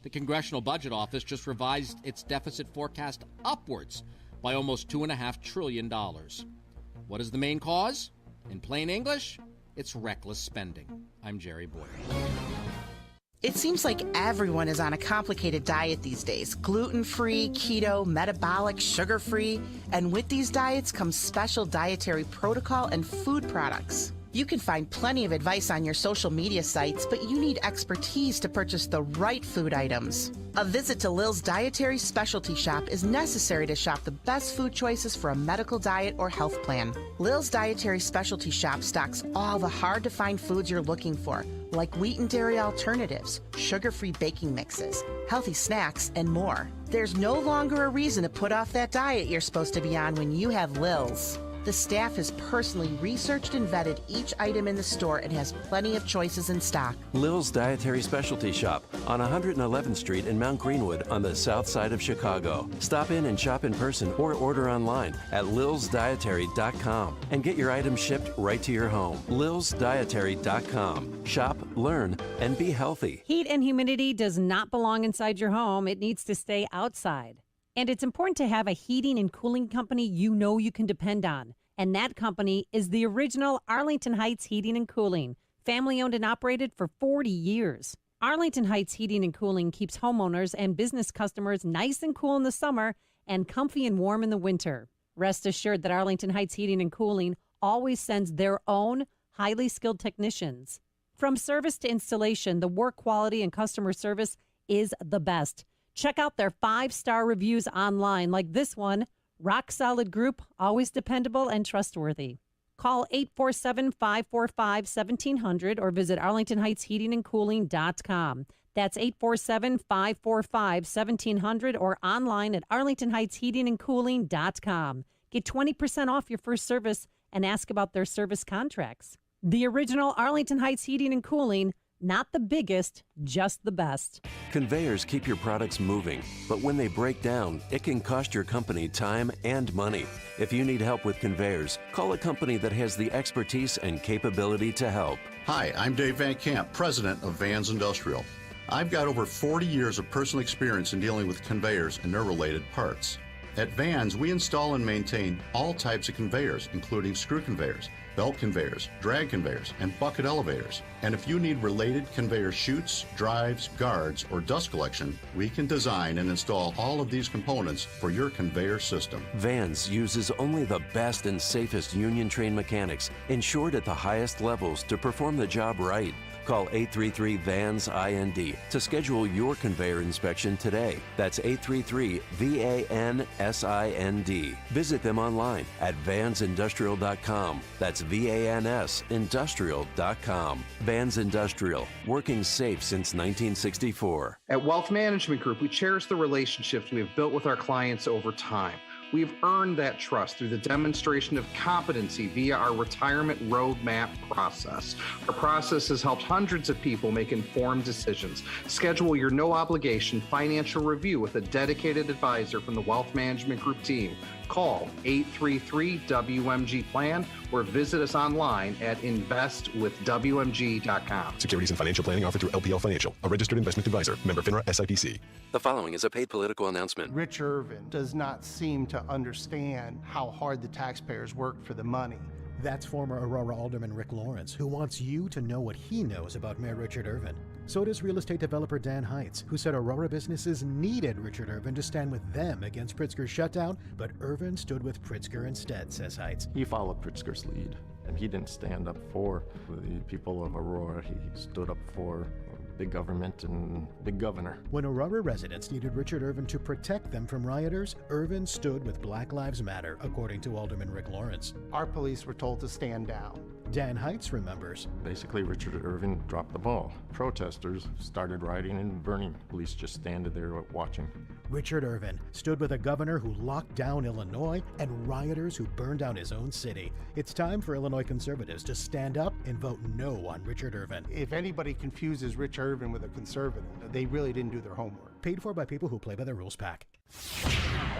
The Congressional Budget Office just revised its deficit forecast upwards by almost $2.5 trillion. What is the main cause? In plain English, it's reckless spending. I'm Jerry Boyer. It seems like everyone is on a complicated diet these days. Gluten-free, keto, metabolic, sugar-free. And with these diets comes special dietary protocol and food products. You can find plenty of advice on your social media sites, but you need expertise to purchase the right food items. A visit to Lil's Dietary Specialty Shop is necessary to shop the best food choices for a medical diet or health plan. Lil's Dietary Specialty Shop stocks all the hard-to-find foods you're looking for, like wheat and dairy alternatives, sugar-free baking mixes, healthy snacks, and more. There's no longer a reason to put off that diet you're supposed to be on when you have Lil's. The staff has personally researched and vetted each item in the store and has plenty of choices in stock. Lil's Dietary Specialty Shop on 111th Street in Mount Greenwood on the south side of Chicago. Stop in and shop in person or order online at lilsdietary.com and get your items shipped right to your home. lilsdietary.com. Shop, learn, and be healthy. Heat and humidity does not belong inside your home. It needs to stay outside. And it's important to have a heating and cooling company you know you can depend on. And that company is the original Arlington Heights Heating and Cooling, family owned and operated for 40 years. Arlington Heights Heating and Cooling keeps homeowners and business customers nice and cool in the summer and comfy and warm in the winter. Rest assured that Arlington Heights Heating and Cooling always sends their own highly skilled technicians. From service to installation, the work quality and customer service is the best. Check out their 5-star reviews online like this one. Rock solid group, always dependable and trustworthy. Call 847-545-1700 or visit arlingtonheightsheatingandcooling.com. That's 847-545-1700 or online at arlingtonheightsheatingandcooling.com. Get 20% off your first service and ask about their service contracts. The original Arlington Heights Heating and Cooling, not the biggest, just the best. Conveyors keep your products moving, but when they break down, it can cost your company time and money. If you need help with conveyors, call a company that has the expertise and capability to help. Hi, I'm Dave Van Camp, president of Vans Industrial. I've got over 40 years of personal experience in dealing with conveyors and their related parts. At Vans, we install and maintain all types of conveyors, including screw conveyors, belt conveyors, drag conveyors, and bucket elevators. And if you need related conveyor chutes, drives, guards, or dust collection, we can design and install all of these components for your conveyor system. Vans uses only the best and safest union-trained mechanics, insured at the highest levels to perform the job right. Call 833-VANS-IND to schedule your conveyor inspection today. That's 833-VANSIND. Visit them online at vansindustrial.com. That's VANSindustrial.com. Vans Industrial, working safe since 1964. At Wealth Management Group, we cherish the relationships we have built with our clients over time. We've earned that trust through the demonstration of competency via our retirement roadmap process. Our process has helped hundreds of people make informed decisions. Schedule your no-obligation financial review with a dedicated advisor from the Wealth Management Group team. Call 833-WMG-PLAN or visit us online at investwithwmg.com. Securities and financial planning offered through LPL Financial, a registered investment advisor, member FINRA SIPC. The following is a paid political announcement. Rich Irvin does not seem to understand how hard the taxpayers work for the money. That's former Aurora Alderman Rick Lawrence, who wants you to know what he knows about Mayor Richard Irvin. So does real estate developer Dan Heitz, who said Aurora businesses needed Richard Irvin to stand with them against Pritzker's shutdown, but Irvin stood with Pritzker instead, says Heitz. He followed Pritzker's lead, and he didn't stand up for the people of Aurora. He stood up for big government and big governor. When Aurora residents needed Richard Irvin to protect them from rioters, Irvin stood with Black Lives Matter, according to Alderman Rick Lawrence. Our police were told to stand down. Dan Heitz remembers. Basically, Richard Irvin dropped the ball. Protesters started rioting and burning. Police just standing there watching. Richard Irvin stood with a governor who locked down Illinois and rioters who burned down his own city. It's time for Illinois conservatives to stand up and vote no on Richard Irvin. If anybody confuses Rich Irvin with a conservative, they really didn't do their homework. Paid for by people who play by the rules pack.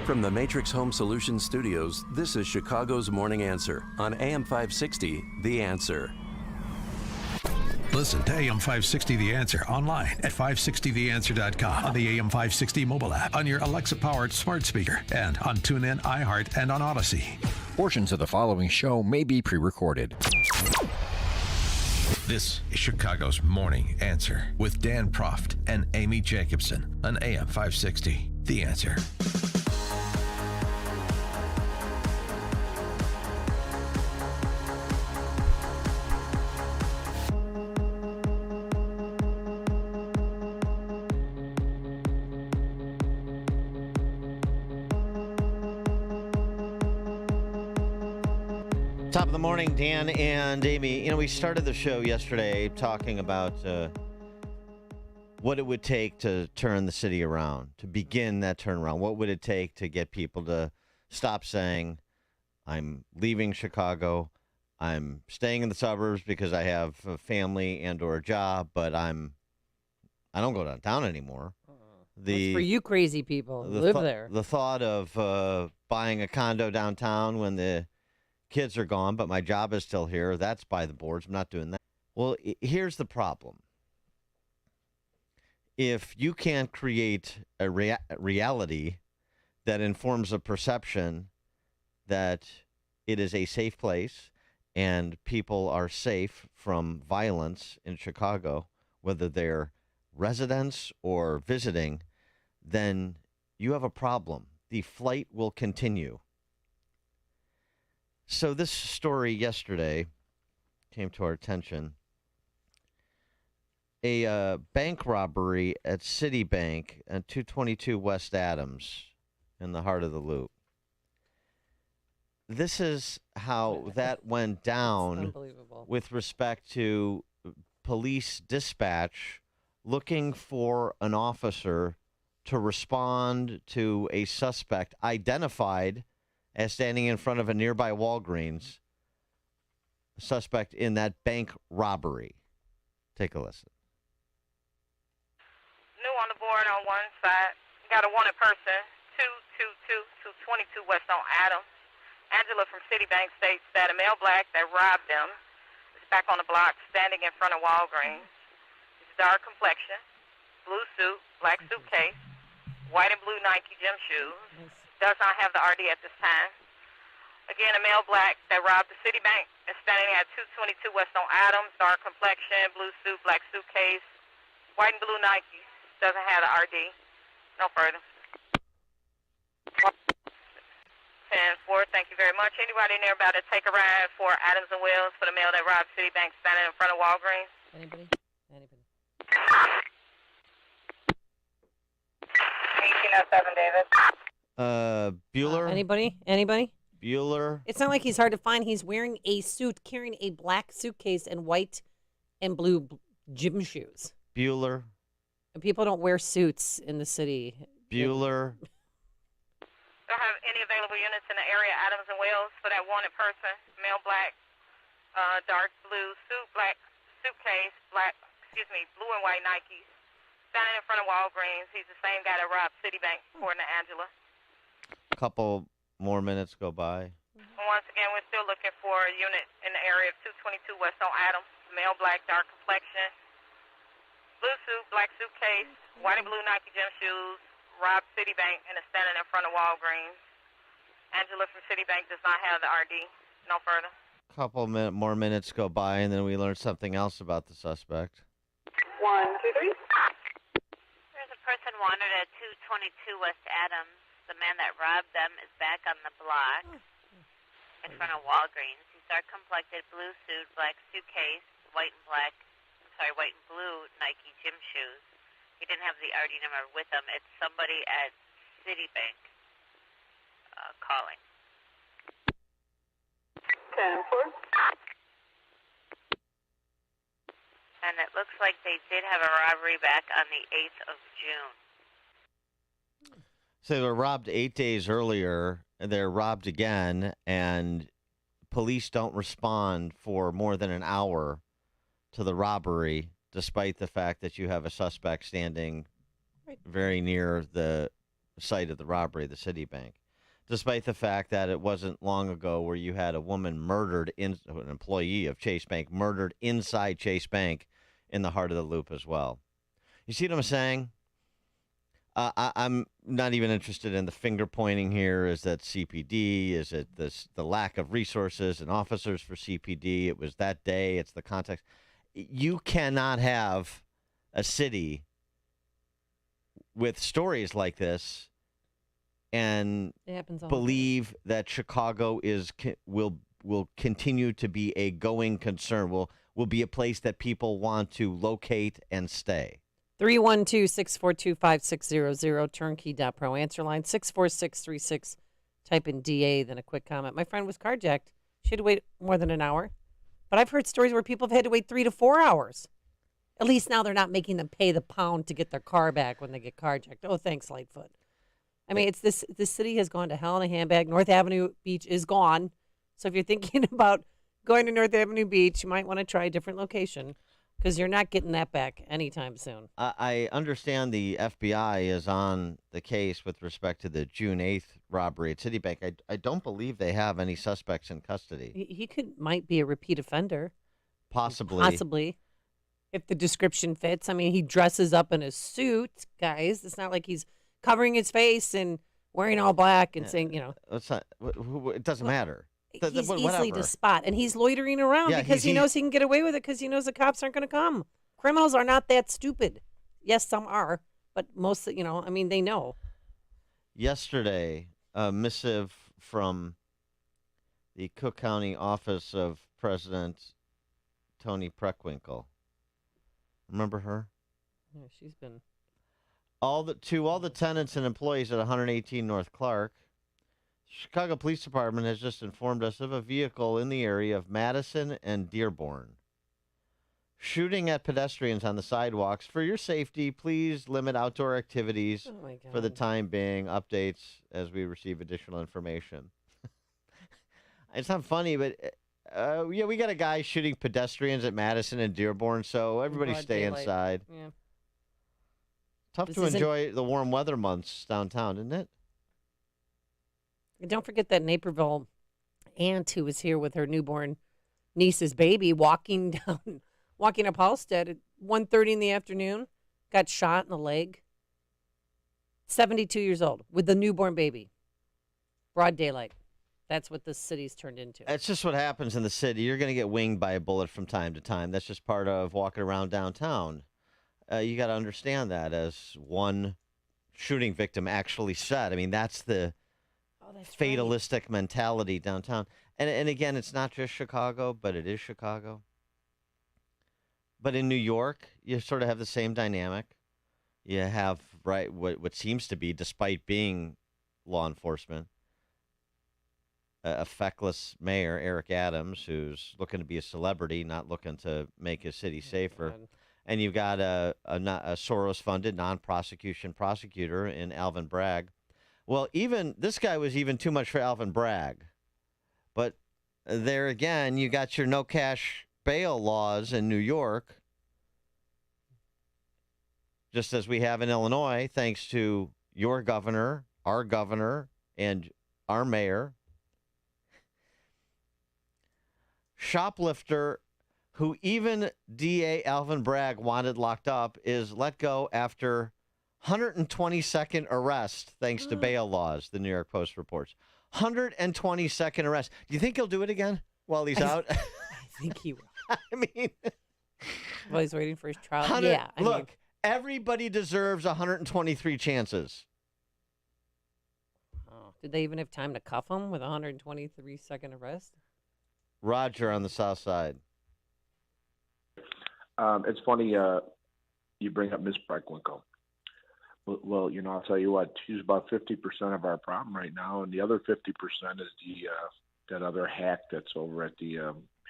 From the Matrix Home Solutions Studios, this is Chicago's Morning Answer on AM 560, The Answer. Listen to AM 560 The Answer online at 560theanswer.com, on the AM 560 mobile app, on your Alexa-powered smart speaker, and on TuneIn, iHeart, and on Odyssey. Portions of the following show may be pre-recorded. This is Chicago's Morning Answer with Dan Proft and Amy Jacobson on AM 560 The Answer. Top of the morning, Dan and Amy. You know, we started the show yesterday talking about what it would take to turn the city around, to begin that turnaround. What would it take to get people to stop saying, I'm leaving Chicago, I'm staying in the suburbs because I have a family and or a job, but I don't go downtown anymore. That's for you crazy people who live there. The thought of buying a condo downtown when the kids are gone, but my job is still here. That's by the boards. I'm not doing that. Well, here's the problem. If you can't create a reality that informs a perception that it is a safe place and people are safe from violence in Chicago, whether they're residents or visiting, then you have a problem. The flight will continue. So this story yesterday came to our attention. A bank robbery at Citibank at 222 West Adams in the heart of the Loop. This is how that went down with respect to police dispatch looking for an officer to respond to a suspect identified as standing in front of a nearby Walgreens, a suspect in that bank robbery. Take a listen. New on the board on one side. Got a wanted person, 222 West on Adams. Angela from Citibank states that a male black that robbed them is back on the block standing in front of Walgreens. He's dark complexion, blue suit, black suitcase, white and blue Nike gym shoes. Does not have the RD at this time. Again, a male black that robbed the Citibank is standing at 222 West on Adams, dark complexion, blue suit, black suitcase, white and blue Nikes. Doesn't have the RD. No further. 10-4, thank you very much. Anybody in there about to take a ride for Adams and Wells for the male that robbed Citibank standing in front of Walgreens? Anybody? 1807, David. Bueller? Anybody? Bueller? It's not like he's hard to find. He's wearing a suit, carrying a black suitcase and white and blue gym shoes. Bueller? And people don't wear suits in the city. Bueller? Don't have any available units in the area, Adams and Wells, for that wanted person. Male black, dark blue suit, black suitcase, blue and white Nikes. Standing in front of Walgreens. He's the same guy that robbed Citibank, according to Angela. A couple more minutes go by. Once again, we're still looking for a unit in the area of 222 West on Adams. Male black, dark complexion, blue suit, black suitcase, white and blue Nike gym shoes, robbed Citibank and is standing in front of Walgreens. Angela from Citibank does not have the RD. No further. Couple more minutes go by, and then we learn something else about the suspect. 1, 2, 3. There's a person wanted at 222 West Adams. The man that robbed them is back on the block in front of Walgreens. He's dark-complected, blue suit, black suitcase, white and blue Nike gym shoes. He didn't have the RD number with him. It's somebody at Citibank calling. 10-4. And it looks like they did have a robbery back on the 8th of June. So they were robbed 8 days earlier, and they're robbed again, and police don't respond for more than an hour to the robbery, despite the fact that you have a suspect standing very near the site of the robbery, the Citibank. Despite the fact that it wasn't long ago where you had a woman murdered, an employee of Chase Bank, murdered inside Chase Bank in the heart of the loop as well. You see what I'm saying? I'm not even interested in the finger pointing here. Is that CPD? Is it the lack of resources and officers for CPD? It was that day. It's the context. You cannot have a city with stories like this and believe that Chicago will continue to be a going concern. Will be a place that people want to locate and stay. 312-642-5600, turnkey.pro. Answer line 64636. Type in DA, then a quick comment. My friend was carjacked. She had to wait more than an hour. But I've heard stories where people have had to wait 3 to 4 hours. At least now they're not making them pay the pound to get their car back when they get carjacked. Oh, thanks, Lightfoot. I mean, it's this city has gone to hell in a handbag. North Avenue Beach is gone. So if you're thinking about going to North Avenue Beach, you might want to try a different location because you're not getting that back anytime soon. I understand the FBI is on the case with respect to the June 8th robbery at Citibank. I don't believe they have any suspects in custody. He might be a repeat offender. Possibly. If the description fits. I mean, he dresses up in a suit, guys. It's not like he's covering his face and wearing all black and saying, it doesn't matter. He's easily to spot, and he's loitering around because he knows he can get away with it because he knows the cops aren't going to come. Criminals are not that stupid. Yes, some are, but most, they know. Yesterday, a missive from the Cook County office of President Tony Preckwinkle. Remember her? Yeah, she's been... To all the tenants and employees at 118 North Clark, Chicago Police Department has just informed us of a vehicle in the area of Madison and Dearborn shooting at pedestrians on the sidewalks. For your safety, please limit outdoor activities for the time being. Updates as we receive additional information. It's not funny, but we got a guy shooting pedestrians at Madison and Dearborn, so everybody stay inside. Yeah. Tough to enjoy the warm weather months downtown, isn't it? And don't forget that Naperville aunt who was here with her newborn niece's baby walking up Halstead at 1:30 in the afternoon, got shot in the leg. 72 years old with the newborn baby. Broad daylight. That's what this city's turned into. It's just what happens in the city. You're going to get winged by a bullet from time to time. That's just part of walking around downtown. You got to understand that, as one shooting victim actually said. I mean, that's the fatalistic mentality downtown. And again, it's not just Chicago, but it is Chicago. But in New York, you sort of have the same dynamic. You have what seems to be, despite being law enforcement, a feckless mayor, Eric Adams, who's looking to be a celebrity, not looking to make his city safer. And you've got a Soros-funded non-prosecution prosecutor in Alvin Bragg. Well, even this guy was even too much for Alvin Bragg. But there again, you got your no cash bail laws in New York, just as we have in Illinois, thanks to your governor, and our mayor. Shoplifter, who even DA Alvin Bragg wanted locked up, is let go after 122nd arrest thanks to bail laws, the New York Post reports. 122nd arrest. Do you think he'll do it again while he's out? I think he will. I mean, while he's waiting for his trial. Everybody deserves 123 chances. Oh, did they even have time to cuff him with 123-second arrest? Roger on the south side. It's funny you bring up Miss Preckwinkle. Well, I'll tell you what, she's about 50% of our problem right now, and the other 50% is that other hack that's over at the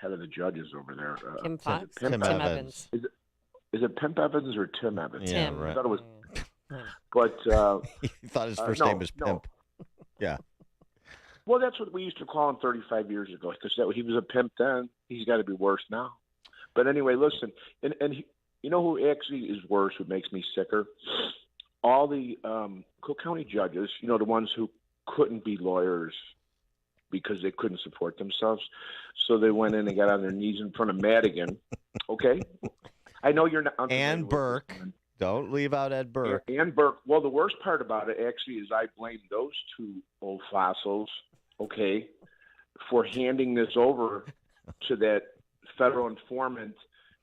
head of the judges over there. Tim Fox? Tim Evans. Is it Pimp Evans or Tim Evans? Yeah, right. I thought it was. But he thought his first name was Pimp. Yeah. Well, that's what we used to call him 35 years ago, because he was a pimp then. He's got to be worse now. But anyway, listen, and you know who actually is worse, who makes me sicker? All the Cook County judges, the ones who couldn't be lawyers because they couldn't support themselves. So they went in and got on their knees in front of Madigan. Okay? I know you're not. And Burke. Don't leave out Ed Burke. And Burke. Well, the worst part about it actually is I blame those two old fossils, okay, for handing this over to that federal informant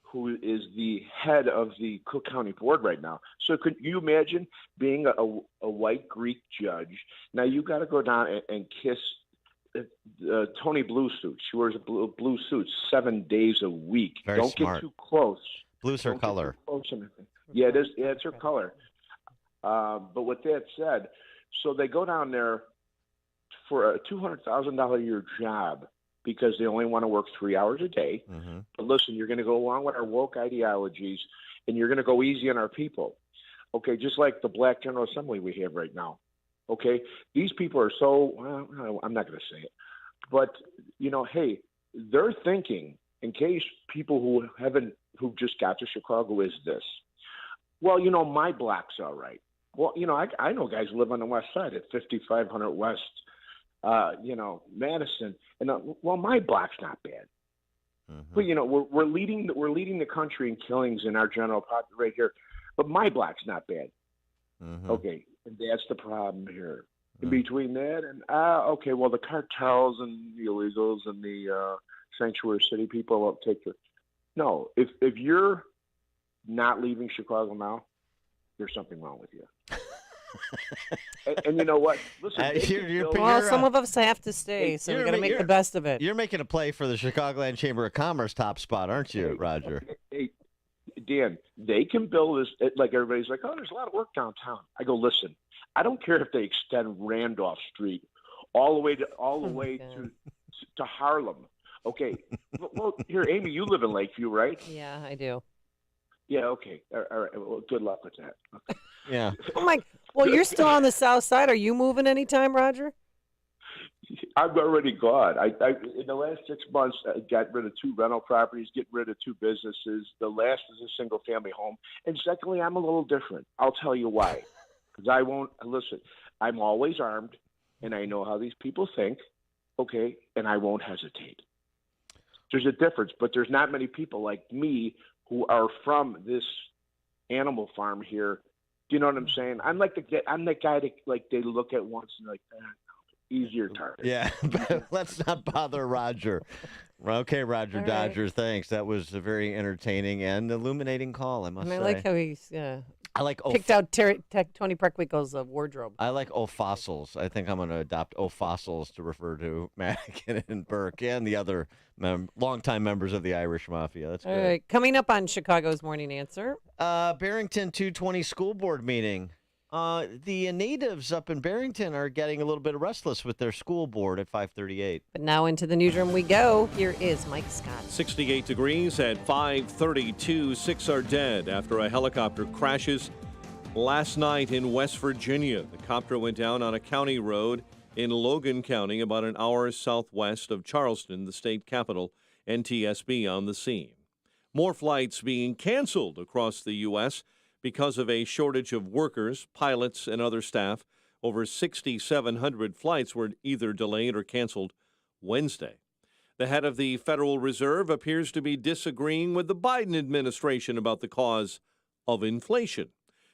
who is the head of the Cook County Board right now. So could you imagine being a white Greek judge? Now you got to go down and kiss Tony Blue Suit. She wears a blue suit 7 days a week. Very Don't smart. get too close. Blue's her Don't color. Get too close to anything. Yeah, it is. Yeah, it's her color. But with that said, so they go down there for a $200,000 a year job because they only want to work 3 hours a day. Mm-hmm. But listen, you're going to go along with our woke ideologies, and you're going to go easy on our people. Okay, just like the Black General Assembly we have right now. Okay, these people are so, well, I'm not going to say it, but, you know, hey, they're thinking, in case people who just got to Chicago is this. Well, you know, my block's all right. Well, you know, I know guys who live on the west side at 5500 West, you know, Madison, and well, my block's not bad. Mm-hmm. But you know, we're leading the country in killings in our general population right here, but my block's not bad. Mm-hmm. Okay, and that's the problem here. In between that and okay, well, the cartels and the illegals and the sanctuary city people will take the. No, if you're not leaving Chicago now, there's something wrong with you. and you know what? Listen, some of us have to stay, so we got to make the best of it. You're making a play for the Chicagoland Chamber of Commerce top spot, aren't you, Roger? Hey, Dan, they can build this. Like everybody's like, oh, there's a lot of work downtown. I go, listen, I don't care if they extend Randolph Street all the way to Harlem. Okay. Well, here, Amy, you live in Lakeview, right? Yeah, I do. Yeah, okay. All right. Well, good luck with that. Okay. Yeah. Oh, my. Well, you're still on the south side. Are you moving anytime, Roger? I'm already gone. I in the last 6 months, I got rid of 2 rental properties, getting rid of 2 businesses. The last is a single-family home. And secondly, I'm a little different. I'll tell you why. Because I won't – listen, I'm always armed, and I know how these people think, okay, and I won't hesitate. There's a difference, but there's not many people like me who are from this animal farm here. Do you know what I'm saying? I'm the guy that like they look at once and like easier target. Yeah, but let's not bother Roger. Okay, Roger Dodger, thanks. That was a very entertaining and illuminating call, I must say. I like how he's picked out Tony Preckwinkle's wardrobe. I like fossils. I think I'm going to adopt fossils to refer to Madigan and Burke and the other longtime members of the Irish Mafia. That's good. All right, coming up on Chicago's Morning Answer. Barrington 220 school board meeting. The natives up in Barrington are getting a little bit restless with their school board at 5:38. But now into the newsroom we go. Here is Mike Scott. 68 degrees at 5:32. 6 are dead after a helicopter crashes last night in West Virginia. The copter went down on a county road in Logan County, about an hour southwest of Charleston, the state capital. NTSB on the scene. More flights being canceled across the U.S. because of a shortage of workers, pilots, and other staff. Over 6,700 flights were either delayed or canceled Wednesday. The head of the Federal Reserve appears to be disagreeing with the Biden administration about the cause of inflation.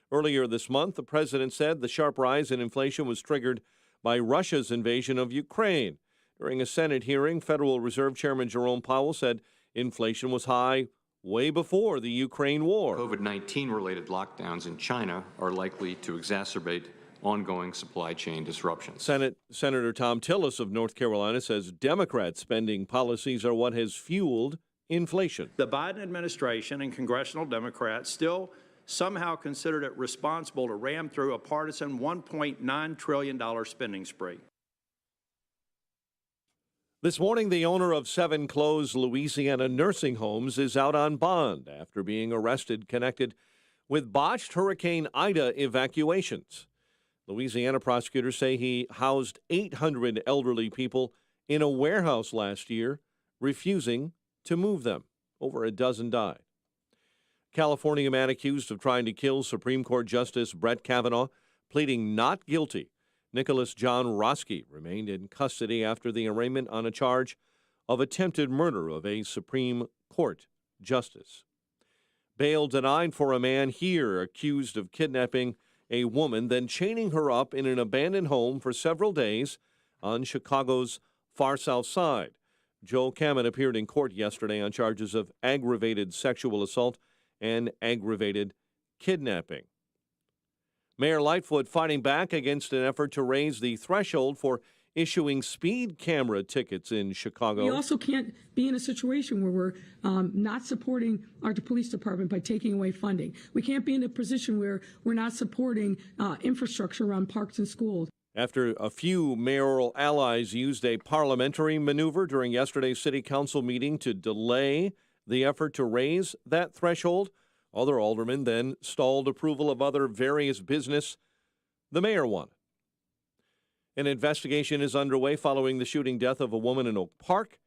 Earlier this month, the president said the sharp rise in inflation was triggered by Russia's invasion of Ukraine. During a Senate hearing, Federal Reserve Chairman Jerome Powell said inflation was high way before the Ukraine war. COVID-19 related lockdowns in China are likely to exacerbate ongoing supply chain disruptions. Senator Tom Tillis of North Carolina says Democrat spending policies are what has fueled inflation. The Biden administration and congressional Democrats still somehow considered it responsible to ram through a partisan $1.9 trillion spending spree. This morning, the owner of 7 closed Louisiana nursing homes is out on bond after being arrested connected with botched Hurricane Ida evacuations. Louisiana prosecutors say he housed 800 elderly people in a warehouse last year, refusing to move them. Over a dozen died. California man accused of trying to kill Supreme Court Justice Brett Kavanaugh, pleading not guilty. Nicholas John Roski remained in custody after the arraignment on a charge of attempted murder of a Supreme Court justice. Bail denied for a man here accused of kidnapping a woman, then chaining her up in an abandoned home for several days on Chicago's far south side. Joe Kamen appeared in court yesterday on charges of aggravated sexual assault and aggravated kidnapping. Mayor Lightfoot fighting back against an effort to raise the threshold for issuing speed camera tickets in Chicago. We also can't be in a situation where we're not supporting our police department by taking away funding. We can't be in a position where we're not supporting infrastructure around parks and schools. After a few mayoral allies used a parliamentary maneuver during yesterday's city council meeting to delay the effort to raise that threshold, other aldermen then stalled approval of other various business the mayor wanted. An investigation is underway following the shooting death of a woman in Oak Park.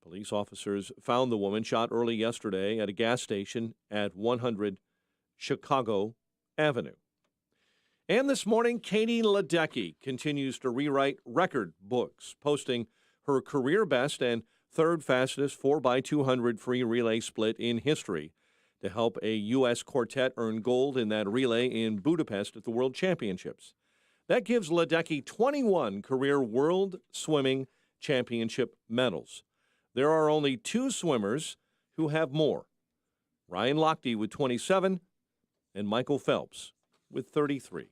Police officers found the woman shot early yesterday at a gas station at 100 Chicago Avenue. And this morning, Katie Ledecky continues to rewrite record books, posting her career best and third fastest 4x200 free relay split in history to help a U.S. quartet earn gold in that relay in Budapest at the World Championships. That gives Ledecky 21 career World Swimming Championship medals. There are only two swimmers who have more, Ryan Lochte with 27 and Michael Phelps with 33.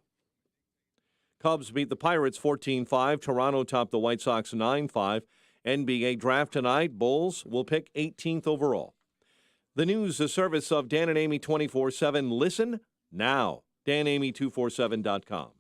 Cubs beat the Pirates 14-5. Toronto topped the White Sox 9-5. NBA draft tonight. Bulls will pick 18th overall. The news, the service of Dan and Amy 24/7. Listen now. danamy247.com.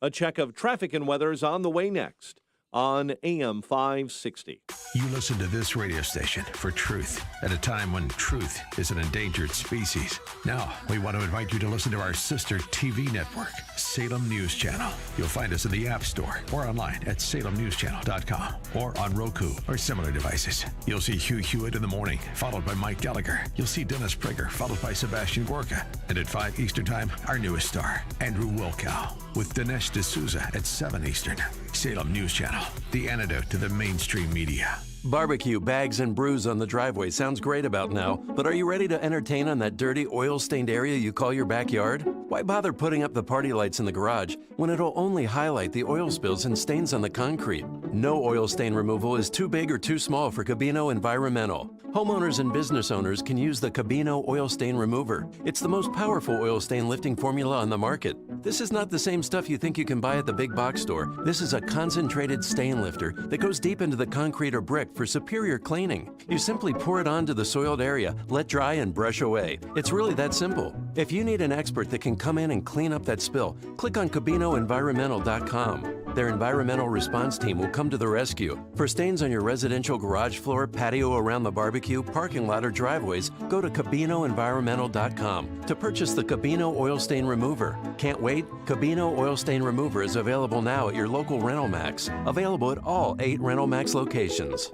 A check of traffic and weather is on the way next on AM 560. You listen to this radio station for truth at a time when truth is an endangered species. Now, we want to invite you to listen to our sister TV network, Salem News Channel. You'll find us in the App Store or online at salemnewschannel.com or on Roku or similar devices. You'll see Hugh Hewitt in the morning, followed by Mike Gallagher. You'll see Dennis Prager, followed by Sebastian Gorka. And at 5 Eastern Time, our newest star, Andrew Wilkow, with Dinesh D'Souza at 7 Eastern. Salem News Channel, the antidote to the mainstream media. Barbecue, bags, and brews on the driveway sounds great about now, but are you ready to entertain on that dirty, oil-stained area you call your backyard? Why bother putting up the party lights in the garage when it'll only highlight the oil spills and stains on the concrete? No oil stain removal is too big or too small for Cabino Environmental. Homeowners and business owners can use the Cabino Oil Stain Remover. It's the most powerful oil stain lifting formula on the market. This is not the same stuff you think you can buy at the big box store. This is a concentrated stain lifter that goes deep into the concrete or brick for superior cleaning. You simply pour it onto the soiled area, let dry, and brush away. It's really that simple. If you need an expert that can come in and clean up that spill, click on CabinoEnvironmental.com. Their environmental response team will come to the rescue. For stains on your residential garage floor, patio around the barbecue, parking lot, or driveways, go to CabinoEnvironmental.com to purchase the Cabino Oil Stain Remover. Can't wait? Cabino Oil Stain Remover is available now at your local Rental Max. Available at all 8 Rental Max locations.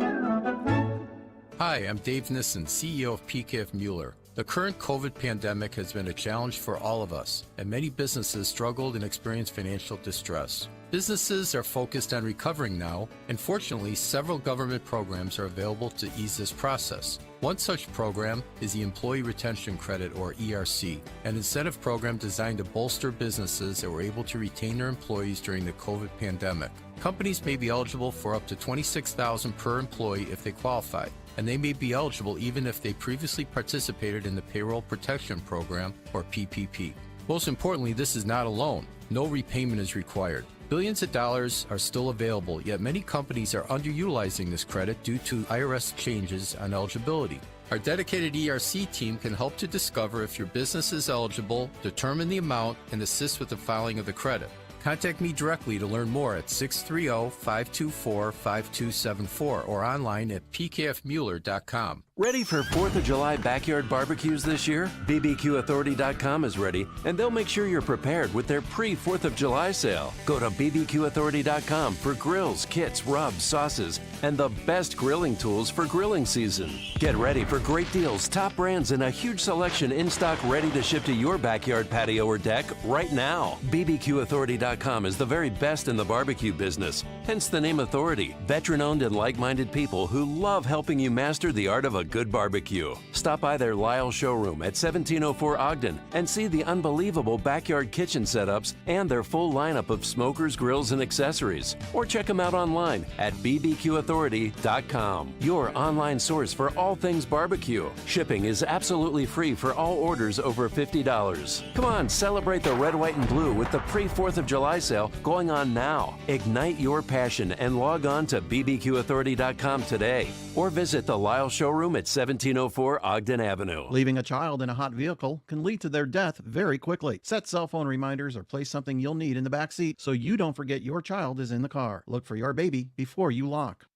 Hi, I'm Dave Nissen, CEO of PKF Mueller. The current COVID pandemic has been a challenge for all of us, and many businesses struggled and experienced financial distress. Businesses are focused on recovering now, and fortunately, several government programs are available to ease this process. One such program is the Employee Retention Credit, or ERC, an incentive program designed to bolster businesses that were able to retain their employees during the COVID pandemic. Companies may be eligible for up to $26,000 per employee if they qualify, and they may be eligible even if they previously participated in the Payroll Protection Program, or PPP. Most importantly, this is not a loan. No repayment is required. Billions of dollars are still available, yet many companies are underutilizing this credit due to IRS changes on eligibility. Our dedicated ERC team can help to discover if your business is eligible, determine the amount, and assist with the filing of the credit. Contact me directly to learn more at 630-524-5274 or online at pkfmueller.com. Ready for 4th of July backyard barbecues this year? BBQauthority.com is ready, and they'll make sure you're prepared with their pre-4th of July sale. Go to BBQauthority.com for grills, kits, rubs, sauces, and the best grilling tools for grilling season. Get ready for great deals, top brands, and a huge selection in stock ready to ship to your backyard patio or deck right now. BBQauthority.com ConveyorAuthority.com is the very best in the barbecue business, hence the name Authority. Veteran-owned and like-minded people who love helping you master the art of a good barbecue. Stop by their Lyle showroom at 1704 Ogden and see the unbelievable backyard kitchen setups and their full lineup of smokers, grills, and accessories. Or check them out online at bbqauthority.com. Your online source for all things barbecue. Shipping is absolutely free for all orders over $50. Come on, celebrate the red, white, and blue with the pre-4th of July sale going on now. Ignite your passion and log on to bbqauthority.com today. Or visit the Lyle showroom at 1704 Ogden Avenue. Leaving a child in a hot vehicle can lead to their death very quickly. Set cell phone reminders or place something you'll need in the back seat so you don't forget your child is in the car. Look for your baby before you lock.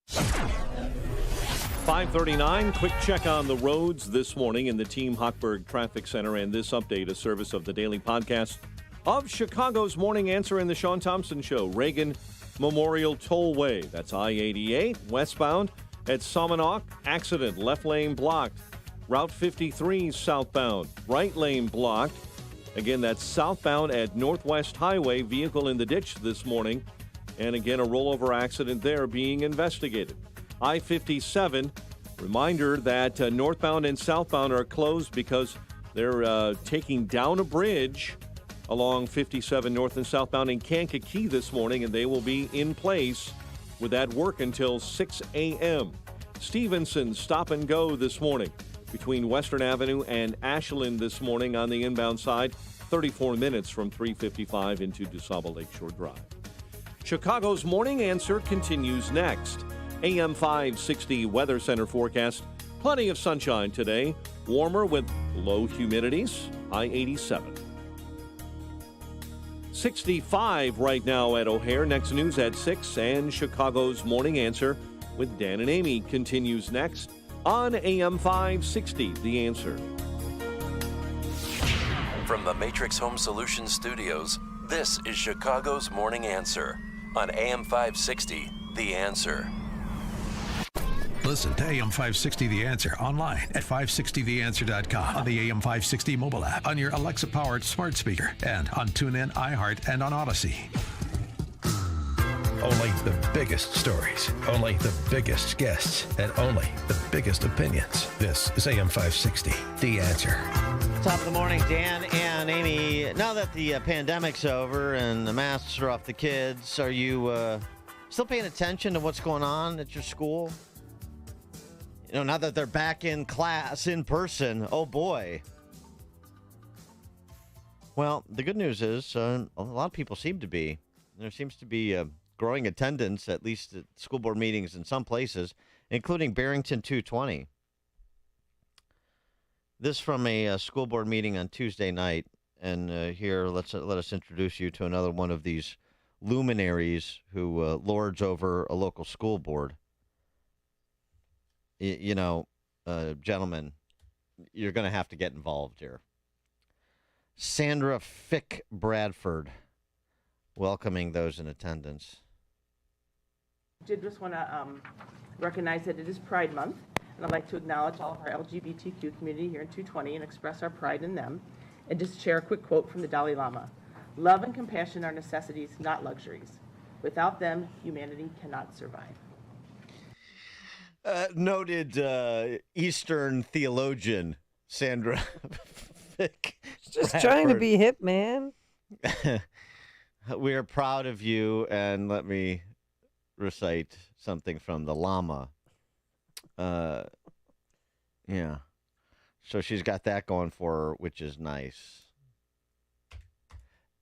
5:39, quick check on the roads this morning in the Team Hochberg Traffic Center, and this update a service of the daily podcast of Chicago's Morning Answer and the Sean Thompson Show. Reagan Memorial Tollway, that's I-88, westbound at Somonauk, accident, left lane blocked. Route 53 southbound, right lane blocked. Again, that's southbound at Northwest Highway, vehicle in the ditch this morning. And again, a rollover accident there being investigated. I-57, reminder that northbound and southbound are closed because they're taking down a bridge along 57 north and southbound in Kankakee this morning, and they will be in place with that work until 6 a.m. Stevenson stop and go this morning between Western Avenue and Ashland this morning on the inbound side, 34 minutes from 355 into DeSable Lakeshore Drive. Chicago's Morning Answer continues next. AM 560 Weather Center forecast. Plenty of sunshine today. Warmer with low humidities. High 87. 65 right now at O'Hare. Next news at 6. And Chicago's Morning Answer with Dan and Amy continues next on AM 560. The Answer. From the Matrix Home Solutions studios, this is Chicago's Morning Answer on AM 560. The Answer. Listen to AM 560 The Answer online at 560theanswer.com, on the AM 560 mobile app, on your Alexa-powered smart speaker, and on TuneIn, iHeart, and on Odyssey. Only the biggest stories, only the biggest guests, and only the biggest opinions. This is AM 560 The Answer. Top of the morning, Dan and Amy. Now that the pandemic's over and the masks are off the kids, are you still paying attention to what's going on at your school? You know, now that they're back in class in person, oh boy. Well, the good news is a lot of people seem to be. There seems to be growing attendance, at least at school board meetings in some places, including Barrington 220. This from a school board meeting on Tuesday night, and here let us introduce you to another one of these luminaries who lords over a local school board. You know, gentlemen, you're going to have to get involved here. Sandra Fick Bradford, welcoming those in attendance. Did just want to recognize that it is Pride Month, and I'd like to acknowledge all of our LGBTQ community here in 220 and express our pride in them, and just share a quick quote from the Dalai Lama. Love and compassion are necessities, not luxuries. Without them, humanity cannot survive. Noted Eastern theologian Sandra Fick. Just trying to be hip, man. We are proud of you, and let me recite something from the Lama. Yeah. So she's got that going for her, which is nice.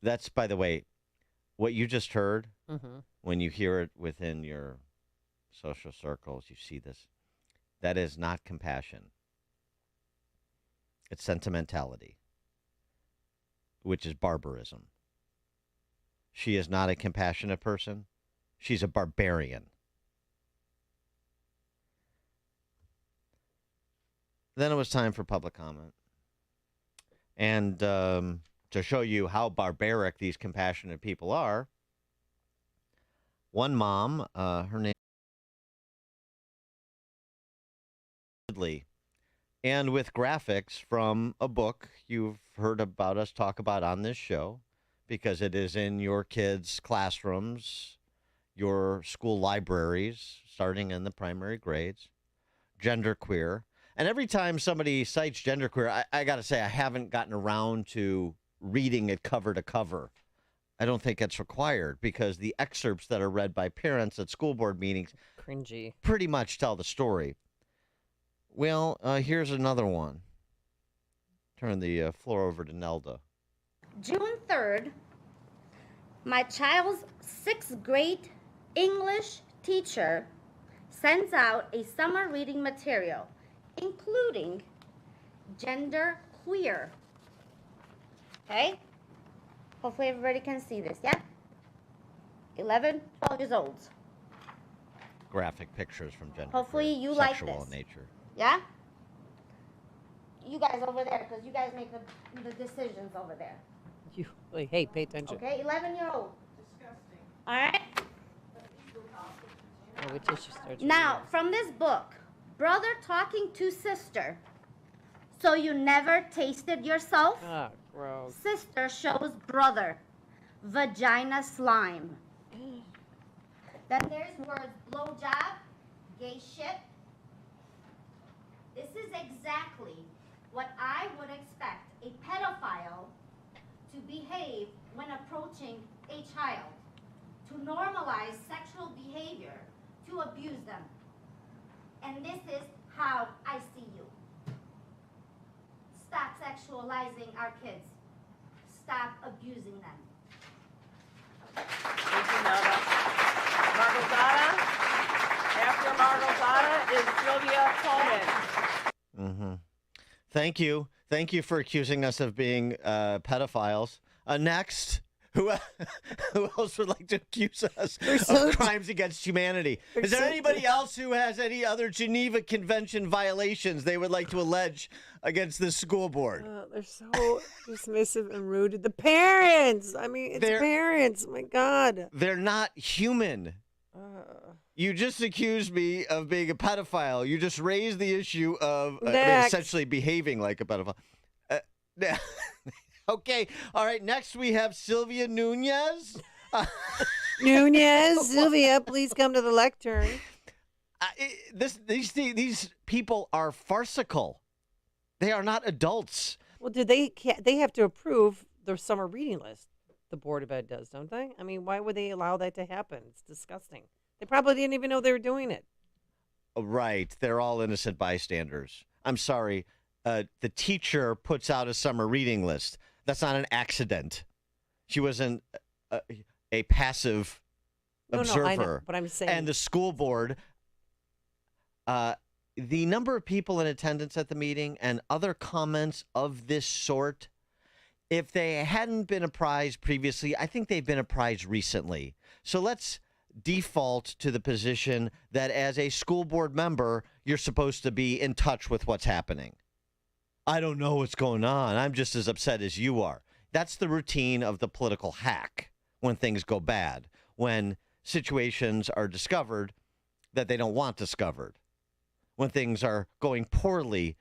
That's, by the way, what you just heard. Mm-hmm. When you hear it within your social circles, you see this. That is not compassion. It's sentimentality, which is barbarism. She is not a compassionate person. She's a barbarian. Then it was time for public comment. And to show you how barbaric these compassionate people are, one mom, her name and with graphics from a book you've heard about us talk about on this show, because it is in your kids' classrooms, your school libraries, starting in the primary grades, genderqueer. And every time somebody cites genderqueer, I got to say, I haven't gotten around to reading it cover to cover. I don't think it's required because the excerpts that are read by parents at school board meetings cringy pretty much tell the story. Well, here's another one. Turn the floor over to Nelda. June 3rd, my child's 6th grade English teacher sends out a summer reading material, including gender queer. Okay? Hopefully everybody can see this, yeah? 11, 12 years old. Graphic pictures from gender. Hopefully you like sexual this. in nature. Yeah? You guys over there, because you guys make the decisions over there. You, hey, pay attention. Okay, 11-year-old. Disgusting. All right? Oh, wait till she starts Now, reading. from this book, brother talking to sister. So you never tasted yourself? Ah, gross. Sister shows brother. Vagina slime. Then there's words blowjob, gay shit. This is exactly what I would expect a pedophile to behave when approaching a child. To normalize sexual behavior, to abuse them. And this is how I see you. Stop sexualizing our kids. Stop abusing them. Thank you, Nelda. Margolzada. After Margolzada is Sylvia Coleman. Mm-hmm. Thank you. Thank you for accusing us of being pedophiles. Next, who else would like to accuse us of crimes against humanity? Is there anybody else who has any other Geneva Convention violations they would like to allege against this school board? They're so dismissive and rude. The parents. I mean, it's parents. My God. They're not human. You just accused me of being a pedophile. You just raised the issue of essentially behaving like a pedophile. Okay. All right. Next, we have Sylvia Nunez. Sylvia, please come to the lectern. These people are farcical. They are not adults. Well, they have to approve their summer reading list? The Board of Ed does, don't they? I mean, why would they allow that to happen? It's disgusting. They probably didn't even know they were doing it. Right. They're all innocent bystanders. I'm sorry. The teacher puts out a summer reading list. That's not an accident. She wasn't a passive observer. No, I know, but I'm saying. And the school board, the number of people in attendance at the meeting and other comments of this sort, if they hadn't been apprised previously, I think they've been apprised recently. So let's default to the position that as a school board member, you're supposed to be in touch with what's happening. I don't know what's going on. I'm just as upset as you are. That's the routine of the political hack when things go bad, when situations are discovered that they don't want discovered, when things are going poorly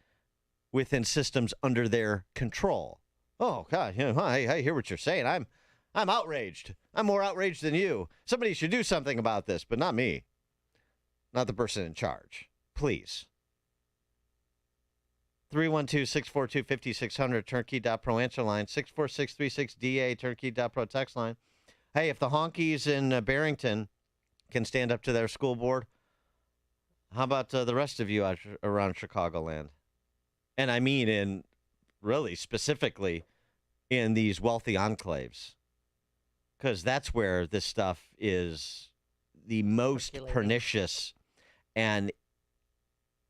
within systems under their control. Oh, God, I hear what you're saying. I'm outraged. I'm more outraged than you. Somebody should do something about this, but not me. Not the person in charge. Please. 312-642-5600, turnkey.pro answer line, 64636-DA, turnkey.pro text line. Hey, if the honkies in Barrington can stand up to their school board, how about the rest of you out around Chicagoland? And I mean really specifically in these wealthy enclaves, because that's where this stuff is the most pernicious, and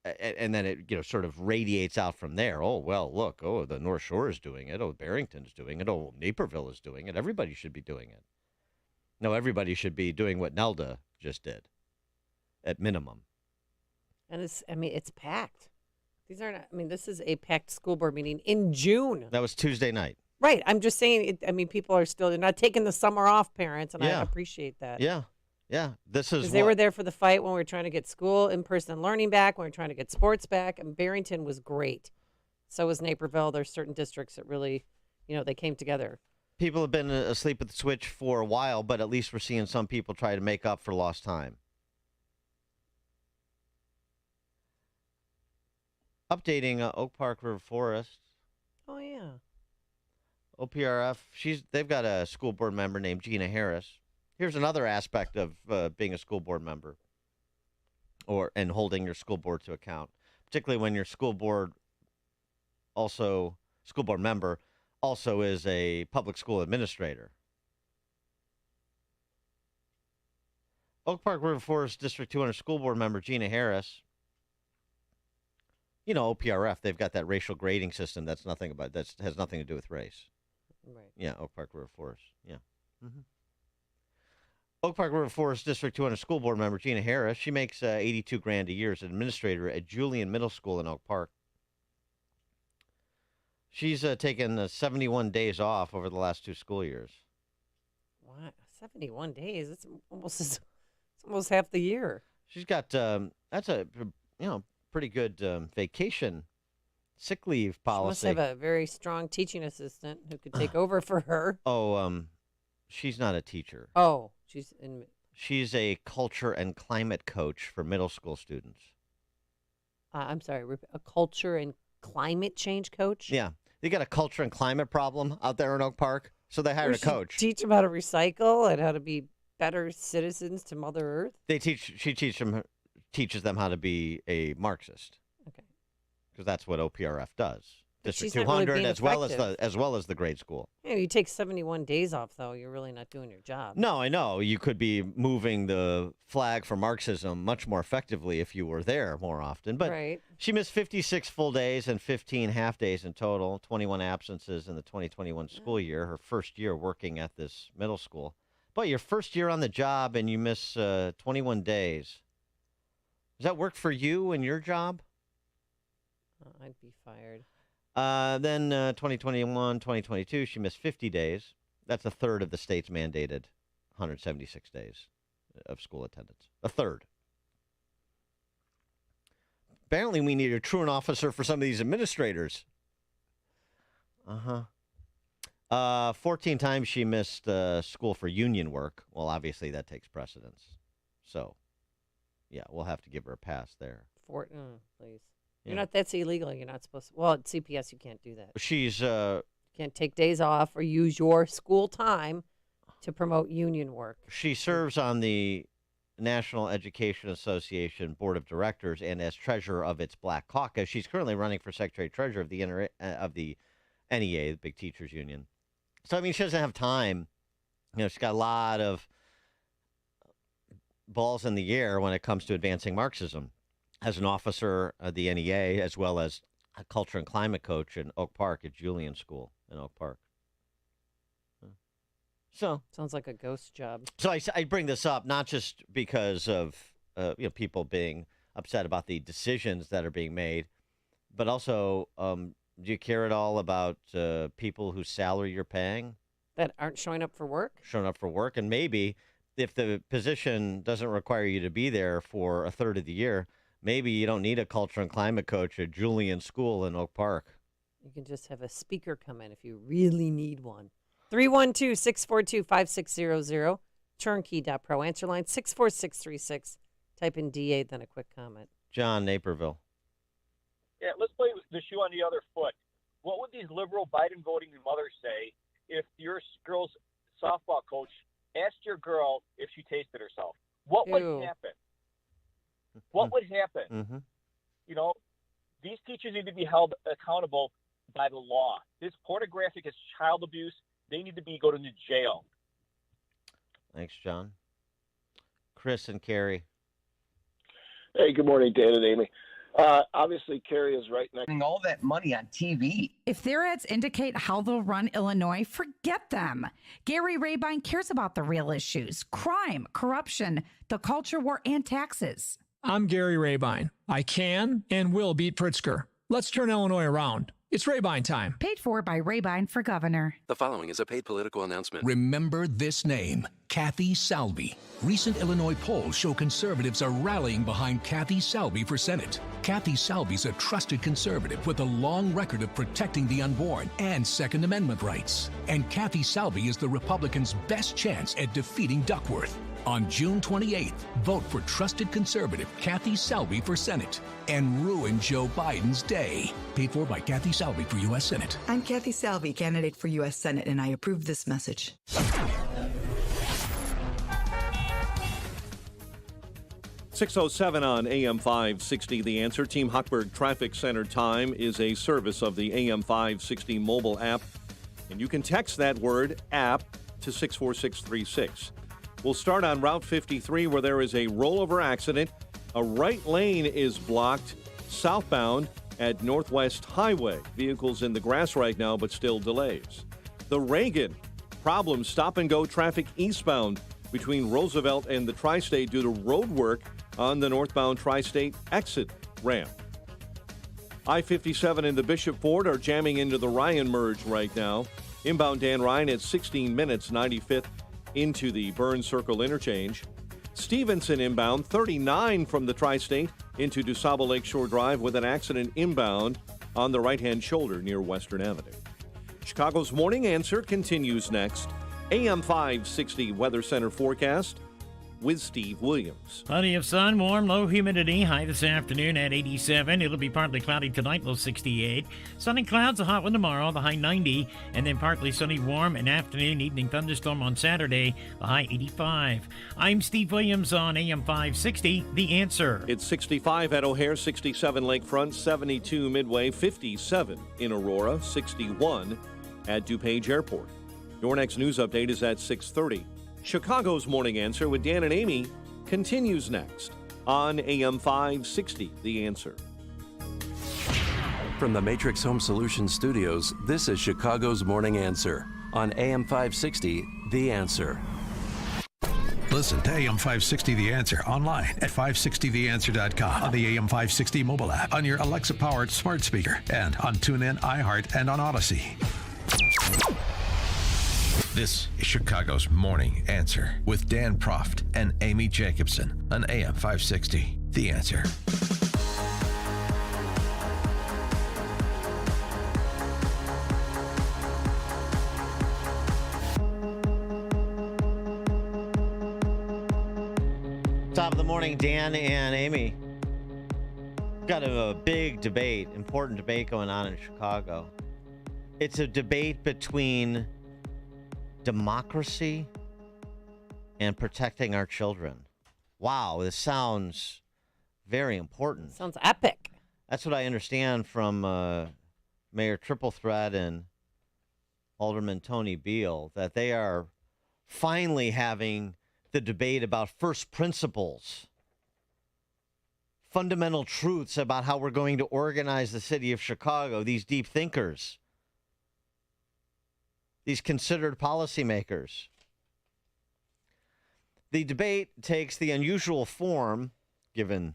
then it sort of radiates out from there. Oh, well, look, the North Shore is doing it. Oh, Barrington's doing it. Oh, Naperville is doing it. Everybody should be doing it. No, everybody should be doing what Nelda just did, at minimum. And it's packed. These are not, this is a packed school board meeting in June. That was Tuesday night. Right. I'm just saying, people are they're not taking the summer off, parents, and I appreciate that. Yeah. Yeah. This is because they were there for the fight when we were trying to get school in-person learning back, when we were trying to get sports back, and Barrington was great. So was Naperville. There's certain districts that really, they came together. People have been asleep at the switch for a while, but at least we're seeing some people try to make up for lost time. Updating Oak Park River Forest. Oh, yeah. OPRF, they've got a school board member named Gina Harris. Here's another aspect of being a school board member and holding your school board to account, particularly when your school board member also is a public school administrator. Oak Park River Forest District 200 school board member Gina Harris. You know, OPRF, they've got that racial grading system that has nothing to do with race. Right. Yeah, Oak Park River Forest. Yeah. Mm-hmm. Oak Park River Forest District 200 school board member Gina Harris. She makes $82,000 a year as an administrator at Julian Middle School in Oak Park. She's taken 71 days off over the last 2 school years. What? 71 days? It's almost half the year. She's got that's a pretty good vacation sick leave policy. She must have a very strong teaching assistant who could take over for her. Oh, she's not a teacher. Oh, she's a culture and climate coach for middle school students. I'm sorry, a culture and climate change coach? Yeah. They got a culture and climate problem out there in Oak Park, so they hired a coach. Teach them how to recycle and how to be better citizens to Mother Earth? She teaches them how to be a Marxist. Okay. Because that's what OPRF does. But District she's not really 200 being as well as the grade school. Yeah, you take 71 days off, though. You're really not doing your job. No, I know. You could be moving the flag for Marxism much more effectively if you were there more often. But right. She missed 56 full days and 15 half days in total, 21 absences in the 2021 school year, her first year working at this middle school. But your first year on the job and you miss 21 days. Does that work for you and your job? I'd be fired. Then 2021, 2022, she missed 50 days. That's a third of the state's mandated 176 days of school attendance. A third. Apparently, we need a truant officer for some of these administrators. 14 times she missed school for union work. Well, obviously, that takes precedence. So, yeah, we'll have to give her a pass there. Please. That's illegal. You're not supposed to. Well, at CPS, you can't do that. She's can't take days off or use your school time to promote union work. She serves on the National Education Association Board of Directors and as treasurer of its Black Caucus. She's currently running for secretary-treasurer of the NEA, the big teachers union. So, I mean, she doesn't have time. She's got a lot of balls in the air when it comes to advancing Marxism. As an officer of the NEA, as well as a culture and climate coach in Oak Park at Julian School in Oak Park. So sounds like a ghost job. So I bring this up not just because of people being upset about the decisions that are being made, but also do you care at all about people whose salary you're paying that aren't showing up for work? And maybe if the position doesn't require you to be there for a third of the year, maybe you don't need a culture and climate coach at Julian School in Oak Park. You can just have a speaker come in if you really need one. 312-642-5600, turnkey.pro. Answer line 64636. Type in DA, then a quick comment. John, Naperville. Yeah, let's play the shoe on the other foot. What would these liberal Biden voting mothers say if your girl's softball coach asked your girl if she tasted herself? What would happen? What would happen? Mm-hmm. These teachers need to be held accountable by the law. This pornographic is child abuse. They need to go to jail. Thanks, John. Chris and Carrie. Hey, good morning, Dan and Amy. Obviously, Carrie is right next. All that money on TV. If their ads indicate how they'll run Illinois, forget them. Gary Rabine cares about the real issues: crime, corruption, the culture war, and taxes. I'm Gary Rabine. I can and will beat Pritzker. Let's turn Illinois around. It's Rabine time. Paid for by Rabine for Governor. The following is a paid political announcement. Remember this name, Kathy Salvi. Recent Illinois polls show conservatives are rallying behind Kathy Salvi for Senate. Kathy Salvi's a trusted conservative with a long record of protecting the unborn and Second Amendment rights. And Kathy Salvi is the Republicans' best chance at defeating Duckworth. On June 28th, vote for trusted conservative Kathy Salvi for Senate and ruin Joe Biden's day. Paid for by Kathy Salvi for U.S. Senate. I'm Kathy Salvi, candidate for U.S. Senate, and I approve this message. 6:07 on AM 560. The Answer. Team Hochberg Traffic Center time is a service of the AM 560 mobile app, and you can text that word app to 64636. We'll start on Route 53 where there is a rollover accident. A right lane is blocked southbound at Northwest Highway. Vehicles in the grass right now, but still delays. The Reagan, problem stop-and-go traffic eastbound between Roosevelt and the Tri-State due to road work on the northbound Tri-State exit ramp. I-57 and the Bishop Ford are jamming into the Ryan merge right now. Inbound Dan Ryan at 16 minutes, 95th into the Burn Circle interchange. Stevenson inbound, 39 from the Tri-State into DuSable Lakeshore Drive with an accident inbound on the right-hand shoulder near Western Avenue. Chicago's Morning Answer continues next. AM 560 Weather Center forecast with Steve Williams. Plenty of sun, warm, low humidity. High this afternoon at 87. It'll be partly cloudy tonight, low 68. Sunny clouds, a hot one tomorrow, the high 90. And then partly sunny, warm, and afternoon, evening thunderstorm on Saturday, the high 85. I'm Steve Williams on AM 560, The Answer. It's 65 at O'Hare, 67 Lakefront, 72 Midway, 57 in Aurora, 61 at DuPage Airport. Your next news update is at 6:30. Chicago's Morning Answer with Dan and Amy continues next on AM 560, The Answer. From the Matrix Home Solutions studios, this is Chicago's Morning Answer on AM 560, The Answer. Listen to AM 560 The Answer online at 560theanswer.com, on the AM 560 mobile app, on your Alexa-powered smart speaker, and on TuneIn, iHeart, and on Odyssey. This is Chicago's Morning Answer with Dan Proft and Amy Jacobson on AM 560. The Answer. Top of the morning, Dan and Amy. Got a big debate, important debate going on in Chicago. It's a debate between democracy and protecting our children. Wow, this sounds very important. Sounds epic. That's what I understand from Mayor Triple Threat and Alderman Tony Beal, that they are finally having the debate about first principles, fundamental truths about how we're going to organize the city of Chicago, these deep thinkers, these considered policymakers. The debate takes the unusual form, given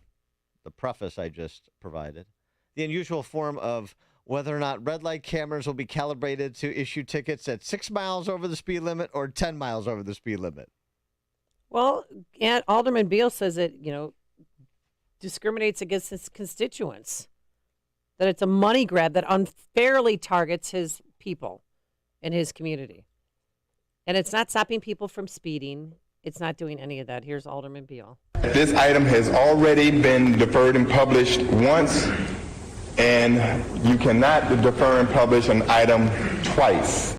the preface I just provided, the unusual form of whether or not red light cameras will be calibrated to issue tickets at 6 miles over the speed limit or 10 miles over the speed limit. Well, and Alderman Beal says it, discriminates against his constituents, that it's a money grab that unfairly targets his people in his community. And it's not stopping people from speeding. It's not doing any of that. Here's Alderman Beal. This item has already been deferred and published once, and you cannot defer and publish an item twice.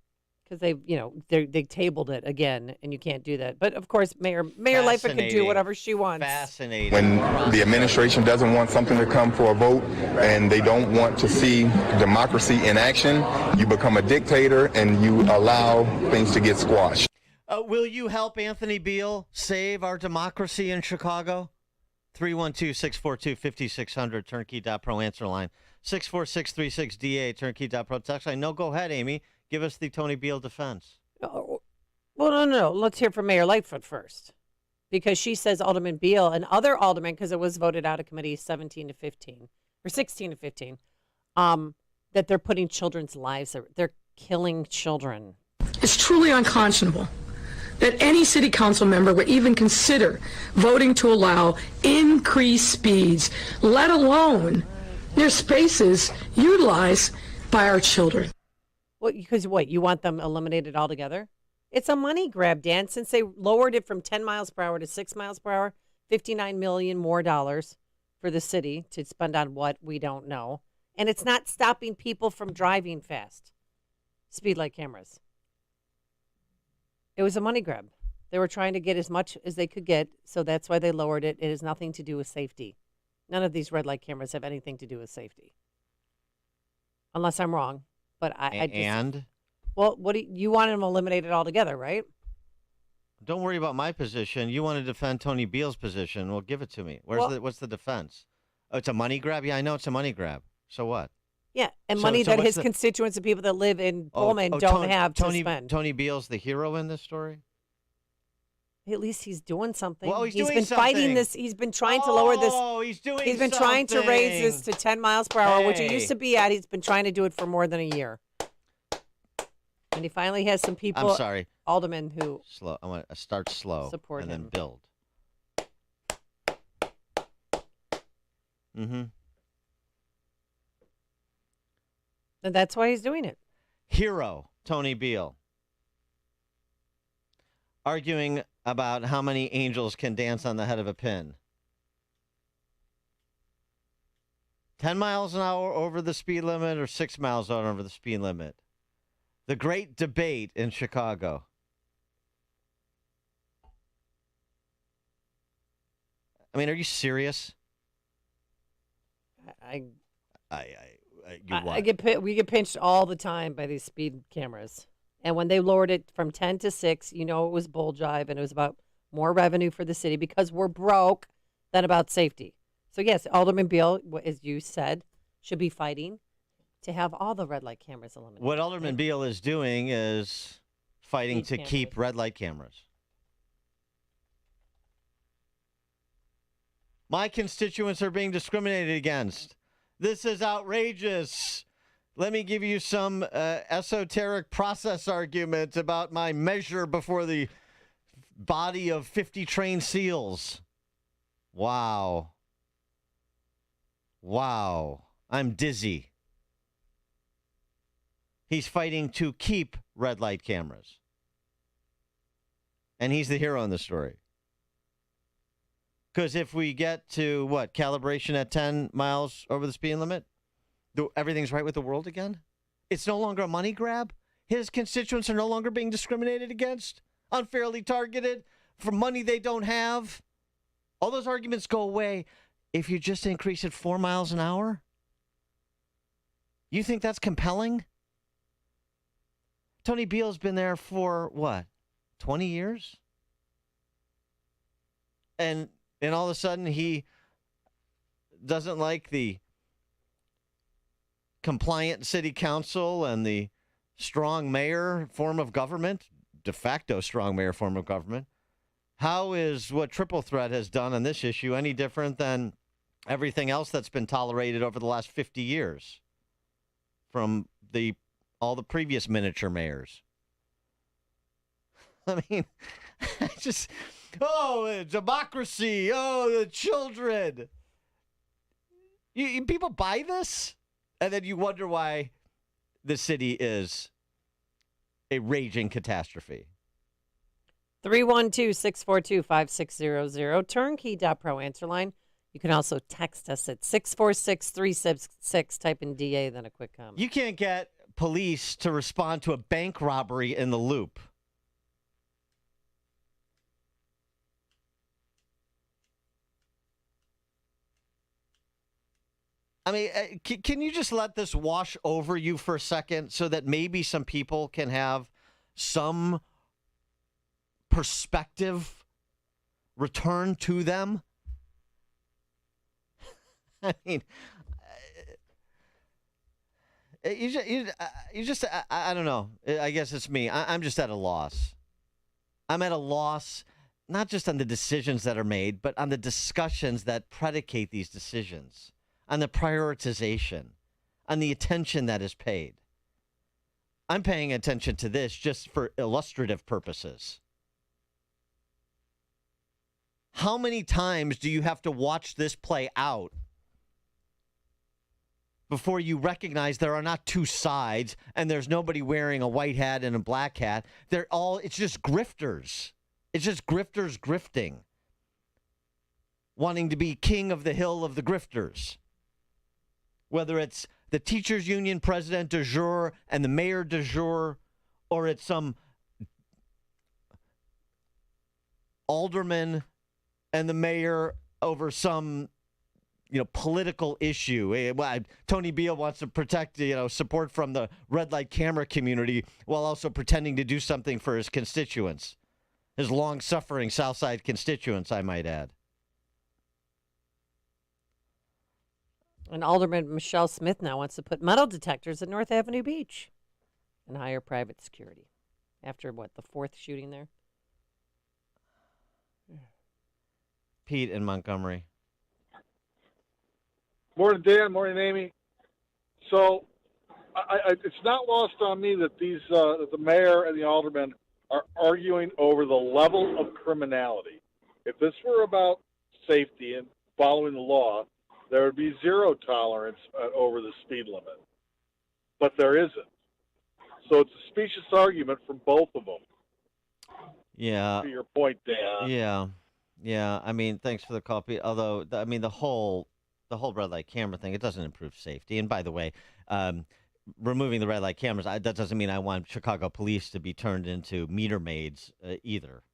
Because they tabled it again, and you can't do that. But of course, Mayor Lightfoot can do whatever she wants. Fascinating. When the administration doesn't want something to come for a vote, and they don't want to see democracy in action, you become a dictator and you allow things to get squashed. Will you help Anthony Beal save our democracy in Chicago? 312-642-5600, turnkey.pro answer line. 64636DA, turnkey.pro text line. No, go ahead, Amy. Give us the Tony Beal defense. Oh, well, no. Let's hear from Mayor Lightfoot first. Because she says Alderman Beal and other aldermen, because it was voted out of committee 17 to 15, or 16 to 15, that they're putting children's lives, they're killing children. It's truly unconscionable that any city council member would even consider voting to allow increased speeds, let alone their spaces utilized by our children. Well, because what, you want them eliminated altogether? It's a money grab, Dan. Since they lowered it from 10 miles per hour to 6 miles per hour, $59 million more for the city to spend on what we don't know. And it's not stopping people from driving fast. Speed light cameras. It was a money grab. They were trying to get as much as they could get, so that's why they lowered it. It has nothing to do with safety. None of these red light cameras have anything to do with safety. Unless I'm wrong. But I just... Well, what do you want them eliminated altogether, right? Don't worry about my position. You want to defend Tony Beale's position. Well, give it to me. What's the defense? Oh, it's a money grab? Yeah, I know it's a money grab. So what? Yeah, and money that his constituents and people that live in Pullman don't have to spend. Tony Beale's the hero in this story? At least he's doing something. Well, he's been doing fighting this. He's been trying to lower this. Oh, he's doing He's been trying to raise this to 10 miles per hour, which it used to be at. He's been trying to do it for more than a year. And he finally has some people, I'm sorry, aldermen who slow. I want to start slow support and him. then build. Mm-hmm. And that's why he's doing it. Hero Tony Beale arguing about how many angels can dance on the head of a pin. 10 miles an hour over the speed limit or 6 miles an hour over the speed limit. The great debate in Chicago. I mean, are you serious? We get pinched all the time by these speed cameras. And when they lowered it from 10 to 6, it was bull jive, and it was about more revenue for the city because we're broke than about safety. So, yes, Alderman Beale, as you said, should be fighting to have all the red light cameras eliminated. What Alderman Beale is doing is fighting to keep red light cameras. My constituents are being discriminated against. This is outrageous. Let me give you some esoteric process argument about my measure before the body of 50 trained SEALs. Wow. Wow. I'm dizzy. He's fighting to keep red light cameras. And he's the hero in the story. Because if we get to, calibration at 10 miles over the speed limit, everything's right with the world again? It's no longer a money grab? His constituents are no longer being discriminated against? Unfairly targeted for money they don't have? All those arguments go away if you just increase it 4 miles an hour? You think that's compelling? Tony Beale's been there for, 20 years? And all of a sudden he doesn't like the compliant city council and the strong mayor form of government, de facto strong mayor form of government. How is what Triple Threat has done on this issue any different than everything else that's been tolerated over the last 50 years from all the previous miniature mayors? I mean, democracy, the children. People buy this? And then you wonder why the city is a raging catastrophe. 312-642-5600. Turnkey.pro answer line. You can also text us at 646-366. Type in DA, then a quick comment. You can't get police to respond to a bank robbery in the Loop. I mean, can you just let this wash over you for a second so that maybe some people can have some perspective return to them? I mean, you just I don't know. I guess it's me. I'm just at a loss. I'm at a loss, not just on the decisions that are made, but on the discussions that predicate these decisions. On the prioritization, on the attention that is paid. I'm paying attention to this just for illustrative purposes. How many times do you have to watch this play out before you recognize there are not two sides and there's nobody wearing a white hat and a black hat? It's just grifters. It's just grifters grifting, wanting to be king of the hill of the grifters. Whether it's the teachers union president du jour and the mayor du jour, or it's some alderman and the mayor over some, political issue. Tony Beale wants to protect, support from the red light camera community while also pretending to do something for his constituents, his long-suffering Southside constituents, I might add. And Alderman Michelle Smith now wants to put metal detectors at North Avenue Beach and hire private security. After, the fourth shooting there? Pete in Montgomery. Morning, Dan. Morning, Amy. So, it's not lost on me that that the mayor and the aldermen are arguing over the level of criminality. If this were about safety and following the law, there would be zero tolerance over the speed limit. But there isn't. So it's a specious argument from both of them. Yeah. To your point, Dan. Yeah. I mean, thanks for the call, Pete. Although, the whole red light camera thing, it doesn't improve safety. And by the way, removing the red light cameras, that doesn't mean I want Chicago police to be turned into meter maids either.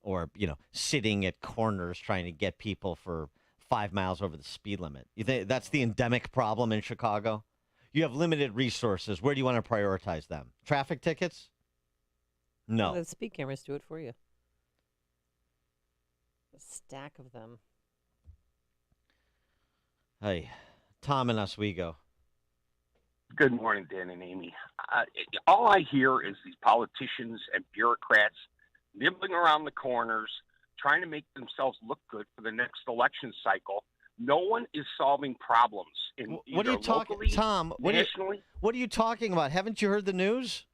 Or, sitting at corners trying to get people for 5 miles over the speed limit. You think that's the endemic problem in Chicago? You have limited resources. Where do you want to prioritize them? Traffic tickets? No. The speed cameras do it for you. A stack of them. Hey, Tom and Oswego. Good morning, Dan and Amy. All I hear is these politicians and bureaucrats nibbling around the corners, trying to make themselves look good for the next election cycle. No one is solving problems in what are you talking, Tom? Nationally. What are you talking about? Haven't you heard the news?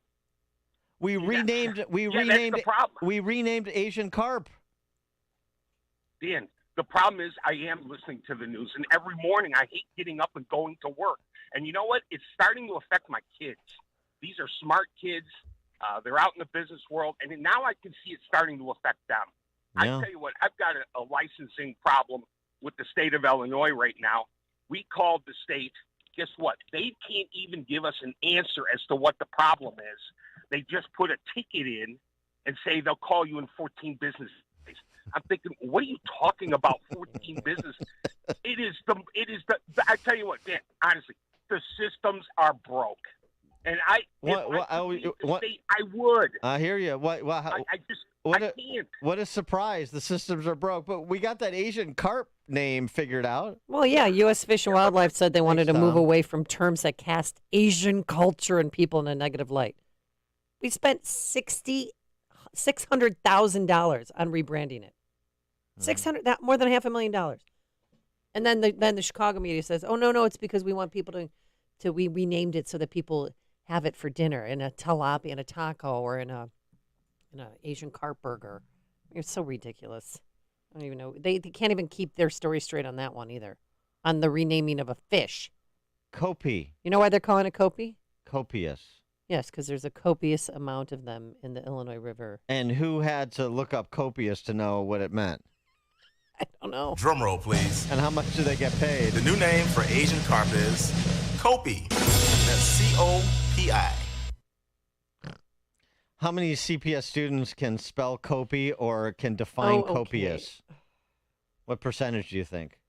We renamed Asian carp. Dan, the problem is I am listening to the news, and every morning I hate getting up and going to work. And you know what? It's starting to affect my kids. These are smart kids. They're out in the business world, and now I can see it starting to affect them. Yeah. I tell you what, I've got a licensing problem with the state of Illinois right now. We called the state. Guess what? They can't even give us an answer as to what the problem is. They just put a ticket in and say they'll call you in 14 business days. I'm thinking, what are you talking about, 14 business? It is the, I tell you what, Dan, honestly, the systems are broke. And I would. I hear you. I can't. What a surprise. The systems are broke. But we got that Asian carp name figured out. Well, yeah, U.S. Fish and Wildlife said they wanted to move away from terms that cast Asian culture and people in a negative light. We spent $600,000 on rebranding it. More than $500,000. And then the Chicago media says, oh, no, it's because we want people we renamed it so that people have it for dinner in a tilapia, in a taco, or in a Asian carp burger. It's so ridiculous. I don't even know. They can't even keep their story straight on that one either, on the renaming of a fish. Kopi. You know why they're calling it Kopi? Copious. Yes, because there's a copious amount of them in the Illinois River. And who had to look up copious to know what it meant? I don't know. Drum roll, please. And how much do they get paid? The new name for Asian carp is Kopi. That's C-O-P-I. How many CPS students can spell Kopi or can define okay. copious? What percentage do you think?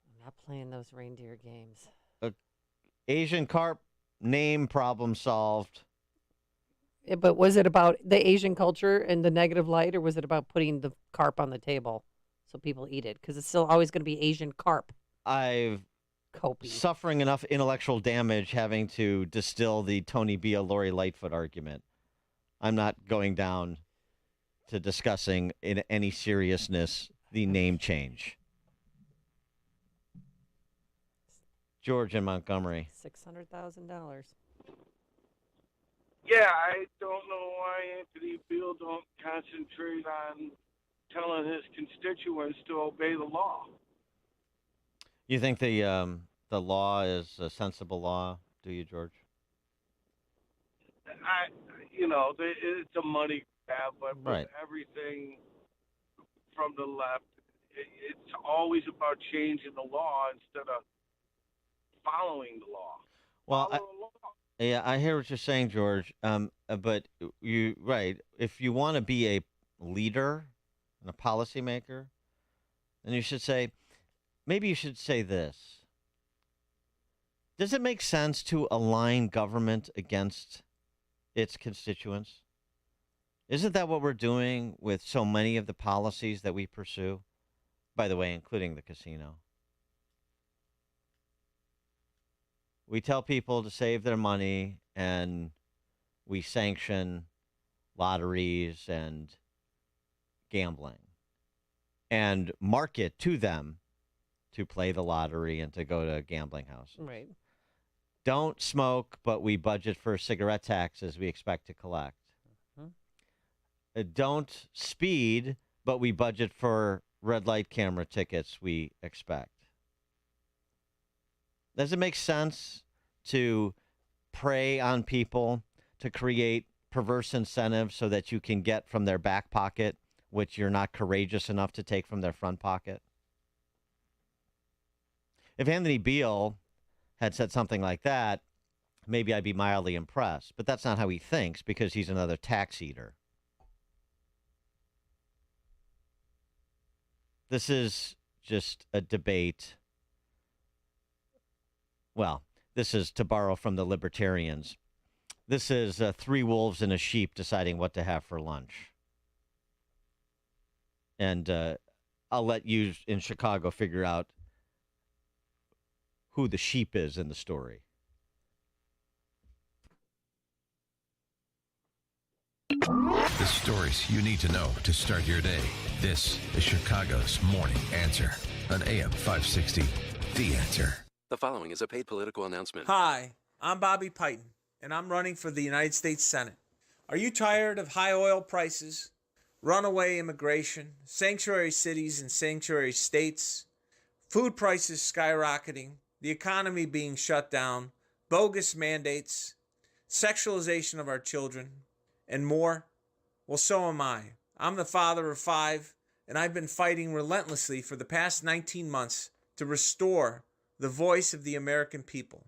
I'm not playing those reindeer games. Asian carp, name problem solved. Yeah, but was it about the Asian culture and the negative light, or was it about putting the carp on the table so people eat it? Because it's still always going to be Asian carp. Suffering enough intellectual damage having to distill the Tony Beale, Lori Lightfoot argument. I'm not going down to discussing in any seriousness the name change. George in Montgomery. $600,000. Yeah, I don't know why Anthony Beale don't concentrate on telling his constituents to obey the law. You think the law is a sensible law? Do you, George? It's a money grab, but Right. everything from the left, it's always about changing the law instead of following the law. Well, I hear what you're saying, George. But right. If you want to be a leader and a policymaker, then you should say, maybe you should say this. Does it make sense to align government against its constituents? Isn't that what we're doing with so many of the policies that we pursue? By the way, including the casino. We tell people to save their money, and we sanction lotteries and gambling and market to them to play the lottery and to go to gambling houses. Right. Don't smoke, but we budget for cigarette taxes we expect to collect. Don't speed, but we budget for red light camera tickets we expect. Does it make sense to prey on people, to create perverse incentives so that you can get from their back pocket, which you're not courageous enough to take from their front pocket? If Anthony Beale had said something like that, maybe I'd be mildly impressed. But that's not how he thinks, because he's another tax eater. This is just a debate. Well, this is, to borrow from the libertarians, this is three wolves and a sheep deciding what to have for lunch. And I'll let you in Chicago figure out who the sheep is in the story. The stories you need to know to start your day. This is Chicago's Morning Answer on AM 560. The Answer. The following is a paid political announcement. Hi, I'm Bobby Piton, and I'm running for the United States Senate. Are you tired of high oil prices, runaway immigration, sanctuary cities and sanctuary states, food prices skyrocketing, the economy being shut down, bogus mandates, sexualization of our children, and more? Well, so am I. I'm the father of 5, and I've been fighting relentlessly for the past 19 months to restore the voice of the American people.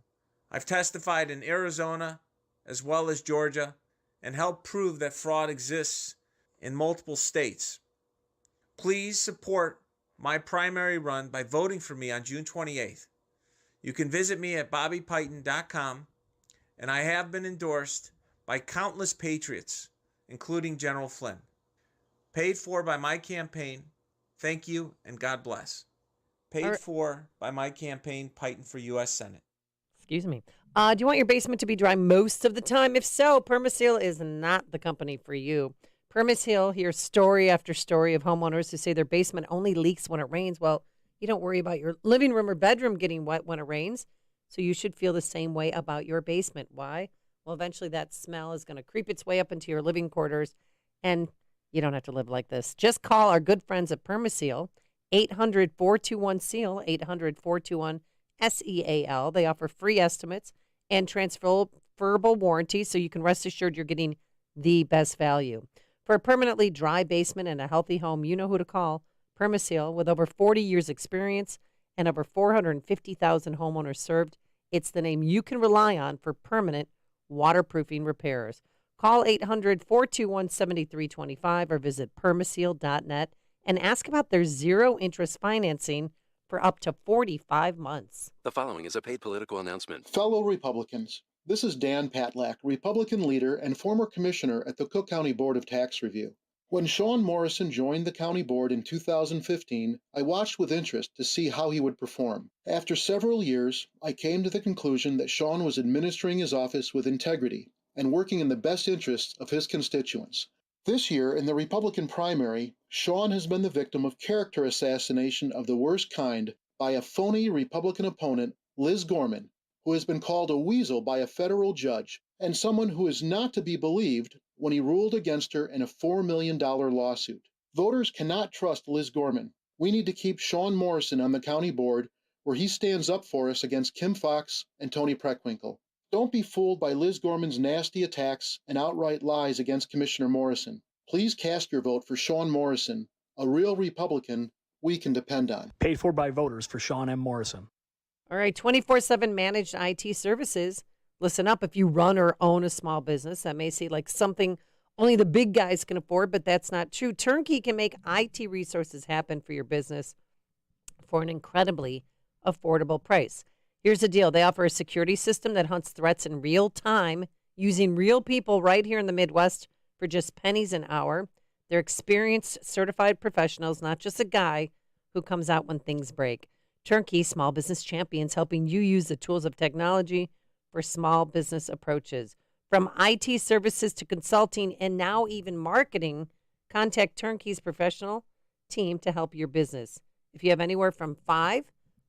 I've testified in Arizona as well as Georgia and helped prove that fraud exists in multiple states. Please support my primary run by voting for me on June 28th. You can visit me at bobbypiton.com, and I have been endorsed by countless patriots, including General Flynn. Paid for by my campaign. Thank you, and God bless. Paid for by my campaign, Piton for U.S. Senate. Excuse me. Do you want your basement to be dry most of the time? If so, Permaseal is not the company for you. Permaseal hears story after story of homeowners who say their basement only leaks when it rains. Well, you don't worry about your living room or bedroom getting wet when it rains, so you should feel the same way about your basement. Why? Well, eventually that smell is going to creep its way up into your living quarters, and you don't have to live like this. Just call our good friends at Permaseal, 800-421-SEAL, 800-421-SEAL. They offer free estimates and transferable warranties, so you can rest assured you're getting the best value. For a permanently dry basement and a healthy home, you know who to call. Permaseal, with over 40 years experience and over 450,000 homeowners served, it's the name you can rely on for permanent waterproofing repairs. Call 800-421-7325 or visit permaseal.net and ask about their zero-interest financing for up to 45 months. The following is a paid political announcement. Fellow Republicans, this is Dan Patlack, Republican leader and former commissioner at the Cook County Board of Tax Review. When Sean Morrison joined the county board in 2015, I watched with interest to see how he would perform. After several years, I came to the conclusion that Sean was administering his office with integrity and working in the best interests of his constituents. This year, in the Republican primary, Sean has been the victim of character assassination of the worst kind by a phony Republican opponent Liz Gorman, who has been called a weasel by a federal judge and someone who is not to be believed when he ruled against her in a $4 million lawsuit. Voters cannot trust Liz Gorman. We need to keep Sean Morrison on the county board where he stands up for us against Kim Fox and Tony Preckwinkle. Don't be fooled by Liz Gorman's nasty attacks and outright lies against Commissioner Morrison. Please cast your vote for Sean Morrison, a real Republican we can depend on. Paid for by voters for Sean M. Morrison. All right, 24/7 managed IT services. Listen up, if you run or own a small business, that may seem like something only the big guys can afford, but that's not true. Turnkey can make IT resources happen for your business for an incredibly affordable price. Here's the deal. They offer a security system that hunts threats in real time using real people right here in the Midwest for just pennies an hour. They're experienced, certified professionals, not just a guy who comes out when things break. Turnkey, small business champions, helping you use the tools of technology for small business approaches. From IT services to consulting and now even marketing, contact Turnkey's professional team to help your business. If you have anywhere from 5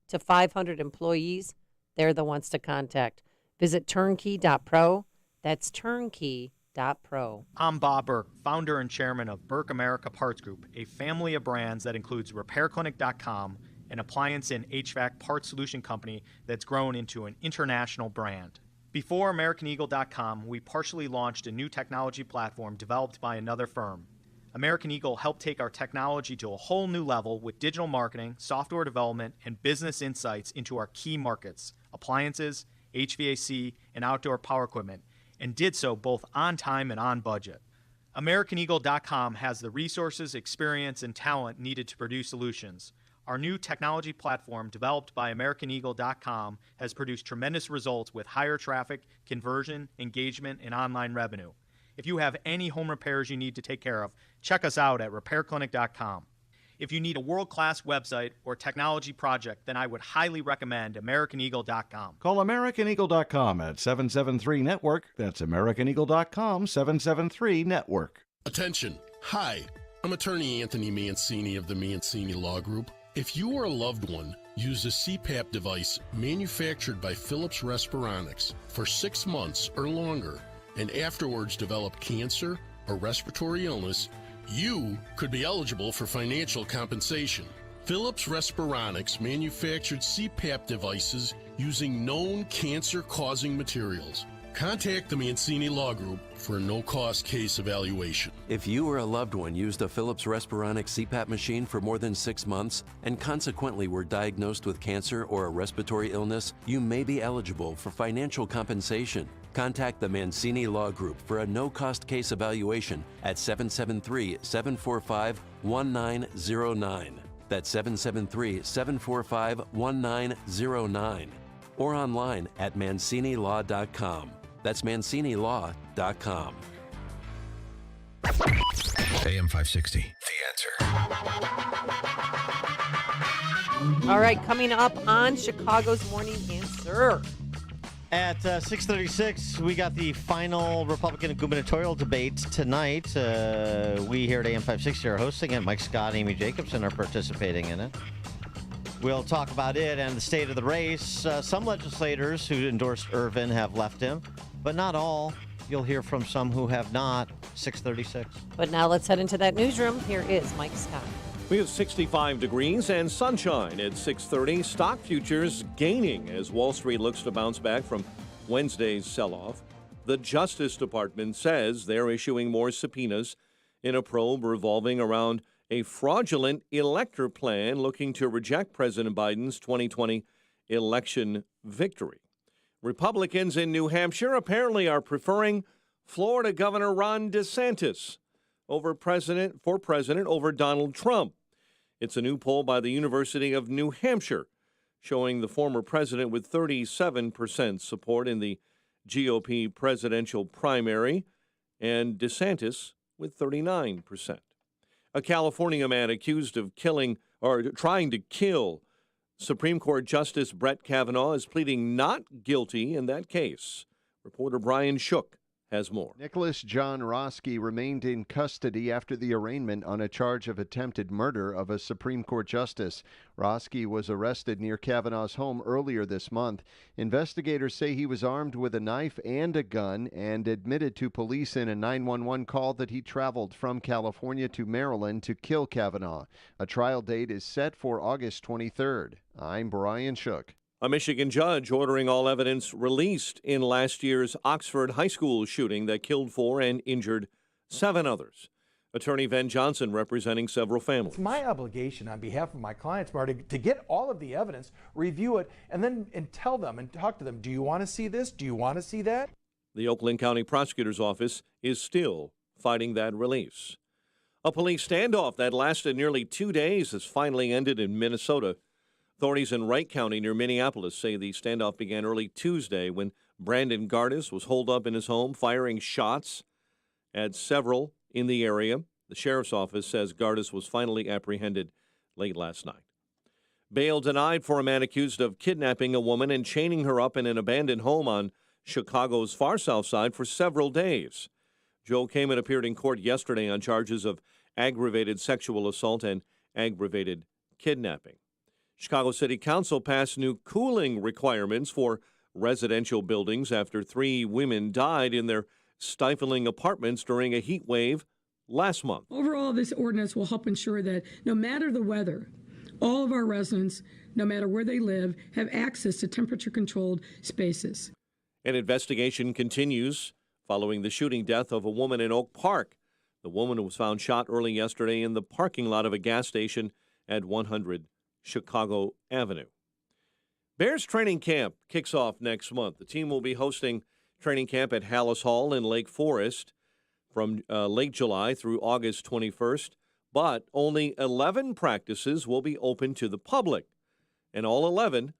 to 500 employees, they're the ones to contact. Visit turnkey.pro. That's turnkey.pro. I'm Bob Burke, founder and chairman of Burke America Parts Group, a family of brands that includes RepairClinic.com, an appliance and HVAC parts solution company that's grown into an international brand. Before AmericanEagle.com, we partially launched a new technology platform developed by another firm. American Eagle helped take our technology to a whole new level with digital marketing, software development, and business insights into our key markets, appliances, HVAC, and outdoor power equipment, and did so both on time and on budget. AmericanEagle.com has the resources, experience, and talent needed to produce solutions. Our new technology platform, developed by AmericanEagle.com, has produced tremendous results with higher traffic, conversion, engagement, and online revenue. If you have any home repairs you need to take care of, check us out at RepairClinic.com. If you need a world-class website or technology project, then I would highly recommend AmericanEagle.com. Call AmericanEagle.com at 773-NETWORK. That's AmericanEagle.com, 773-NETWORK. Attention. Hi, I'm attorney Anthony Mancini of the Mancini Law Group. If you or a loved one used a CPAP device manufactured by Philips Respironics for 6 months or longer and afterwards developed cancer or respiratory illness, you could be eligible for financial compensation. Philips Respironics manufactured CPAP devices using known cancer-causing materials. Contact the Mancini Law Group for a no-cost case evaluation. If you or a loved one used a Philips Respironics CPAP machine for more than 6 months and consequently were diagnosed with cancer or a respiratory illness, you may be eligible for financial compensation. Contact the Mancini Law Group for a no-cost case evaluation at 773-745-1909. That's 773-745-1909. Or online at ManciniLaw.com. That's ManciniLaw.com. AM 560, The Answer. All right, coming up on Chicago's Morning Answer. At 6:36, we got the final Republican gubernatorial debate tonight. We here at AM 560 are hosting it. Mike Scott, Amy Jacobson are participating in it. We'll talk about it and the state of the race. Some legislators who endorsed Irvin have left him, but not all. You'll hear from some who have not. 6:36. But now let's head into that newsroom. Here is Mike Scott. We have 65 degrees and sunshine at 6:30. Stock futures gaining as Wall Street looks to bounce back from Wednesday's sell-off. The Justice Department says they're issuing more subpoenas in a probe revolving around a fraudulent elector plan looking to reject President Biden's 2020 election victory. Republicans in New Hampshire apparently are preferring Florida Governor Ron DeSantis for president over Donald Trump. It's a new poll by the University of New Hampshire showing the former president with 37% support in the GOP presidential primary and DeSantis with 39%. A California man accused of trying to kill Supreme Court Justice Brett Kavanaugh is pleading not guilty in that case. Reporter Brian Shook has more. Nicholas John Roski remained in custody after the arraignment on a charge of attempted murder of a Supreme Court justice. Roski was arrested near Kavanaugh's home earlier this month. Investigators say he was armed with a knife and a gun and admitted to police in a 911 call that he traveled from California to Maryland to kill Kavanaugh. A trial date is set for August 23rd. I'm Brian Shook. A Michigan judge ordering all evidence released in last year's Oxford High School shooting that killed 4 and injured 7 others. Attorney Ben Johnson representing several families. It's my obligation on behalf of my clients, Marty, to get all of the evidence, review it, and tell them and talk to them. Do you want to see this? Do you want to see that? The Oakland County Prosecutor's Office is still fighting that release. A police standoff that lasted nearly 2 days has finally ended in Minnesota. Authorities in Wright County near Minneapolis say the standoff began early Tuesday when Brandon Gardis was holed up in his home firing shots at several in the area. The sheriff's office says Gardis was finally apprehended late last night. Bail denied for a man accused of kidnapping a woman and chaining her up in an abandoned home on Chicago's far south side for several days. Joe Kamen appeared in court yesterday on charges of aggravated sexual assault and aggravated kidnapping. Chicago City Council passed new cooling requirements for residential buildings after 3 women died in their stifling apartments during a heat wave last month. Overall, this ordinance will help ensure that no matter the weather, all of our residents, no matter where they live, have access to temperature-controlled spaces. An investigation continues following the shooting death of a woman in Oak Park. The woman was found shot early yesterday in the parking lot of a gas station at 100 Chicago Avenue. Bears training camp kicks off next month. The team will be hosting training camp at Hallis Hall in Lake Forest from late July through August 21st, but only 11 practices will be open to the public, and all 11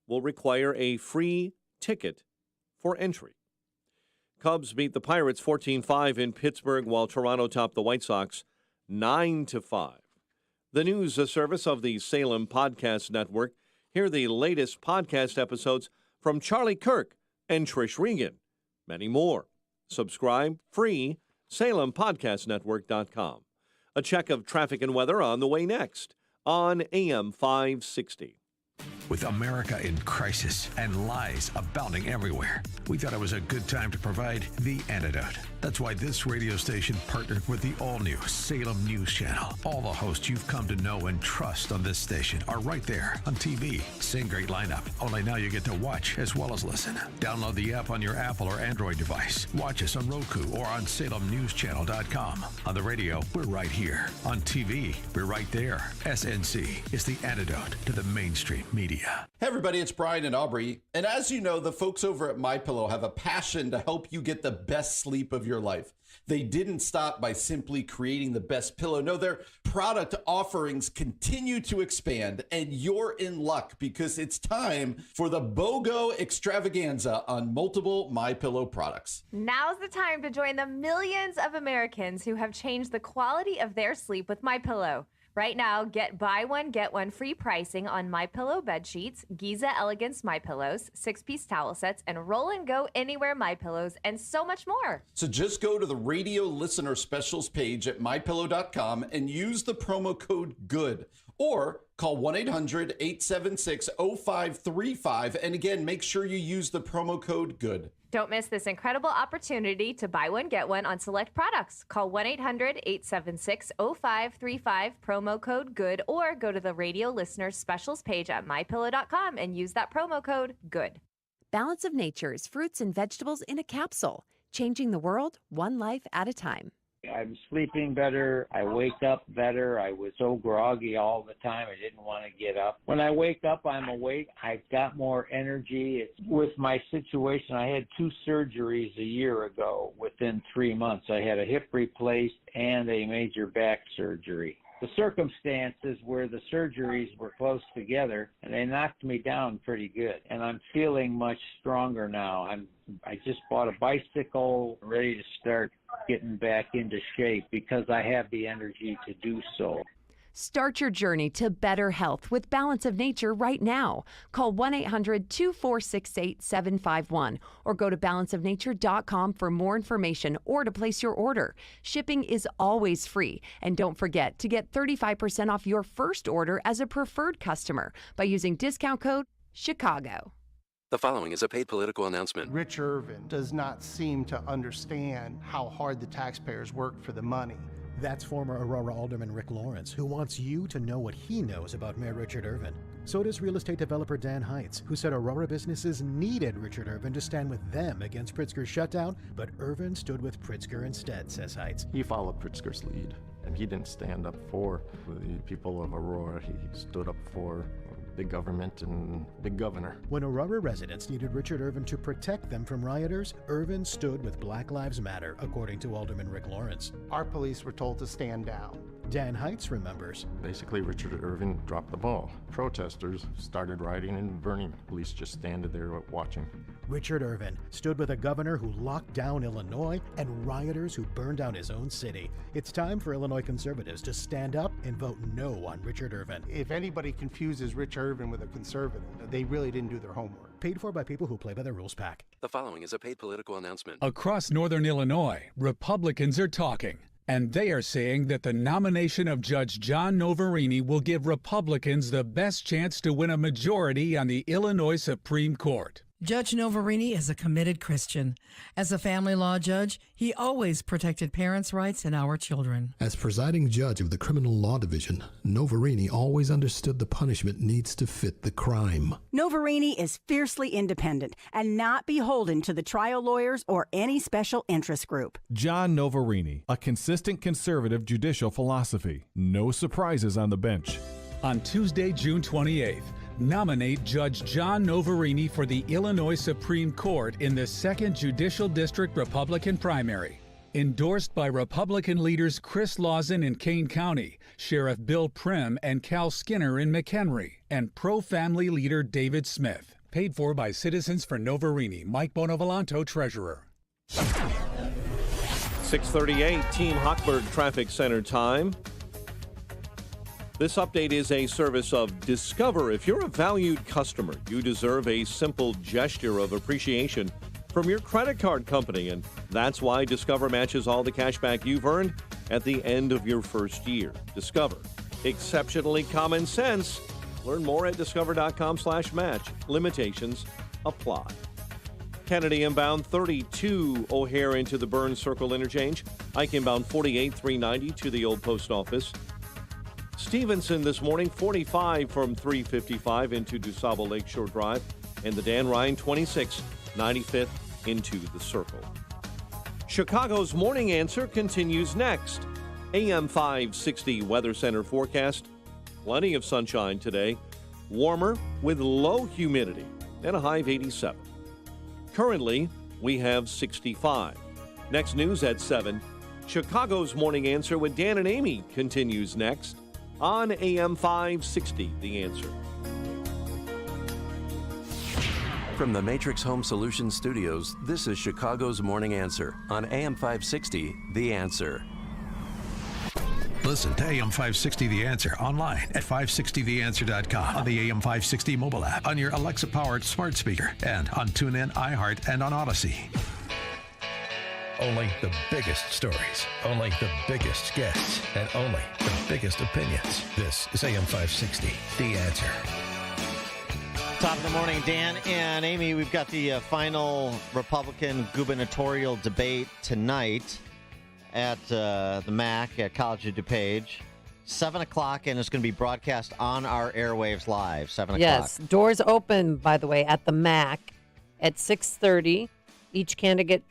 will require a free ticket for entry. Cubs beat the Pirates 14-5 in Pittsburgh, while Toronto topped the White Sox 9-5. The news service of the Salem Podcast Network. Hear the latest podcast episodes from Charlie Kirk and Trish Regan. Many more. Subscribe free, salempodcastnetwork.com. A check of traffic and weather on the way next on AM 560. With America in crisis and lies abounding everywhere, we thought it was a good time to provide the antidote. That's why this radio station partnered with the all-new Salem News Channel. All the hosts you've come to know and trust on this station are right there on TV. Same great lineup, only now you get to watch as well as listen. Download the app on your Apple or Android device. Watch us on Roku or on SalemNewsChannel.com. On the radio, we're right here. On TV, we're right there. SNC is the antidote to the mainstream media. Hey everybody, it's Brian and Aubrey. And as you know, the folks over at MyPillow have a passion to help you get the best sleep of your life. They didn't stop by simply creating the best pillow. No, their product offerings continue to expand, and you're in luck because it's time for the BOGO extravaganza on multiple MyPillow products. Now's the time to join the millions of Americans who have changed the quality of their sleep with MyPillow. Right now, get buy one, get one free pricing on MyPillow bed sheets, Giza Elegance MyPillows, 6-piece towel sets, and Roll and Go Anywhere MyPillows, and so much more. So just go to the radio listener specials page at MyPillow.com and use the promo code GOOD. Or call 1-800-876-0535. And again, make sure you use the promo code GOOD. Don't miss this incredible opportunity to buy one, get one on select products. Call 1-800-876-0535, promo code GOOD, or go to the radio listeners specials page at MyPillow.com and use that promo code GOOD. Balance of Nature's fruits and vegetables in a capsule, changing the world one life at a time. I'm sleeping better. I wake up better. I was so groggy all the time. I didn't want to get up. When I wake up, I'm awake. I've got more energy. With my situation, I had 2 surgeries a year ago within 3 months. I had a hip replaced and a major back surgery. The circumstances where the surgeries were close together, and they knocked me down pretty good. And I'm feeling much stronger now. I just bought a bicycle, ready to start getting back into shape because I have the energy to do so. Start your journey to better health with Balance of Nature right now. Call 1-800-246-8751 or go to balanceofnature.com for more information or to place your order. Shipping is always free. And don't forget to get 35% off your first order as a preferred customer by using discount code CHICAGO. The following is a paid political announcement. Rich Irvin does not seem to understand how hard the taxpayers work for the money. That's former Aurora Alderman Rick Lawrence, who wants you to know what he knows about Mayor Richard Irvin. So does real estate developer Dan Heitz, who said Aurora businesses needed Richard Irvin to stand with them against Pritzker's shutdown, but Irvin stood with Pritzker instead, says Heitz. He followed Pritzker's lead, and he didn't stand up for the people of Aurora. He stood up for big government and big governor. When Aurora residents needed Richard Irvin to protect them from rioters, Irvin stood with Black Lives Matter, according to Alderman Rick Lawrence. Our police were told to stand down. Dan Heitz remembers. Basically, Richard Irvin dropped the ball. Protesters started rioting and burning. Police just standing there watching. Richard Irvin stood with a governor who locked down Illinois and rioters who burned down his own city. It's time for Illinois conservatives to stand up and vote no on Richard Irvin. If anybody confuses Rich Irvin with a conservative, they really didn't do their homework. Paid for by people who play by the rules pack. The following is a paid political announcement. Across northern Illinois, Republicans are talking. And they are saying that the nomination of Judge John Novarini will give Republicans the best chance to win a majority on the Illinois Supreme Court. Judge Novarini is a committed Christian. As a family law judge, he always protected parents' rights and our children. As presiding judge of the Criminal Law Division, Novarini always understood the punishment needs to fit the crime. Novarini is fiercely independent and not beholden to the trial lawyers or any special interest group. John Novarini, a consistent conservative judicial philosophy. No surprises on the bench. On Tuesday, June 28th, nominate Judge John Novarini for the Illinois Supreme Court in the 2nd Judicial District Republican primary. Endorsed by Republican leaders Chris Lawson in Kane County, Sheriff Bill Prim and Cal Skinner in McHenry, and pro-family leader David Smith. Paid for by Citizens for Novarini. Mike Bonavolonto, Treasurer. 6:38, Team Hochberg Traffic Center time. This update is a service of Discover. If you're a valued customer, you deserve a simple gesture of appreciation from your credit card company, and that's why Discover matches all the cash back you've earned at the end of your first year. Discover. Exceptionally common sense. Learn more at discover.com/match. Limitations apply. Kennedy inbound 32 O'Hare into the Burns Circle interchange. Ike inbound 48 390 to the old post office. Stevenson this morning, 45 from 355 into DuSable Lakeshore Drive, and the Dan Ryan 26, 95th into the Circle. Chicago's Morning Answer continues next. AM 560 Weather Center forecast. Plenty of sunshine today. Warmer with low humidity and a high of 87. Currently, we have 65. Next news at 7. Chicago's Morning Answer with Dan and Amy continues next. On AM 560, The Answer. From the Matrix Home Solutions Studios, this is Chicago's Morning Answer on AM 560, The Answer. Listen to AM 560 The Answer online at 560theanswer.com, on the AM 560 mobile app, on your Alexa-powered smart speaker, and on TuneIn, iHeart, and on Odyssey. Only the biggest stories, only the biggest guests, and only the biggest opinions. This is AM 560, The Answer. Top of the morning, Dan and Amy. We've got the final Republican gubernatorial debate tonight at the MAC at College of DuPage. 7 o'clock, and it's going to be broadcast on our airwaves live, 7 o'clock. Yes, doors open, by the way, at the MAC at 6:30. Each candidate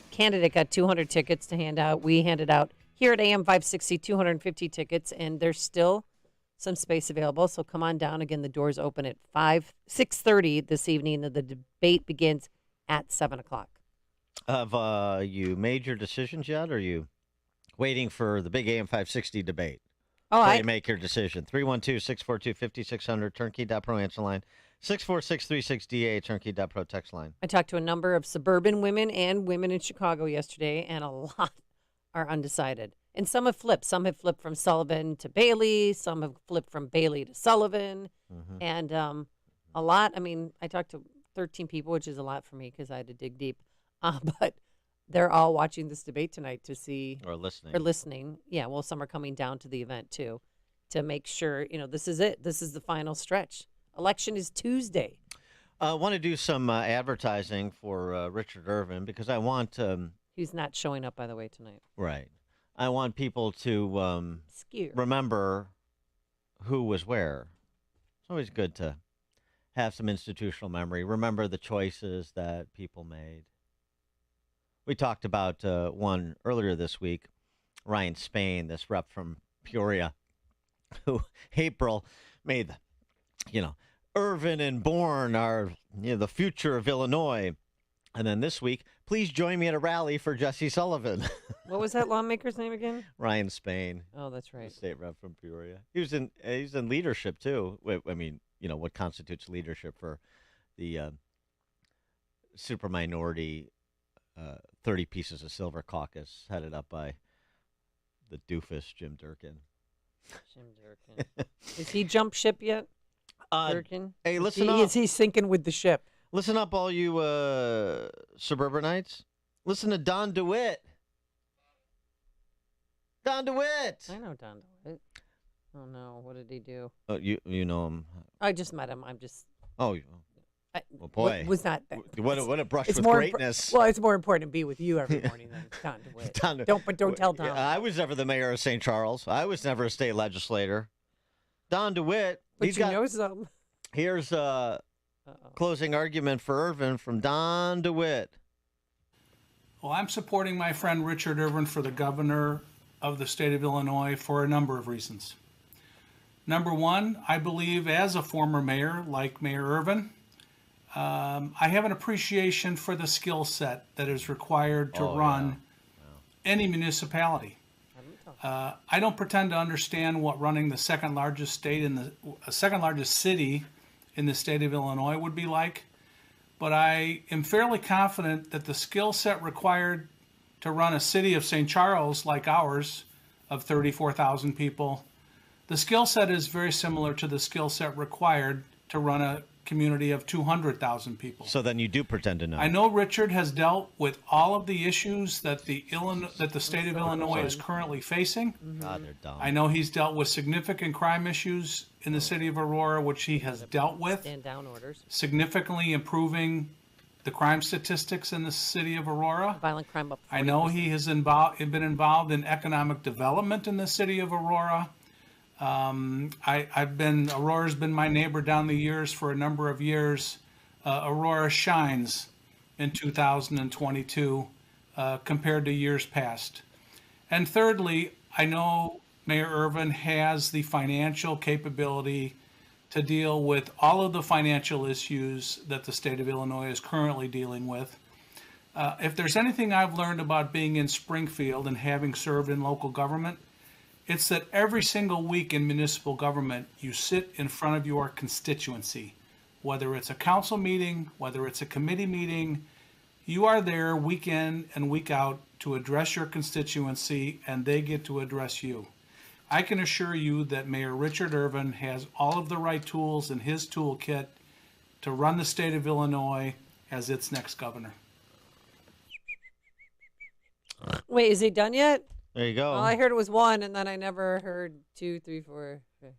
got 200 tickets to hand out. We handed out here at AM 560 250 tickets, and there's still some space available. So come on down. Again, the doors open at 6:30 this evening, and the debate begins at 7 o'clock. Have you made your decisions yet, or are you waiting for the big AM 560 debate? Oh, you make your decision. 312-642-5600, turnkey.pro answer line. 646-36DA, turnkey.pro text line. I talked to a number of suburban women and women in Chicago yesterday, and a lot are undecided. And some have flipped. Some have flipped from Sullivan to Bailey. Some have flipped from Bailey to Sullivan. And a lot, I mean, I talked to 13 people, which is a lot for me because I had to dig deep. But they're all watching this debate tonight to see. Or listening. Or listening. Yeah, well, some are coming down to the event, too, to make sure, this is it. This is the final stretch. Election is Tuesday. I want to do some advertising for Richard Irvin because I want... He's not showing up, by the way, tonight. Right. I want people to remember who was where. It's always good to have some institutional memory. Remember the choices that people made. We talked about one earlier this week, Ryan Spain, this rep from Peoria, who April made, Irvin and Bourne are the future of Illinois. And then this week, please join me at a rally for Jesse Sullivan. What was that lawmaker's name again? Ryan Spain. Oh, that's right. State rep from Peoria. He's in leadership too. I mean, what constitutes leadership for the super minority 30 Pieces of Silver caucus headed up by the doofus Jim Durkin. Jim Durkin. Is he jumped ship yet? Durkin? Hey, listen up. Is he sinking with the ship? Listen up, all you suburbanites. Listen to Don DeWitt. Don DeWitt. I know Don DeWitt. Oh, no. What did he do? Oh, you know him. I just met him. I'm just... Oh, well, boy. Was not... What a brush with greatness. Well, it's more important to be with you every morning than Don DeWitt. Don't tell Don. I was never the mayor of St. Charles. I was never a state legislator. Don DeWitt. But you know some. Here's... closing argument for Irvin from Don DeWitt. Well, I'm supporting my friend Richard Irvin for the governor of the state of Illinois for a number of reasons. Number one, I believe as a former mayor, like Mayor Irvin, I have an appreciation for the skill set that is required to run any municipality. I don't pretend to understand what running the second largest city in the state of Illinois would be like, but I am fairly confident that the skill set required to run a city of St. Charles like ours of 34,000 people, the skill set is very similar to the skill set required to run a community of 200,000 people. So then you do pretend to know. I know Richard has dealt with all of the issues that the state of Illinois is currently facing. God, they're dumb. I know he's dealt with significant crime issues in the city of Aurora, which he has dealt with. Stand down orders. Significantly improving the crime statistics in the city of Aurora. Violent crime up 40%. I know he has been involved in economic development in the city of Aurora. Aurora's been my neighbor down the years for a number of years. Aurora shines in 2022 compared to years past. And thirdly, I know Mayor Irvin has the financial capability to deal with all of the financial issues that the state of Illinois is currently dealing with. If there's anything I've learned about being in Springfield and having served in local government, it's that every single week in municipal government, you sit in front of your constituency. Whether it's a council meeting, whether it's a committee meeting, you are there week in and week out to address your constituency, and they get to address you. I can assure you that Mayor Richard Irvin has all of the right tools in his toolkit to run the state of Illinois as its next governor. Wait, is he done yet? There you go. Well, I heard it was one, and then I never heard 2, 3, 4. Okay.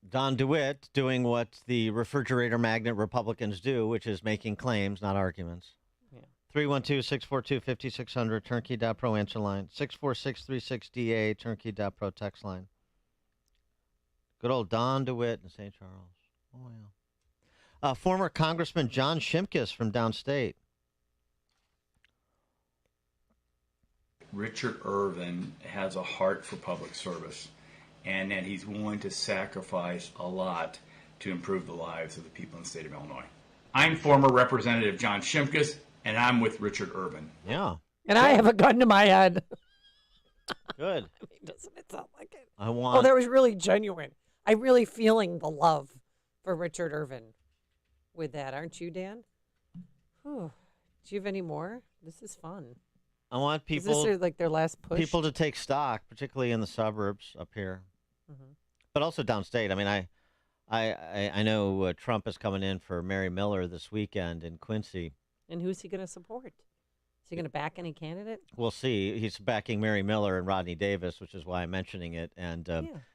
Don DeWitt doing what the refrigerator magnet Republicans do, which is making claims, not arguments. 312-642-5600, turnkey.pro answer line. 64636DA, turnkey.pro text line. Good old Don DeWitt in St. Charles. Oh, yeah. Former Congressman John Shimkus from downstate. Richard Irvin has a heart for public service, and that he's willing to sacrifice a lot to improve the lives of the people in the state of Illinois. I'm former Representative John Shimkus, and I'm with Richard Irvin. Yeah. And I have a gun to my head. Good. I mean, doesn't it sound like it? Oh, that was really genuine. I'm really feeling the love for Richard Irvin with that, aren't you, Dan? Whew. Do you have any more? This is fun. I want Is people, this like their last push? people to take stock, particularly in the suburbs up here, but also downstate. I mean, I know Trump is coming in for Mary Miller this weekend in Quincy. And who's he going to support? Is he going to back any candidate? We'll see. He's backing Mary Miller and Rodney Davis, which is why I'm mentioning it. And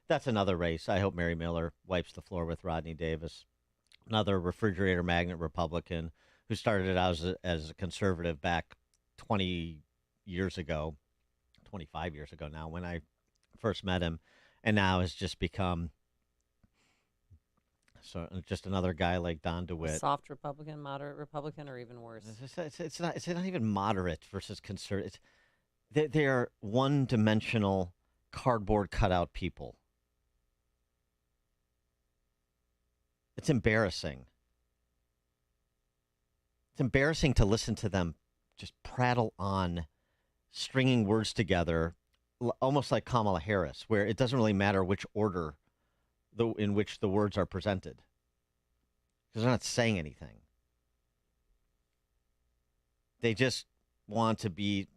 that's another race. I hope Mary Miller wipes the floor with Rodney Davis, another refrigerator magnet Republican who started out as a conservative back 20 years ago, 25 years ago now, when I first met him, and now has just become just another guy like Don DeWitt. Soft Republican, moderate Republican, or even worse? It's not even moderate versus conservative. They are one-dimensional, cardboard cutout people. It's embarrassing. It's embarrassing to listen to them just prattle on, stringing words together, almost like Kamala Harris, where it doesn't really matter which order in which the words are presented, because they're not saying anything. They just want to be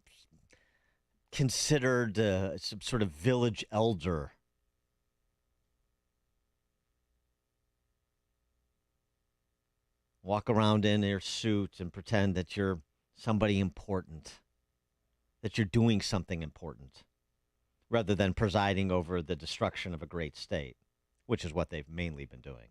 considered some sort of village elder. Walk around in your suit and pretend that you're somebody important, that you're doing something important, rather than presiding over the destruction of a great state, which is what they've mainly been doing.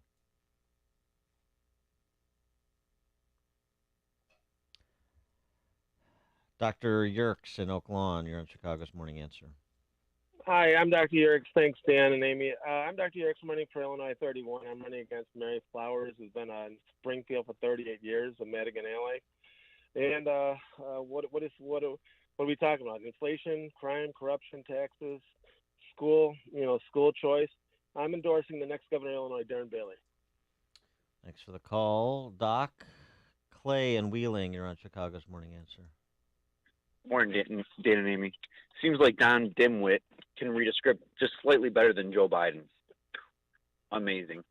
Dr. Yerkes in Oak Lawn, you're on Chicago's Morning Answer. Hi, I'm Dr. Yerkes. Thanks, Dan and Amy. I'm Dr. Yerkes. I'm running for Illinois 31. I'm running against Mary Flowers, who's been in Springfield for 38 years, a Madigan ally. And what are we talking about? Inflation, crime, corruption, taxes, school choice. I'm endorsing the next governor of Illinois, Darren Bailey. Thanks for the call. Doc Clay and Wheeling, you're on Chicago's Morning Answer. Morning, Dan and Amy. Seems like Don Dimwit can read a script just slightly better than Joe Biden. Amazing.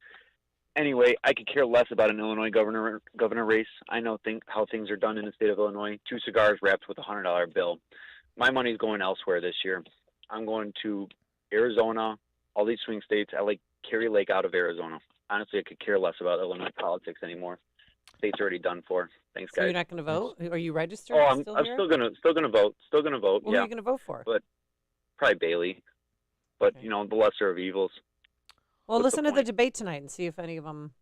Anyway, I could care less about an Illinois governor race. I know how things are done in the state of Illinois. 2 cigars wrapped with a $100 bill. My money's going elsewhere this year. I'm going to Arizona, all these swing states. I like Kerry Lake out of Arizona. Honestly, I could care less about Illinois politics anymore. State's already done for. Thanks, guys. So you're not going to vote? Are you registered? Oh, I'm still gonna vote. Still gonna vote. Who yeah. are you going to vote for? But probably Bailey. But the lesser of evils. Well, listen to the debate tonight and see if any of them,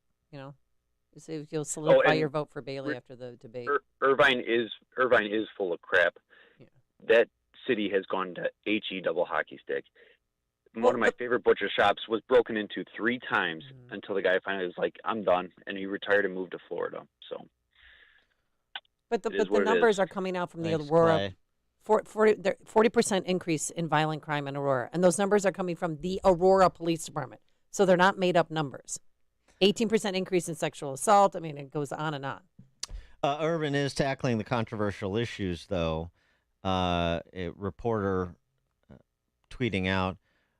see if you'll solidify your vote for Bailey after the debate. Irvine is full of crap. Yeah. That city has gone to HE double hockey stick. One of my favorite butcher shops was broken into 3 times until the guy finally was like, "I'm done," and he retired and moved to Florida. So, but the numbers are coming out from the Aurora. 40% increase in violent crime in Aurora, and those numbers are coming from the Aurora Police Department. So they're not made up numbers. 18% increase in sexual assault. I mean, it goes on and on. Irvin is tackling the controversial issues, though. A reporter tweeting out,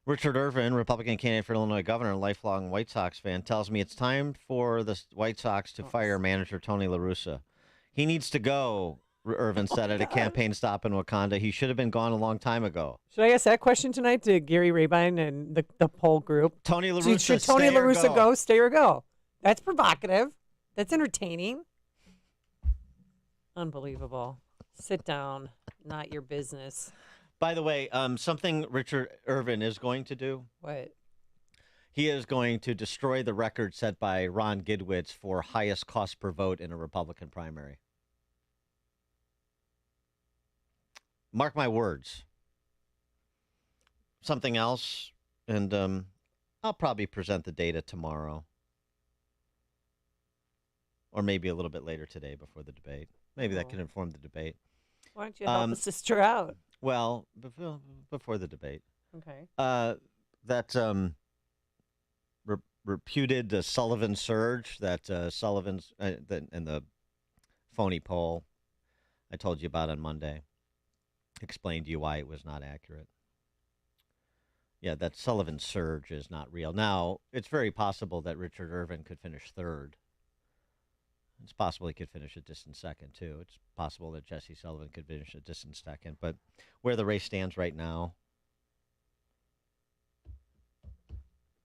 Richard Irvin, Republican candidate for Illinois governor and lifelong White Sox fan, tells me it's time for the White Sox to fire manager Tony La Russa. He needs to go, Irvin said at a campaign stop in Wakanda. He should have been gone a long time ago. Should I ask that question tonight to Gary Rabine and the poll group? Tony La Russa, should Tony La Russa go, stay or go? That's provocative. That's entertaining. Unbelievable. Sit down. Not your business. By the way, something Richard Irvin is going to do. What? He is going to destroy the record set by Ron Gidwitz for highest cost per vote in a Republican primary. Mark my words. Something else, and I'll probably present the data tomorrow. Or maybe a little bit later today before the debate. Maybe that can inform the debate. Why don't you help a sister out? Well, before the debate. Okay. That reputed Sullivan surge, that Sullivan's and the phony poll I told you about on Monday, explained to you why it was not accurate. Yeah, that Sullivan surge is not real. Now, it's very possible that Richard Irvin could finish third. It's possible he could finish a distant second, too. It's possible that Jesse Sullivan could finish a distant second. But where the race stands right now,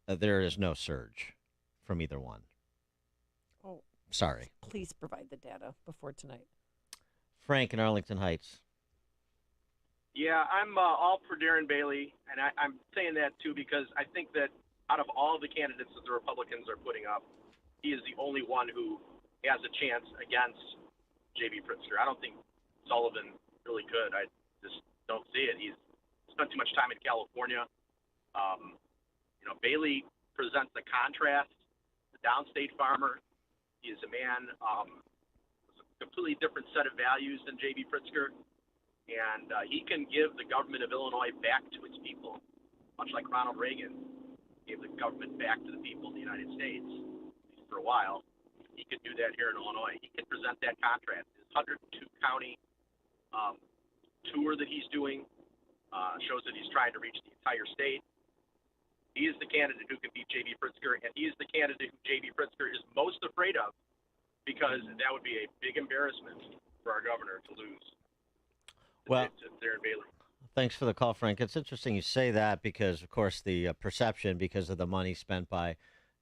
there is no surge from either one. Oh, sorry. Please provide the data before tonight. Frank in Arlington Heights. Yeah, I'm all for Darren Bailey, and I'm saying that too because I think that out of all the candidates that the Republicans are putting up, he is the only one who has a chance against J.B. Pritzker. I don't think Sullivan really could. I just don't see it. He's spent too much time in California. Bailey presents the contrast, the downstate farmer. He is a man with a completely different set of values than J.B. Pritzker, and he can give the government of Illinois back to its people, much like Ronald Reagan gave the government back to the people of the United States for a while. He could do that here in Illinois. He could present that contrast. His 102 county tour that he's doing shows that he's trying to reach the entire state. He is the candidate who can beat J.B. Pritzker, and he is the candidate who J.B. Pritzker is most afraid of because that would be a big embarrassment for our governor to lose to Darren Bailey. Thanks for the call, Frank. It's interesting you say that because, of course, the perception because of the money spent by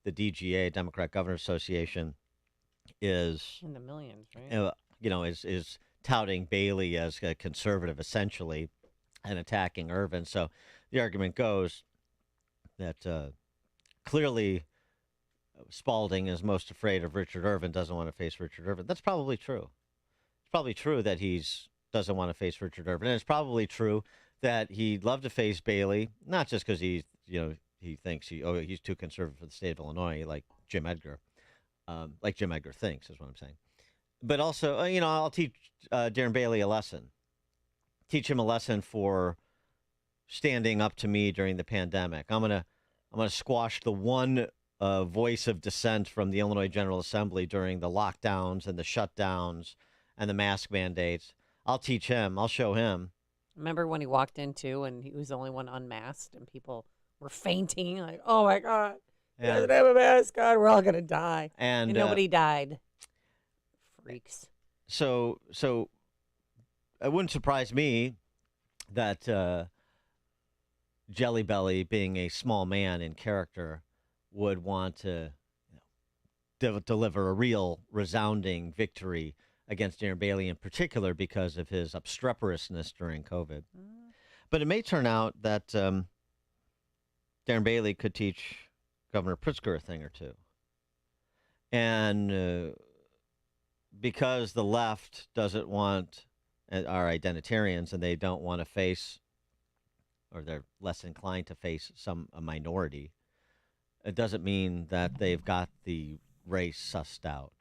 the DGA, Democrat Governors Association, is in the millions, right? Is touting Bailey as a conservative, essentially, and attacking Irvin. So the argument goes that clearly Spalding is most afraid of Richard Irvin, doesn't want to face Richard Irvin. That's probably true. It's probably true that he's doesn't want to face Richard Irvin, and it's probably true that he'd love to face Bailey, not just because he thinks he's too conservative for the state of Illinois, like Jim Edgar thinks, is what I'm saying. But also, I'll teach Darren Bailey a lesson. Teach him a lesson for standing up to me during the pandemic. I'm gonna squash the one voice of dissent from the Illinois General Assembly during the lockdowns and the shutdowns and the mask mandates. I'll teach him. I'll show him. Remember when he walked in too, and he was the only one unmasked, and people were fainting, like, "Oh my God, he doesn't have a mask on. We're all gonna die." And nobody died. Freaks. So it wouldn't surprise me that Jelly Belly, being a small man in character, would want to deliver a real resounding victory against Darren Bailey, in particular because of his obstreperousness during COVID. But it may turn out that Darren Bailey could teach Governor Pritzker a thing or two. And because the left doesn't want, are identitarians, and they don't want to face, or they're less inclined to face a minority, it doesn't mean that they've got the race sussed out.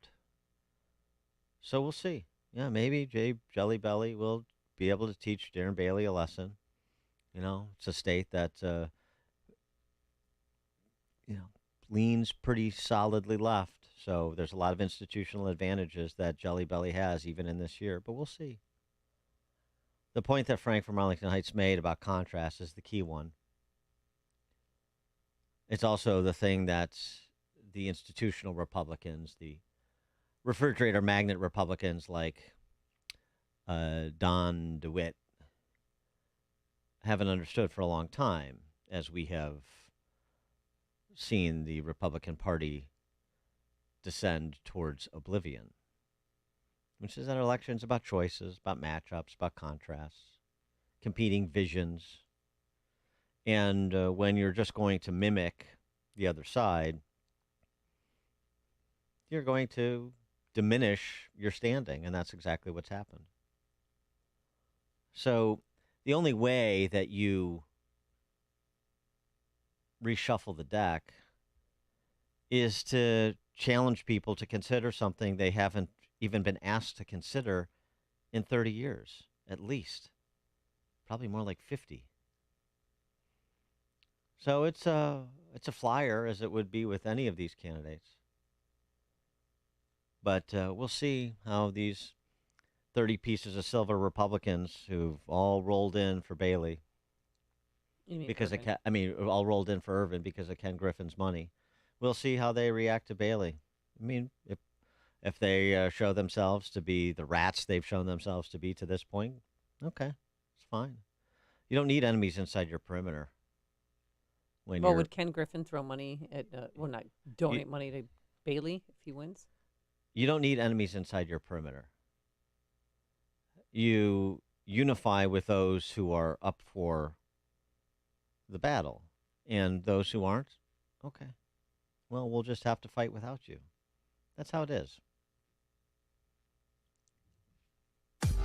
So we'll see. Yeah, maybe Jelly Belly will be able to teach Darren Bailey a lesson. It's a state that, leans pretty solidly left. So there's a lot of institutional advantages that Jelly Belly has even in this year, but we'll see. The point that Frank from Arlington Heights made about contrast is the key one. It's also the thing that the institutional Republicans, the refrigerator magnet Republicans like Don DeWitt, haven't understood for a long time, as we have seen the Republican Party descend towards oblivion, which is that elections about choices, about matchups, about contrasts, competing visions. And when you're just going to mimic the other side, you're going to diminish your standing, and that's exactly what's happened. So the only way that you reshuffle the deck is to challenge people to consider something they haven't even been asked to consider in 30 years, at least. Probably more like 50. So it's a flyer, as it would be with any of these candidates. But we'll see how these 30 pieces of silver Republicans who've all rolled in for Bailey, because all rolled in for Irvin because of Ken Griffin's money. We'll see how they react to Bailey. I mean, if they show themselves to be the rats they've shown themselves to be to this point, okay, it's fine. You don't need enemies inside your perimeter. Well, would Ken Griffin throw money at, not donate money to Bailey if he wins? You don't need enemies inside your perimeter. You unify with those who are up for the battle, and those who aren't, okay, well, we'll just have to fight without you. That's how it is.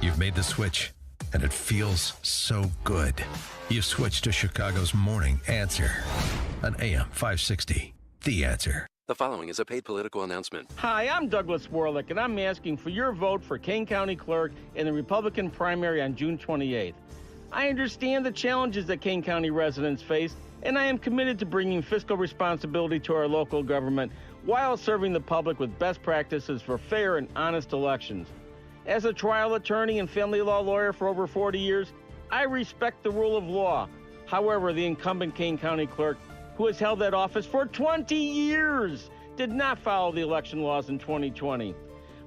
You've made the switch, and it feels so good. You've switched to Chicago's Morning Answer on AM 560. The Answer. The following is a paid political announcement. Hi, I'm Douglas Warlick, and I'm asking for your vote for Kane County Clerk in the Republican primary on June 28th. I understand the challenges that Kane County residents face, and I am committed to bringing fiscal responsibility to our local government while serving the public with best practices for fair and honest elections. As a trial attorney and family law lawyer for over 40 years, I respect the rule of law. However, the incumbent Kane County Clerk, who has held that office for 20 years, did not follow the election laws in 2020.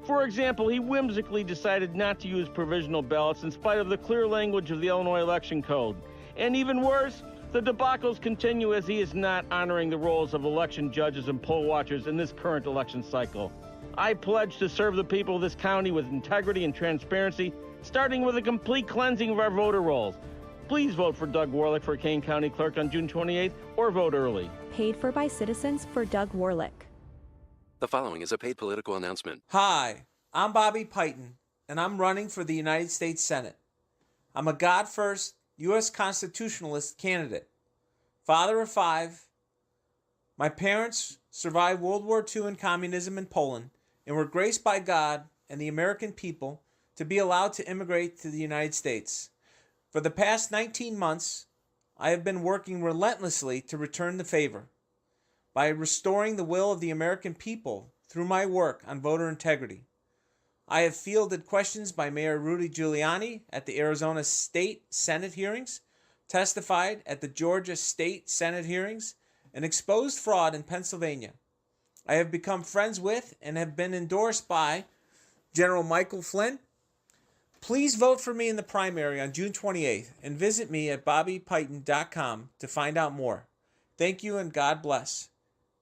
For example, he whimsically decided not to use provisional ballots in spite of the clear language of the Illinois Election Code. And even worse, the debacles continue as he is not honoring the roles of election judges and poll watchers in this current election cycle. I pledge to serve the people of this county with integrity and transparency, starting with a complete cleansing of our voter rolls. Please vote for Doug Warlick for Kane County Clerk on June 28th, or vote early. Paid for by citizens for Doug Warlick. The following is a paid political announcement. Hi, I'm Bobby Piton, and I'm running for the United States Senate. I'm a God-first U.S. constitutionalist candidate, father of 5. My parents survived World War II and communism in Poland and were graced by God and the American people to be allowed to immigrate to the United States. For the past 19 months, I have been working relentlessly to return the favor by restoring the will of the American people through my work on voter integrity. I have fielded questions by Mayor Rudy Giuliani at the Arizona State Senate hearings, testified at the Georgia State Senate hearings, and exposed fraud in Pennsylvania. I have become friends with and have been endorsed by General Michael Flynn. Please vote for me in the primary on June 28th and visit me at bobbypiton.com to find out more. Thank you and God bless.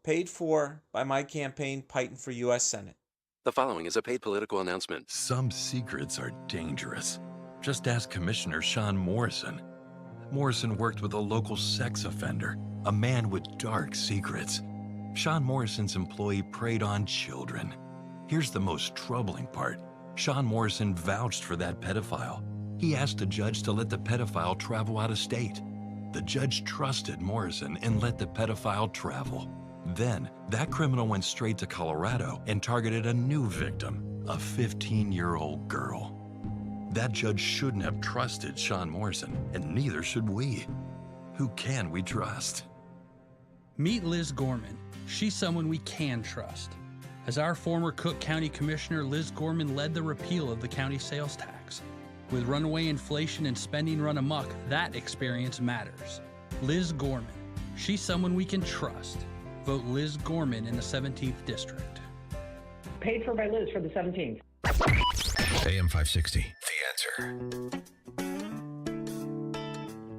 Paid for by my campaign, Piton for U.S. Senate. The following is a paid political announcement. Some secrets are dangerous. Just ask Commissioner Sean Morrison. Morrison worked with a local sex offender, a man with dark secrets. Sean Morrison's employee preyed on children. Here's the most troubling part. Sean Morrison vouched for that pedophile. He asked a judge to let the pedophile travel out of state. The judge trusted Morrison and let the pedophile travel. Then, that criminal went straight to Colorado and targeted a new victim, a 15-year-old girl. That judge shouldn't have trusted Sean Morrison, and neither should we. Who can we trust? Meet Liz Gorman. She's someone we can trust. As our former Cook County Commissioner, Liz Gorman led the repeal of the county sales tax. With runaway inflation and spending run amok, that experience matters. Liz Gorman. She's someone we can trust. Vote Liz Gorman in the 17th District. Paid for by Liz for the 17th. AM 560. The Answer.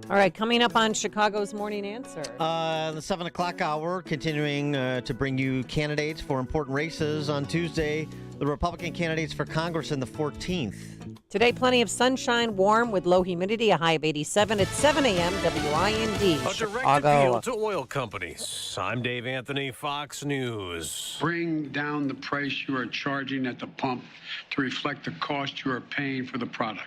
All right, coming up on Chicago's Morning Answer. The 7 o'clock hour, continuing to bring you candidates for important races. On Tuesday, the Republican candidates for Congress in the 14th. Today, plenty of sunshine, warm with low humidity, a high of 87 at 7 a.m. WIND, A direct Chicago. appeal to oil companies. I'm Dave Anthony, Fox News. Bring down the price you are charging at the pump to reflect the cost you are paying for the product.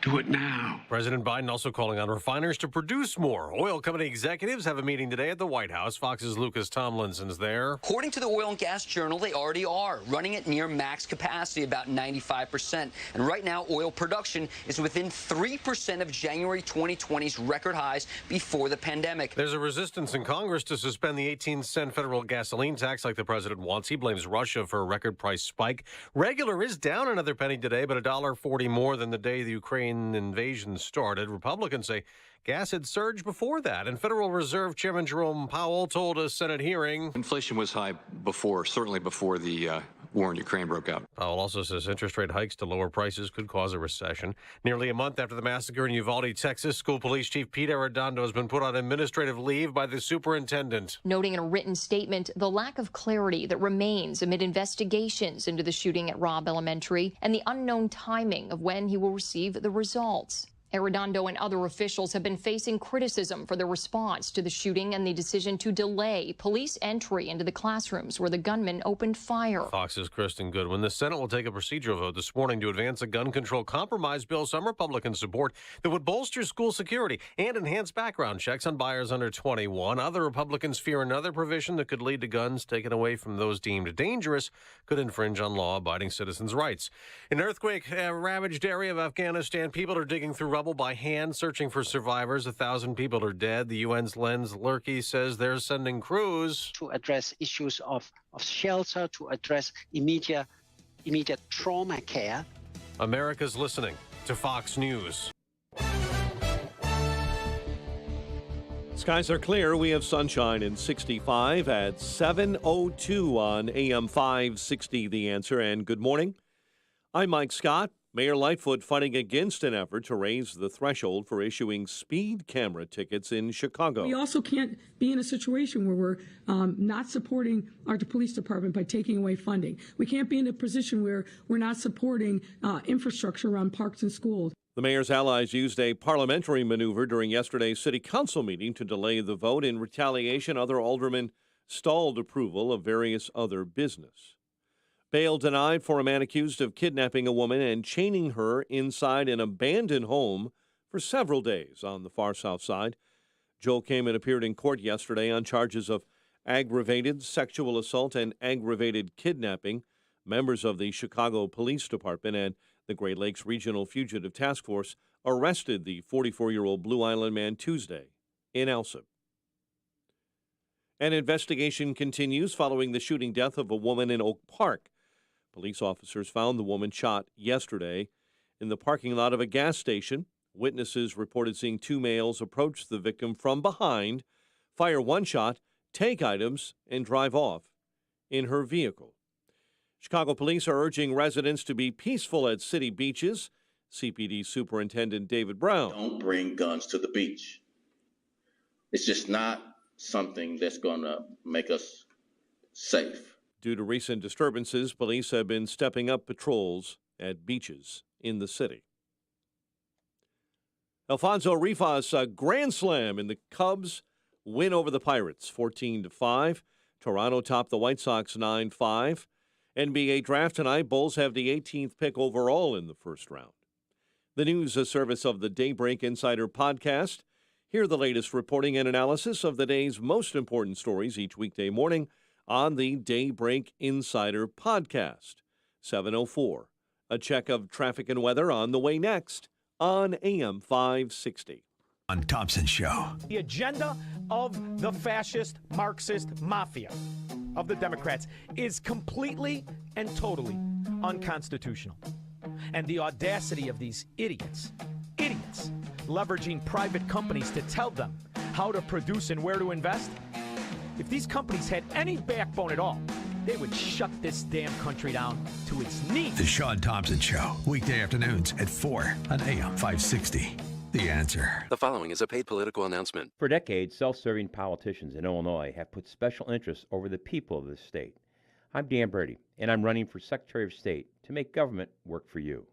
Do it now. President Biden also calling on refiners to produce more. Oil company executives have a meeting today at the White House. Fox's Lucas Tomlinson's there. According to the Oil and Gas Journal, they already are running at near max capacity, about 95%. And right now, oil production is within 3% of January 2020's record highs before the pandemic. There's a resistance in Congress to suspend the 18-cent federal gasoline tax like the president wants. He blames Russia for a record price spike. Regular is down another penny today, but $1.40 more than the day the Ukraine invasion started. Republicans say gas had surged before that, and Federal Reserve Chairman Jerome Powell told a Senate hearing. Inflation was high before, certainly before the war in Ukraine broke out. Powell also says interest rate hikes to lower prices could cause a recession. Nearly a month after the massacre in Uvalde, Texas, School Police Chief Pete Arredondo has been put on administrative leave by the superintendent. Noting in a written statement the lack of clarity that remains amid investigations into the shooting at Robb Elementary and the unknown timing of when he will receive the results. Arredondo and other officials have been facing criticism for their response to the shooting and the decision to delay police entry into the classrooms where the gunman opened fire. Fox's Kristen Goodwin. The Senate will take a procedural vote this morning to advance a gun control compromise bill some Republicans support that would bolster school security and enhance background checks on buyers under 21. Other Republicans fear another provision that could lead to guns taken away from those deemed dangerous could infringe on law-abiding citizens' rights. An earthquake-ravaged area of Afghanistan, people are digging through rubble by hand, searching for survivors. 1,000 people are dead. The UN's Lenz Lurkey says they're sending crews to address issues of shelter, to address immediate trauma care. America's listening to Fox News. Skies are clear. We have sunshine in 65 at 7:02 on AM 560, The Answer. And good morning. I'm Mike Scott. Mayor Lightfoot fighting against an effort to raise the threshold for issuing speed camera tickets in Chicago. We also can't be in a situation where we're not supporting our police department by taking away funding. We can't be in a position where we're not supporting infrastructure around parks and schools. The mayor's allies used a parliamentary maneuver during yesterday's city council meeting to delay the vote. In retaliation, other aldermen stalled approval of various other business. Bail denied for a man accused of kidnapping a woman and chaining her inside an abandoned home for several days on the far south side. Joe Kamen appeared in court yesterday on charges of aggravated sexual assault and aggravated kidnapping. Members of the Chicago Police Department and the Great Lakes Regional Fugitive Task Force arrested the 44-year-old Blue Island man Tuesday in Alsip. An investigation continues following the shooting death of a woman in Oak Park. Police officers found the woman shot yesterday in the parking lot of a gas station. Witnesses reported seeing two males approach the victim from behind, fire one shot, take items, and drive off in her vehicle. Chicago police are urging residents to be peaceful at city beaches. CPD Superintendent David Brown. Don't bring guns to the beach. It's just not something that's going to make us safe. Due to recent disturbances, police have been stepping up patrols at beaches in the city. Alfonso Rifas, a grand slam in the Cubs win over the Pirates, 14-5. Toronto topped the White Sox 9-5. NBA draft tonight, Bulls have the 18th pick overall in the first round. The news, a service of the Daybreak Insider podcast. Hear the latest reporting and analysis of the day's most important stories each weekday morning on the Daybreak Insider podcast. 7:04. A check of traffic and weather on the way next on AM 560. On Thompson Show. The agenda of the fascist Marxist mafia of the Democrats is completely and totally unconstitutional. And the audacity of these idiots, leveraging private companies to tell them how to produce and where to invest. If these companies had any backbone at all, they would shut this damn country down to its knees. The Sean Thompson Show, weekday afternoons at 4 on AM 560. The Answer. The following is a paid political announcement. For decades, self-serving politicians in Illinois have put special interests over the people of this state. I'm Dan Brady, and I'm running for Secretary of State to make government work for you.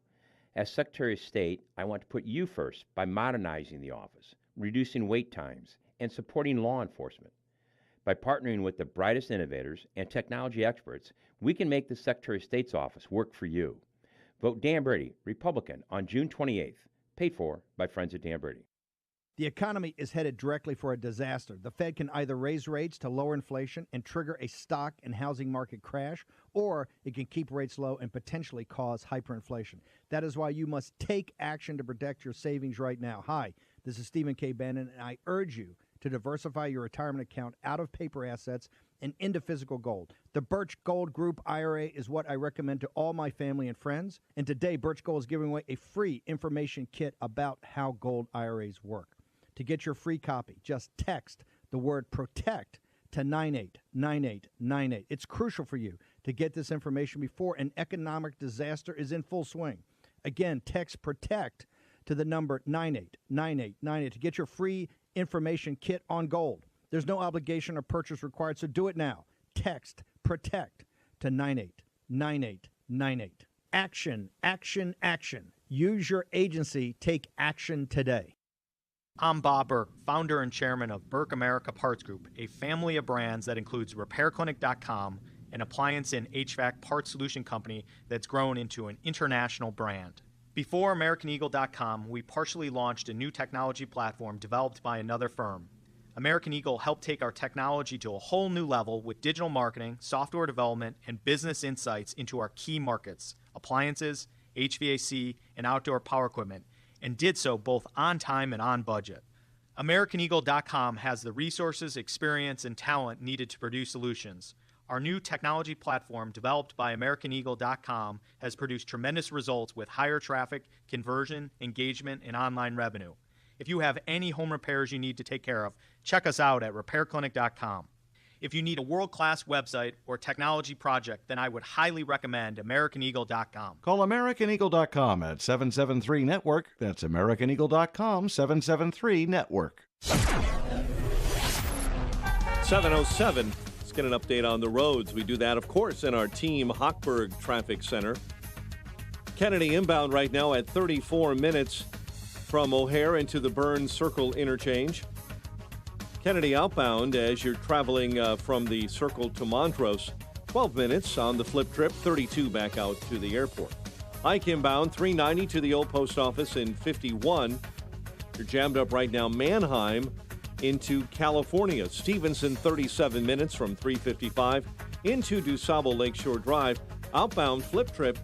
As Secretary of State, I want to put you first by modernizing the office, reducing wait times, and supporting law enforcement. By partnering with the brightest innovators and technology experts, we can make the Secretary of State's office work for you. Vote Dan Brady, Republican, on June 28th. Paid for by friends at Dan Brady. The economy is headed directly for a disaster. The Fed can either raise rates to lower inflation and trigger a stock and housing market crash, or it can keep rates low and potentially cause hyperinflation. That is why you must take action to protect your savings right now. Hi, this is Stephen K. Bannon, and I urge you to diversify your retirement account out of paper assets and into physical gold. The Birch Gold Group IRA is what I recommend to all my family and friends. And today, Birch Gold is giving away a free information kit about how gold IRAs work. To get your free copy, just text the word PROTECT to 989898. It's crucial for you to get this information before an economic disaster is in full swing. Again, text PROTECT to the number 989898 to get your free information kit on gold. There's no obligation or purchase required, so do it now. Text PROTECT to 989898. Action, action, action. Use your agency. Take action today. I'm Bob Burke, founder and chairman of Burke America Parts Group, a family of brands that includes RepairClinic.com, an appliance and HVAC parts solution company that's grown into an international brand. Before AmericanEagle.com, we partially launched a new technology platform developed by another firm. American Eagle helped take our technology to a whole new level with digital marketing, software development, and business insights into our key markets, appliances, HVAC, and outdoor power equipment, and did so both on time and on budget. AmericanEagle.com has the resources, experience, and talent needed to produce solutions. Our new technology platform, developed by AmericanEagle.com, has produced tremendous results with higher traffic, conversion, engagement, and online revenue. If you have any home repairs you need to take care of, check us out at RepairClinic.com. If you need a world-class website or technology project, then I would highly recommend AmericanEagle.com. Call AmericanEagle.com at 773-NETWORK. That's AmericanEagle.com, 773-NETWORK. 7:07. Let's get an update on the roads. We do that, of course, in our Team Hochberg Traffic Center. Kennedy inbound right now at 34 minutes from O'Hare into the Burns Circle interchange. Kennedy outbound as you're traveling from the Circle to Montrose. 12 minutes on the flip trip, 32 back out to the airport. Ike inbound, 390 to the old post office in 51. You're jammed up right now, Manheim into California. Stevenson, 37 minutes from 355 into DuSable Lakeshore Drive. Outbound flip trip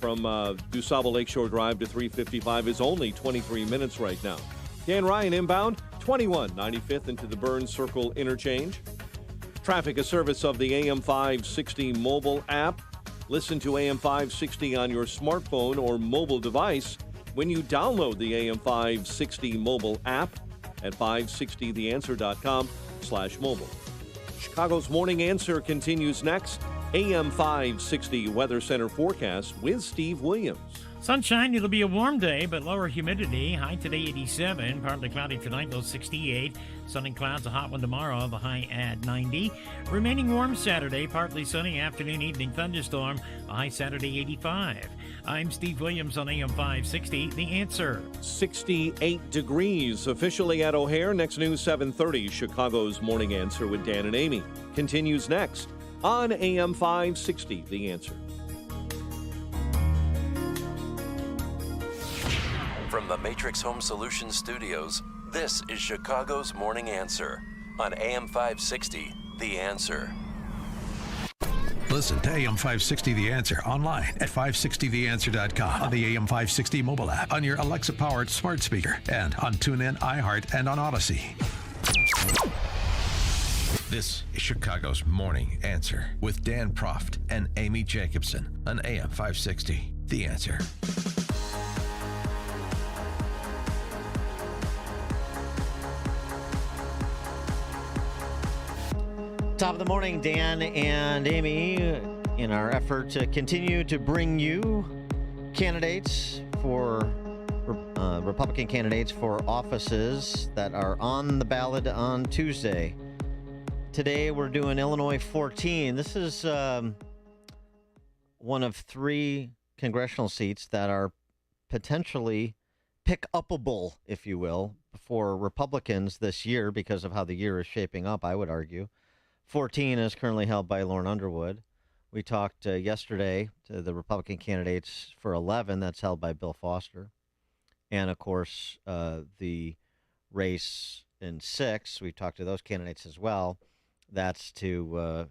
from DuSable Lakeshore Drive to 355 is only 23 minutes right now. Dan Ryan inbound, 21, 95th into the Burns Circle interchange. Traffic, a service of the AM 560 mobile app. Listen to AM 560 on your smartphone or mobile device when you download the AM 560 mobile app at 560theanswer.com/mobile. Chicago's Morning Answer continues next. AM 560 Weather Center forecast with Steve Williams. Sunshine, it'll be a warm day, but lower humidity. High today 87, partly cloudy tonight, low 68. Sun and clouds, a hot one tomorrow, the high at 90. Remaining warm Saturday, partly sunny, afternoon, evening thunderstorm, a high Saturday 85. I'm Steve Williams on AM 560, The Answer. 68 degrees officially at O'Hare. Next news 7:30, Chicago's Morning Answer with Dan and Amy. Continues next on AM 560, The Answer. From the Matrix Home Solutions studios, this is Chicago's Morning Answer on AM 560, The Answer. Listen to AM 560 The Answer online at 560theanswer.com, on the AM 560 mobile app, on your Alexa-powered smart speaker, and on TuneIn, iHeart, and on Odyssey. This is Chicago's Morning Answer with Dan Proft and Amy Jacobson on AM 560 The Answer. Top of the morning, Dan and Amy, in our effort to continue to bring you candidates for Republican candidates for offices that are on the ballot on Tuesday. Today we're doing Illinois 14. This is one of 3 congressional seats that are potentially pick-upable, if you will, for Republicans this year because of how the year is shaping up, I would argue. 14 is currently held by Lauren Underwood. We talked yesterday to the Republican candidates for 11. That's held by Bill Foster. And, of course, the race in 6, we talked to those candidates as well. That's to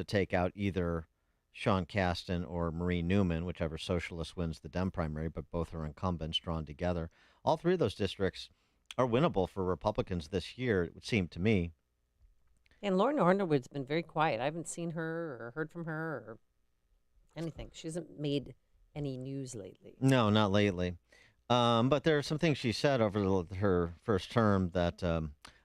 take out either Sean Casten or Marie Newman, whichever socialist wins the Dem primary, but both are incumbents drawn together. All 3 of those districts are winnable for Republicans this year, it would seem to me. And Lauren Underwood's been very quiet. I haven't seen her or heard from her or anything. She hasn't made any news lately. No, not lately. But there are some things she said over her first term that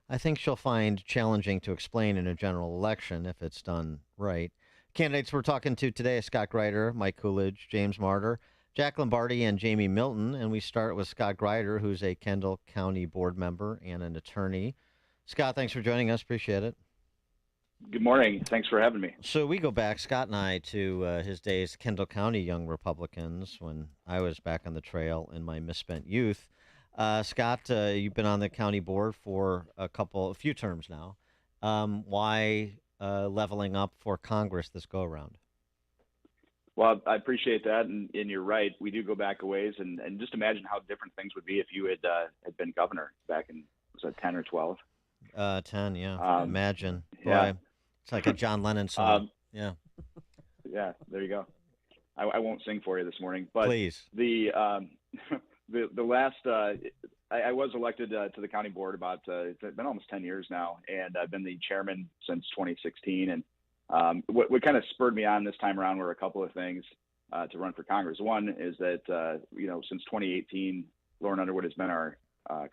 I think she'll find challenging to explain in a general election if it's done right. Candidates we're talking to today are Scott Greider, Mike Coolidge, James Marter, Jack Lombardi, and Jamie Milton. And we start with Scott Greider, who's a Kendall County board member and an attorney. Scott, thanks for joining us. Appreciate it. Good morning. Thanks for having me. So we go back, Scott and I, to his days, Kendall County Young Republicans, when I was back on the trail in my misspent youth. Scott, you've been on the county board for a few terms now. Why leveling up for Congress this go-around? Well, I appreciate that, and you're right. We do go back a ways, and just imagine how different things would be if you had been governor back in, was that 10 or 12? 10, yeah. Imagine. Yeah. Boy, it's like a John Lennon song. Yeah. Yeah, there you go. I won't sing for you this morning, but please. The last I was elected to the county board about it's been almost 10 years now, and I've been the chairman since 2016. And what kind of spurred me on this time around were a couple of things to run for Congress. One is that since 2018, Lauren Underwood has been our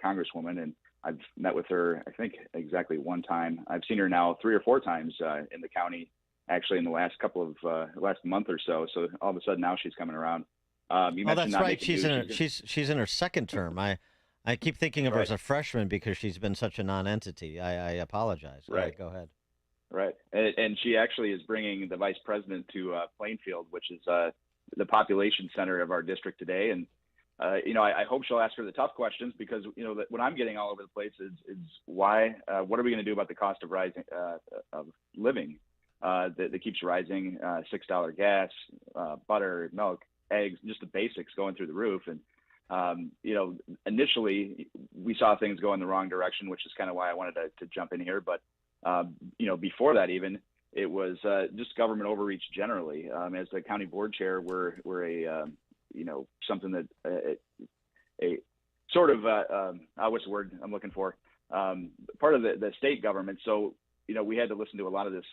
congresswoman, and I've met with her, I think, exactly one time. I've seen her now 3 or 4 times in the county, actually in the last last month or so. So all of a sudden now she's coming around. That's right. She's in her second term. I keep thinking of her as a freshman because she's been such a non-entity. I apologize. Right. Go ahead. Right. And she actually is bringing the vice president to Plainfield, which is the population center of our district today. And I hope she'll ask her the tough questions, because what I'm getting all over the place is why. What are we going to do about the cost of rising of living that keeps rising? $6 gas, butter, milk, eggs, just the basics going through the roof. And initially we saw things go in the wrong direction, which is kind of why I wanted to jump in here. But before that, even it was just government overreach generally. As the county board chair, we're a something that a sort of what's the word I'm looking for? Part of the state government. So we had to listen to a lot of this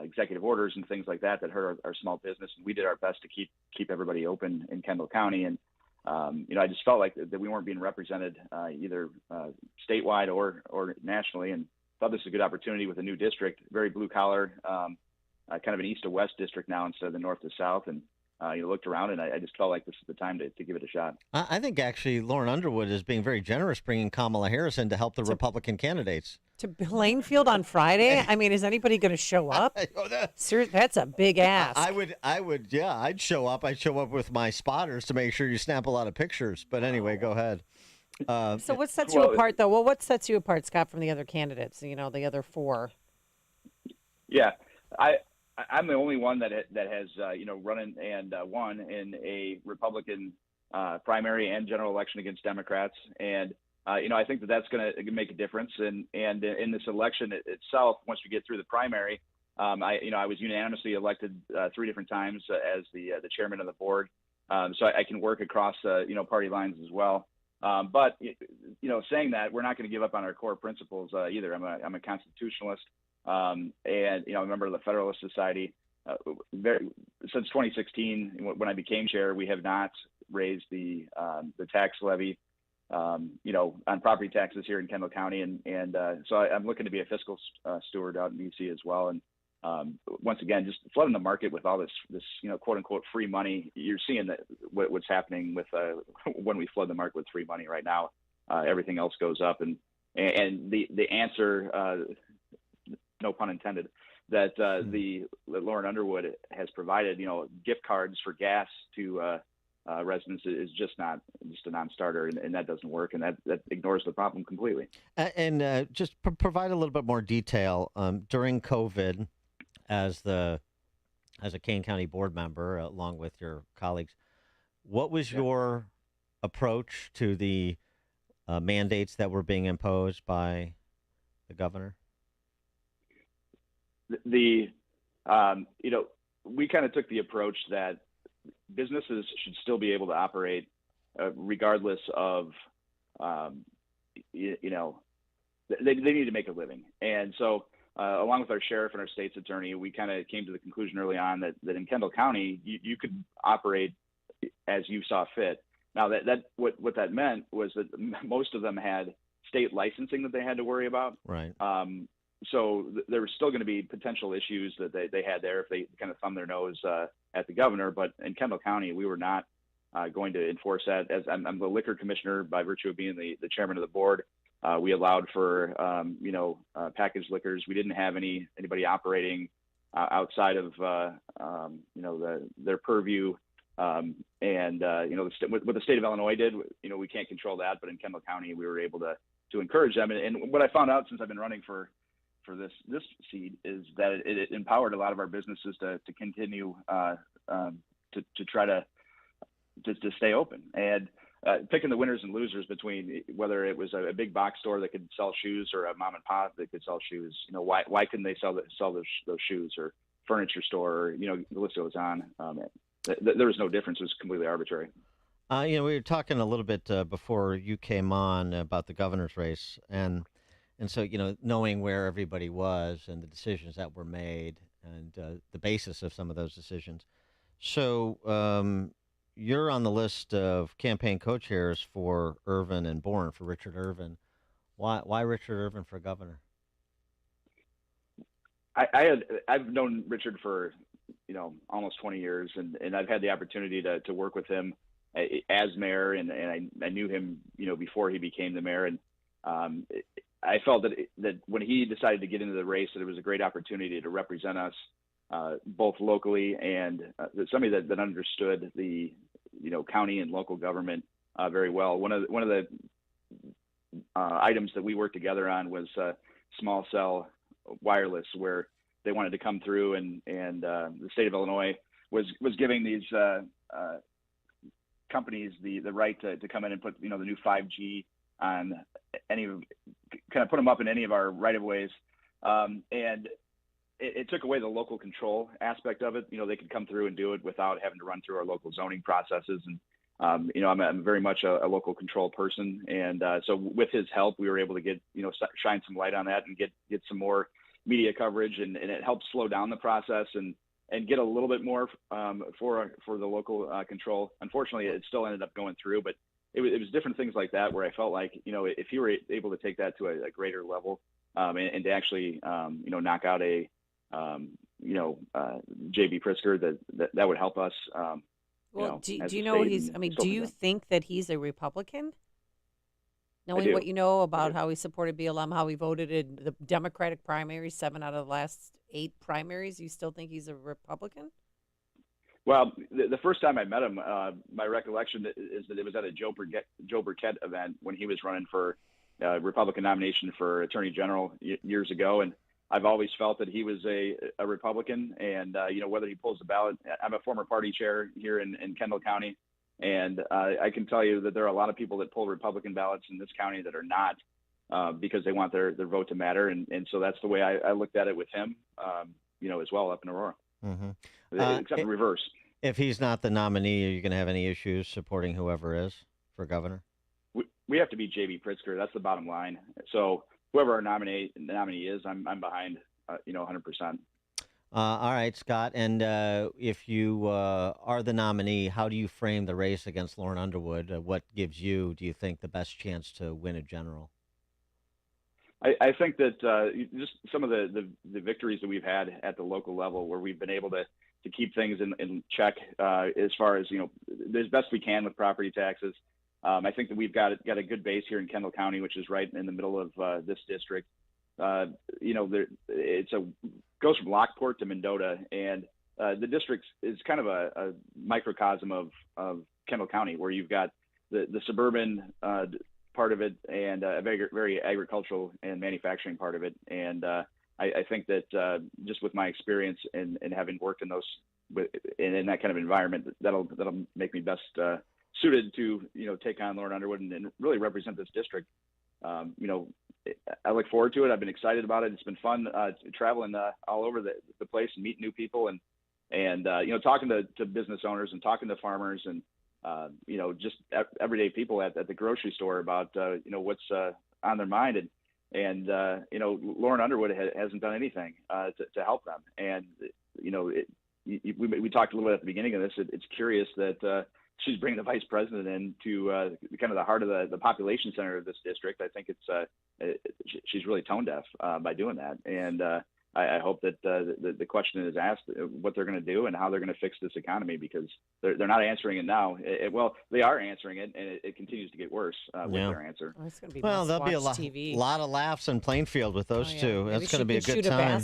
executive orders and things like that hurt our small business, and we did our best to keep everybody open in Kendall County. And I just felt like that we weren't being represented either statewide or nationally, and thought this was a good opportunity with a new district, very blue collar, kind of an east to west district now instead of the north to south. And looked around, and I just felt like this is the time to give it a shot. I think actually Lauren Underwood is being very generous, bringing Kamala Harris in to help the Republican candidates. To Plainfield on Friday? I mean, is anybody going to show up? That's a big ask. I'd show up. I'd show up with my spotters to make sure you snap a lot of pictures. But anyway, go ahead. So what sets you apart, though? Well, what sets you apart, Scott, from the other candidates, the other 4? Yeah, I'm the only one that has run and won in a Republican primary and general election against Democrats, and I think that's going to make a difference. And in this election itself, once we get through the primary, I was unanimously elected 3 different times as the chairman of the board, so I can work across party lines as well. But saying that, we're not going to give up on our core principles either. I'm a constitutionalist. And I'm a member of the Federalist Society. Since 2016, when I became chair, we have not raised the tax levy, on property taxes here in Kendall County, and so I'm looking to be a fiscal steward out in DC as well. And once again, just flooding the market with all this quote unquote free money. You're seeing that what's happening with when we flood the market with free money right now. Everything else goes up, and the answer. No pun intended, that Lauren Underwood has provided, gift cards for gas to residents is just a non-starter, and that doesn't work, and that ignores the problem completely. And just provide a little bit more detail during COVID, as a Kane County board member, along with your colleagues, what was your approach to the mandates that were being imposed by the governor? We kind of took the approach that businesses should still be able to operate regardless of, they need to make a living. And so along with our sheriff and our state's attorney, we kind of came to the conclusion early on that in Kendall County, you could operate as you saw fit. Now what that meant was that most of them had state licensing that they had to worry about. Right. there was still going to be potential issues that they had there if they kind of thumb their nose at the governor. But in Kendall County, we were not going to enforce that. As I'm the liquor commissioner by virtue of being the chairman of the board. We allowed for packaged liquors. We didn't have anybody operating outside of their purview. What the state of Illinois did, we can't control that. But in Kendall County, we were able to encourage them. And what I found out since I've been running for this seat is that it empowered a lot of our businesses to continue to try to stay open. And picking the winners and losers between whether it was a big box store that could sell shoes or a mom and pop that could sell shoes, why couldn't they sell those shoes, or furniture store, or, the list goes on. There was no difference. It was completely arbitrary. We were talking a little bit before you came on about the governor's race, and so, knowing where everybody was and the decisions that were made and the basis of some of those decisions. So you're on the list of campaign co-chairs for Irvin and Bourne, for Richard Irvin. Why Richard Irvin for governor? I've known Richard for almost 20 years, and I've had the opportunity to work with him as mayor, and I knew him before he became the mayor, and I felt that when he decided to get into the race, that it was a great opportunity to represent us both locally and somebody that understood the county and local government very well. One of the items that we worked together on was small cell wireless, where they wanted to come through, and the state of Illinois was giving these companies the right to come in and put the new 5G on kind of put them up in any of our right of ways, and it took away the local control aspect of it. They could come through and do it without having to run through our local zoning processes. And, I'm very much a local control person. And so with his help, we were able to get, shine some light on that and get some more media coverage. And it helped slow down the process and get a little bit more for the local control. Unfortunately, it still ended up going through, but it was different things like that where I felt like, if you were able to take that to a greater level and to actually, knock out a, J.B. Pritzker, that would help us. Do you know do you think that he's a Republican? Knowing what you know about how he supported BLM, how he voted in the Democratic primaries, 7 out of the last 8 primaries, you still think he's a Republican? Well, the first time I met him, my recollection is that it was at a Joe Burkett event when he was running for Republican nomination for Attorney General years ago, and I've always felt that he was a Republican, and whether he pulls the ballot. I'm a former party chair here in Kendall County, and I can tell you that there are a lot of people that pull Republican ballots in this county that are not because they want their vote to matter, and so that's the way I looked at it with him, as well up in Aurora. Mm-hmm. Except in reverse. If he's not the nominee, are you going to have any issues supporting whoever is for governor? We have to beat J.B. Pritzker. That's the bottom line. So whoever our nominee is, I'm behind, 100%. All right, Scott. And if you are the nominee, how do you frame the race against Lauren Underwood? What gives you, do you think, the best chance to win a general? I think that just some of the victories that we've had at the local level, where we've been able to keep things in check as far as, as best we can with property taxes. I think that we've got a good base here in Kendall County, which is right in the middle of this district. It goes from Lockport to Mendota, and the district is kind of a microcosm of Kendall County, where you've got the suburban part of it and a very, very agricultural and manufacturing part of it. And I think that just with my experience and having worked in that kind of environment, that'll make me best suited to take on Lauren Underwood and really represent this district. I look forward to it. I've been excited about it. It's been fun traveling all over the place and meeting new people and talking to business owners and talking to farmers and just everyday people at the grocery store about what's on their mind and Lauren Underwood hasn't done anything to help them. And we talked a little bit at the beginning of this. It's curious that she's bringing the vice president in to kind of the heart of the population center of this district. I think she's really tone deaf by doing that. And I hope that the question is asked what they're going to do and how they're going to fix this economy, because they're not answering it now. Well, they are answering it, and it continues to get with their answer. Oh, it's gonna be Well, there'll be a lot of laughs in Plainfield with those two. Maybe That's going to be a good time.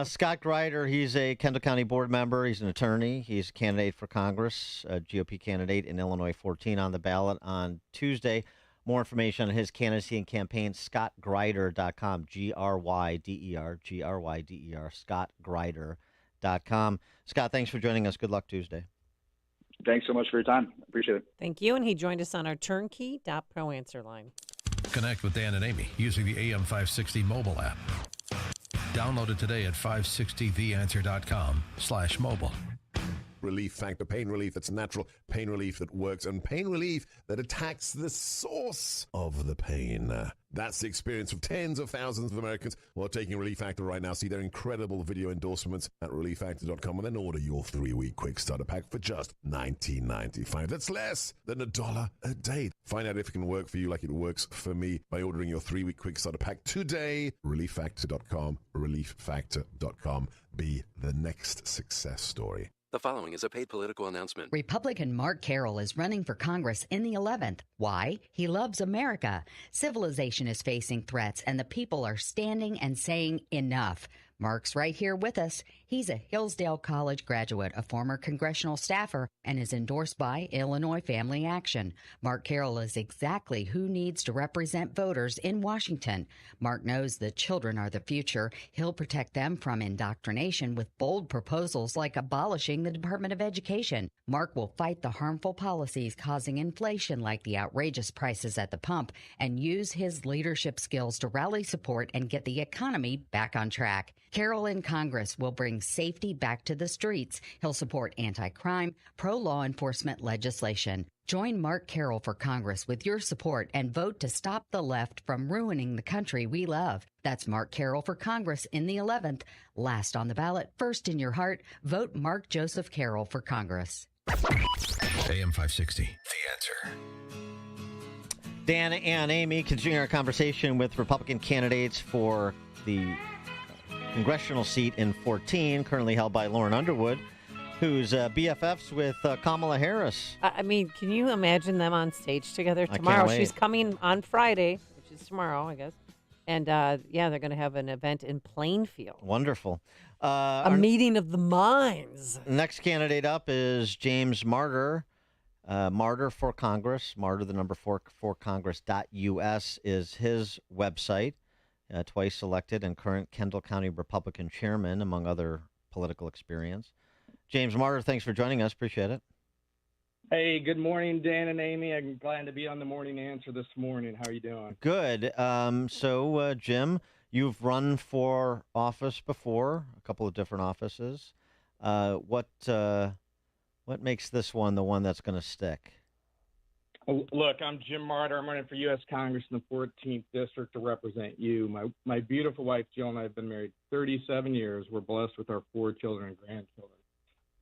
Scott Grider, he's a Kendall County board member. He's an attorney. He's a candidate for Congress, a GOP candidate in Illinois 14 on the ballot on Tuesday. More information on his candidacy and campaign, scottgrider.com, G-R-Y-D-E-R, scottgrider.com. Scott, thanks for joining us. Good luck Tuesday. Thanks so much for your time. Appreciate it. Thank you. And he joined us on our turnkey.pro answer line. Connect with Dan and Amy using the AM 560 mobile app. Download it today at 560theanswer.com/mobile. Relief Factor, pain relief that's natural, pain relief that works, and pain relief that attacks the source of the pain. That's the experience of tens of thousands of Americans who are taking Relief Factor right now. See their incredible video endorsements at relieffactor.com and then order your 3-week quick starter pack for just $19.95. That's less than $1 a day. Find out if it can work for you like it works for me by ordering your 3-week quick starter pack today. Relieffactor.com, relieffactor.com. Be the next success story. The following is a paid political announcement. Republican Mark Carroll is running for Congress in the 11th. Why? He loves America. Civilization is facing threats, and the people are standing and saying enough. Mark's right here with us. He's a Hillsdale College graduate, a former congressional staffer, and is endorsed by Illinois Family Action. Mark Carroll is exactly who needs to represent voters in Washington. Mark knows the children are the future. He'll protect them from indoctrination with bold proposals like abolishing the Department of Education. Mark will fight the harmful policies causing inflation like the outrageous prices at the pump and use his leadership skills to rally support and get the economy back on track. Carroll in Congress will bring safety back to the streets. He'll support anti-crime, pro-law enforcement legislation. Join Mark Carroll for Congress with your support and vote to stop the left from ruining the country we love. That's Mark Carroll for Congress in the 11th. Last on the ballot, first in your heart, vote Mark Joseph Carroll for Congress. AM 560, The Answer. Dan and Amy continuing our conversation with Republican candidates for the Congressional seat in 14, currently held by Lauren Underwood, who's BFFs with Kamala Harris. I mean, can you imagine them on stage together tomorrow? She's coming on Friday, which is tomorrow, I guess. And, yeah, they're going to have an event in Plainfield. Wonderful. A meeting of the minds. Next candidate up is James Marter. Marter for Congress. Marter, the number 4 Congress.us is his website. Twice elected and current Kendall County Republican chairman, among other political experience. James Marter, thanks for joining us. Appreciate it. Hey, good morning, Dan and Amy. I'm glad to be on the Morning Answer this morning. How are you doing? Good. So, Jim, you've run for office before, a couple of different offices. What makes this one the one that's going to stick? Look, I'm Jim Marter. I'm running for U.S. Congress in the 14th District to represent you. My beautiful wife, Jill, and I have been married 37 years. We're blessed with our 4 children and grandchildren.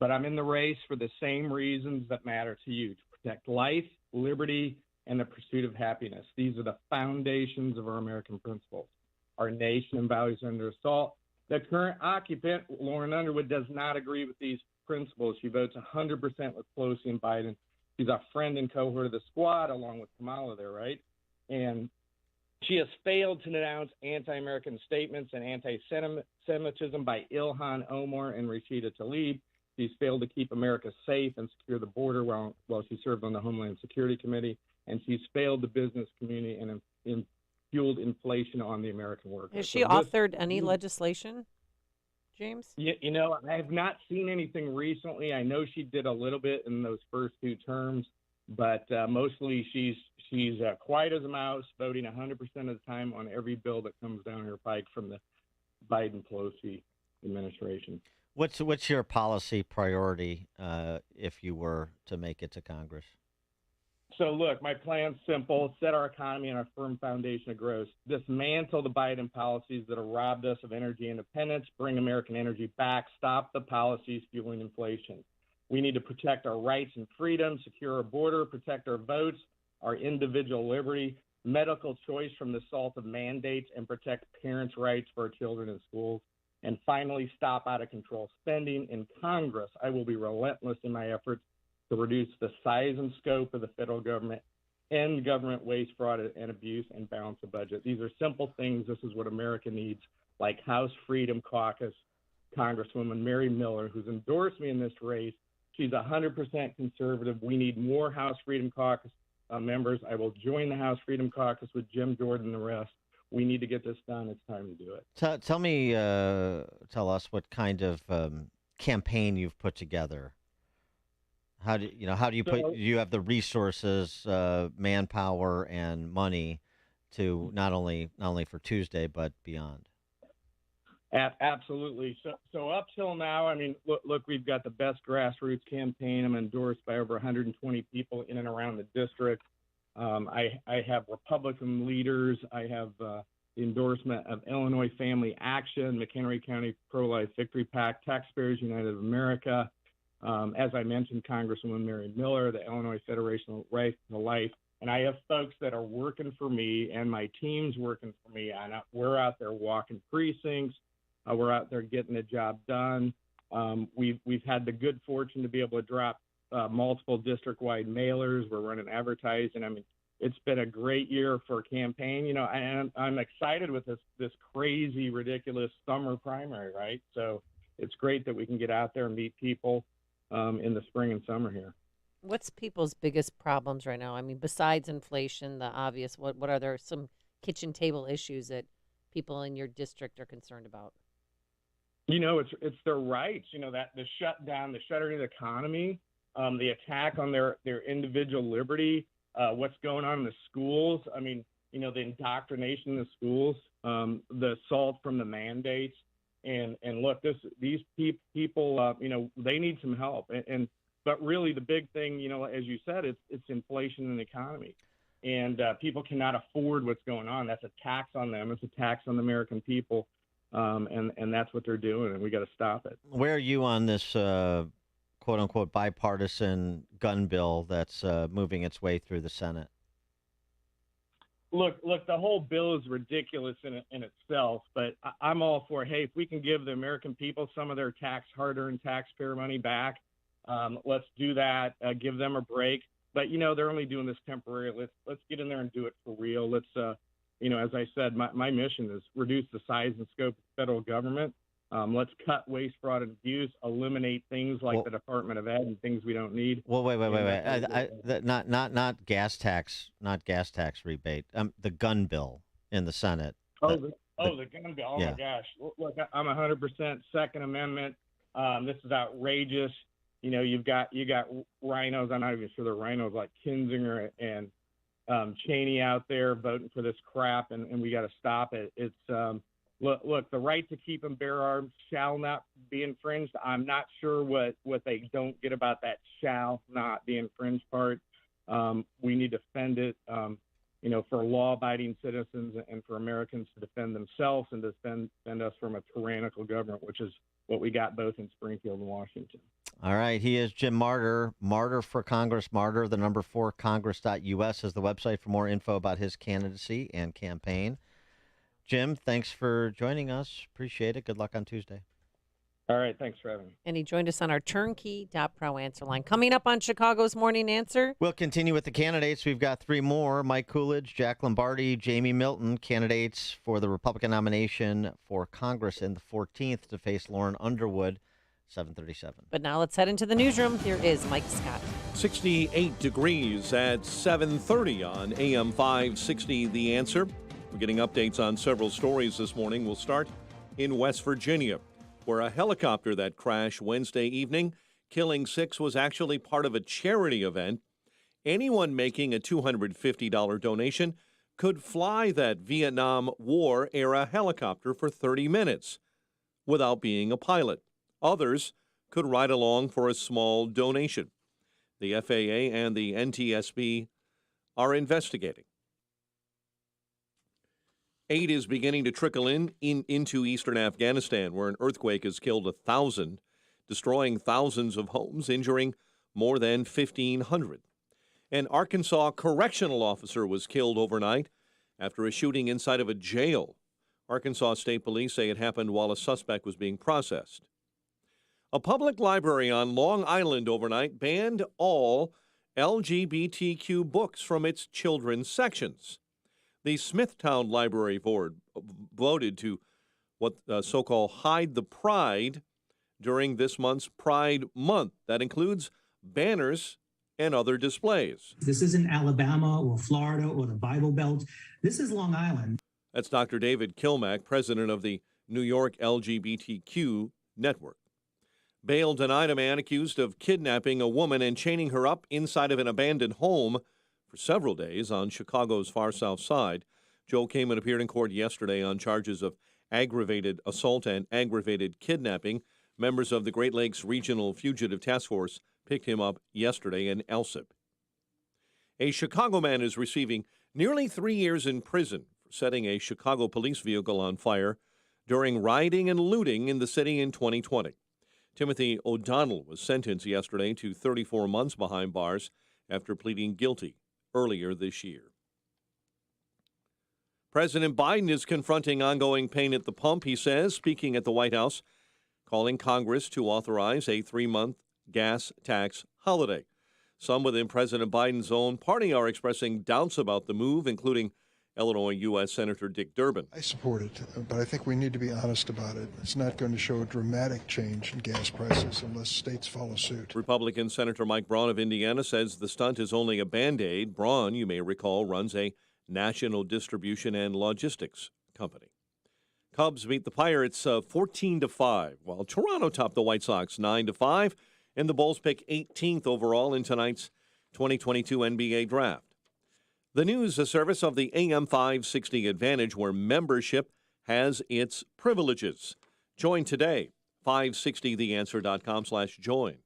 But I'm in the race for the same reasons that matter to you, to protect life, liberty, and the pursuit of happiness. These are the foundations of our American principles. Our nation and values are under assault. The current occupant, Lauren Underwood, does not agree with these principles. She votes 100% with Pelosi and Biden. She's a friend and cohort of the squad, along with Kamala there, right? And she has failed to denounce anti-American statements and anti-Semitism by Ilhan Omar and Rashida Tlaib. She's failed to keep America safe and secure the border while she served on the Homeland Security Committee. And she's failed the business community and fueled inflation on the American worker. Has she authored any legislation, James? You know, I have not seen anything recently. I know she did a little bit in those first 2 terms, but mostly she's quiet as a mouse, voting 100% of the time on every bill that comes down her pike from the Biden-Pelosi administration. What's your policy priority if you were to make it to Congress? So, look, my plan's simple. Set our economy on a firm foundation of growth. Dismantle the Biden policies that have robbed us of energy independence. Bring American energy back. Stop the policies fueling inflation. We need to protect our rights and freedoms, secure our border, protect our votes, our individual liberty, medical choice from the assault of mandates, and protect parents' rights for our children in schools. And finally, stop out-of-control spending. In Congress, I will be relentless in my efforts to reduce the size and scope of the federal government, end government waste, fraud, and abuse, and balance the budget. These are simple things. This is what America needs, like House Freedom Caucus Congresswoman Mary Miller, who's endorsed me in this race. She's 100% conservative. We need more House Freedom Caucus members. I will join the House Freedom Caucus with Jim Jordan and the rest. We need to get this done. It's time to do it. Tell us what kind of campaign you've put together. How do you have the resources, manpower, and money to not only for Tuesday but beyond? Absolutely. So up till now, I mean, look, we've got the best grassroots campaign. I'm endorsed by over 120 people in and around the district. I have Republican leaders. I have the endorsement of Illinois Family Action, McHenry County Pro-Life Victory PAC, Taxpayers United of America. As I mentioned, Congresswoman Mary Miller, the Illinois Federation of Right to Life. And I have folks that are working for me, and my team's working for me. And we're out there walking precincts. We're out there getting the job done. We've had the good fortune to be able to drop multiple district-wide mailers. We're running advertising. I mean, it's been a great year for campaign, and I'm excited with this crazy, ridiculous summer primary, right? So it's great that we can get out there and meet people in the spring and summer here. What's people's biggest problems right now? I mean, besides inflation, the obvious, what are there some kitchen table issues that people in your district are concerned about? It's their rights, that the shutdown, the shuttering of the economy, the attack on their individual liberty, what's going on in the schools. I mean, the indoctrination in the schools, the assault from the mandates. And look, these people, they need some help. But really the big thing, as you said, it's inflation in the economy. And people cannot afford what's going on. That's a tax on them. It's a tax on the American people. And that's what they're doing, and we got to stop it. Where are you on this quote-unquote bipartisan gun bill that's moving its way through the Senate? Look, the whole bill is ridiculous in itself, but I'm all for, hey, if we can give the American people some of their hard-earned taxpayer money back, let's do that, give them a break. But, they're only doing this temporarily. Let's get in there and do it for real. Let's as I said, my mission is reduce the size and scope of the federal government. Let's cut waste, fraud, and abuse, eliminate things like the Department of Ed and things we don't need. Well, wait. Not gas tax rebate. The gun bill in the Senate. The gun bill. Oh, yeah. My gosh. Look, I'm 100% Second Amendment. This is outrageous. You got rhinos. I'm not even sure they're rhinos, like Kinzinger and Cheney out there voting for this crap, and we got to stop it. It's look, the right to keep and bear arms shall not be infringed. I'm not sure what they don't get about that shall not be infringed part. We need to defend it, for law-abiding citizens and for Americans to defend themselves and defend us from a tyrannical government, which is what we got both in Springfield and Washington. All right. He is Jim Marter, Marter for Congress, Marter, the number 4, congress.us is the website for more info about his candidacy and campaign. Jim, thanks for joining us. Appreciate it. Good luck on Tuesday. All right. Thanks for having me. And he joined us on our turnkey.pro answer line. Coming up on Chicago's Morning Answer. We'll continue with the candidates. We've got 3 more. Mike Coolidge, Jack Lombardi, Jamie Milton, candidates for the Republican nomination for Congress in the 14th to face Lauren Underwood. 7:37. But now let's head into the newsroom. Here is Mike Scott. 68 degrees at 7:30 on AM 560 The Answer. We're getting updates on several stories this morning. We'll start in West Virginia, where a helicopter that crashed Wednesday evening, killing 6, was actually part of a charity event. Anyone making a $250 donation could fly that Vietnam War-era helicopter for 30 minutes without being a pilot. Others could ride along for a small donation. The FAA and the NTSB are investigating. Aid is beginning to trickle into eastern Afghanistan, where an earthquake has killed 1,000. destroying thousands of homes, injuring more than 1,500. An Arkansas correctional officer was killed overnight after a shooting inside of a jail. Arkansas State Police say it happened while a suspect was being processed. A public library on Long Island overnight banned all LGBTQ books from its children's sections. The Smithtown Library Board voted to what so-called hide the pride during this month's Pride Month. That includes banners and other displays. This isn't Alabama or Florida or the Bible Belt. This is Long Island. That's Dr. David Kilmack, president of the New York LGBTQ Network. Bail denied a man accused of kidnapping a woman and chaining her up inside of an abandoned home for several days on Chicago's far south side. Joe Kamen appeared in court yesterday on charges of aggravated assault and aggravated kidnapping. Members of the Great Lakes Regional Fugitive Task Force picked him up yesterday in Elsip. A Chicago man is receiving nearly 3 years in prison for setting a Chicago police vehicle on fire during rioting and looting in the city in 2020. Timothy O'Donnell was sentenced yesterday to 34 months behind bars after pleading guilty earlier this year. President Biden is confronting ongoing pain at the pump, he says, speaking at the White House, calling Congress to authorize a 3-month gas tax holiday. Some within President Biden's own party are expressing doubts about the move, including Illinois U.S. Senator Dick Durbin. I support it, but I think we need to be honest about it. It's not going to show a dramatic change in gas prices unless states follow suit. Republican Senator Mike Braun of Indiana says the stunt is only a Band-Aid. Braun, you may recall, runs a national distribution and logistics company. Cubs beat the Pirates 14-5, while Toronto topped the White Sox 9-5, and the Bulls pick 18th overall in tonight's 2022 NBA Draft. The news service of the AM 560 Advantage, where membership has its privileges. Join today, 560theanswer.com/join.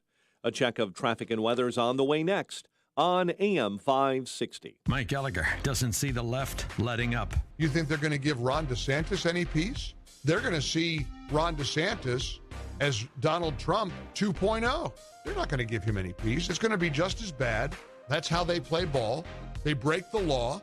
A check of traffic and weather is on the way next on AM 560. Mike Gallagher doesn't see the left letting up. You think they're going to give Ron DeSantis any peace? They're going to see Ron DeSantis as Donald Trump 2.0. They're not going to give him any peace. It's going to be just as bad. That's how they play ball. They break the law.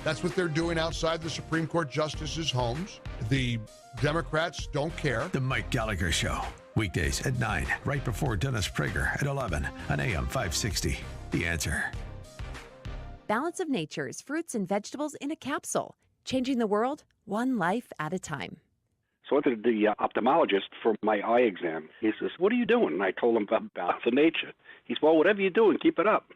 That's what they're doing outside the Supreme Court justices' homes. The Democrats don't care. The Mike Gallagher Show. Weekdays at 9, right before Dennis Prager at 11 on AM 560. The Answer. Balance of Nature's fruits and vegetables in a capsule. Changing the world, one life at a time. So I went to the ophthalmologist for my eye exam. He says, "What are you doing?" And I told him about Balance of Nature. He said, "Well, whatever you're doing, keep it up."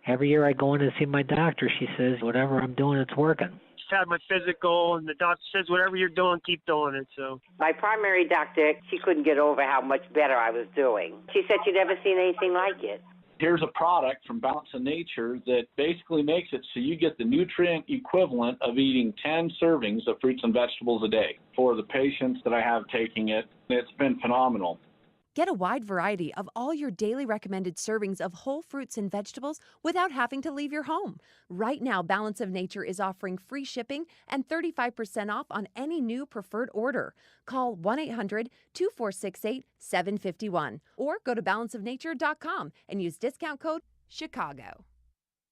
Every year I go in to see my doctor. She says, "Whatever I'm doing, it's working." Just had my physical, and the doctor says, "Whatever you're doing, keep doing it." So my primary doctor, she couldn't get over how much better I was doing. She said she'd never seen anything like it. Here's a product from Balance of Nature that basically makes it so you get the nutrient equivalent of eating 10 servings of fruits and vegetables a day. For the patients that I have taking it, it's been phenomenal. Get a wide variety of all your daily recommended servings of whole fruits and vegetables without having to leave your home. Right now, Balance of Nature is offering free shipping and 35% off on any new preferred order. Call 1-800-2468-751 or go to balanceofnature.com and use discount code CHICAGO.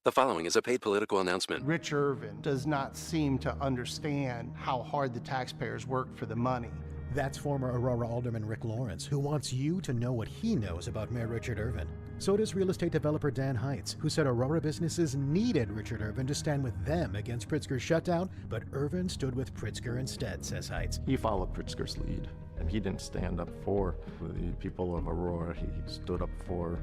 The following is a paid political announcement. Rich Irvin does not seem to understand how hard the taxpayers work for the money. That's former Aurora Alderman Rick Lawrence, who wants you to know what he knows about Mayor Richard Irvin. So does real estate developer Dan Heitz, who said Aurora businesses needed Richard Irvin to stand with them against Pritzker's shutdown, but Irvin stood with Pritzker instead, says Heitz. He followed Pritzker's lead, and he didn't stand up for the people of Aurora. He stood up for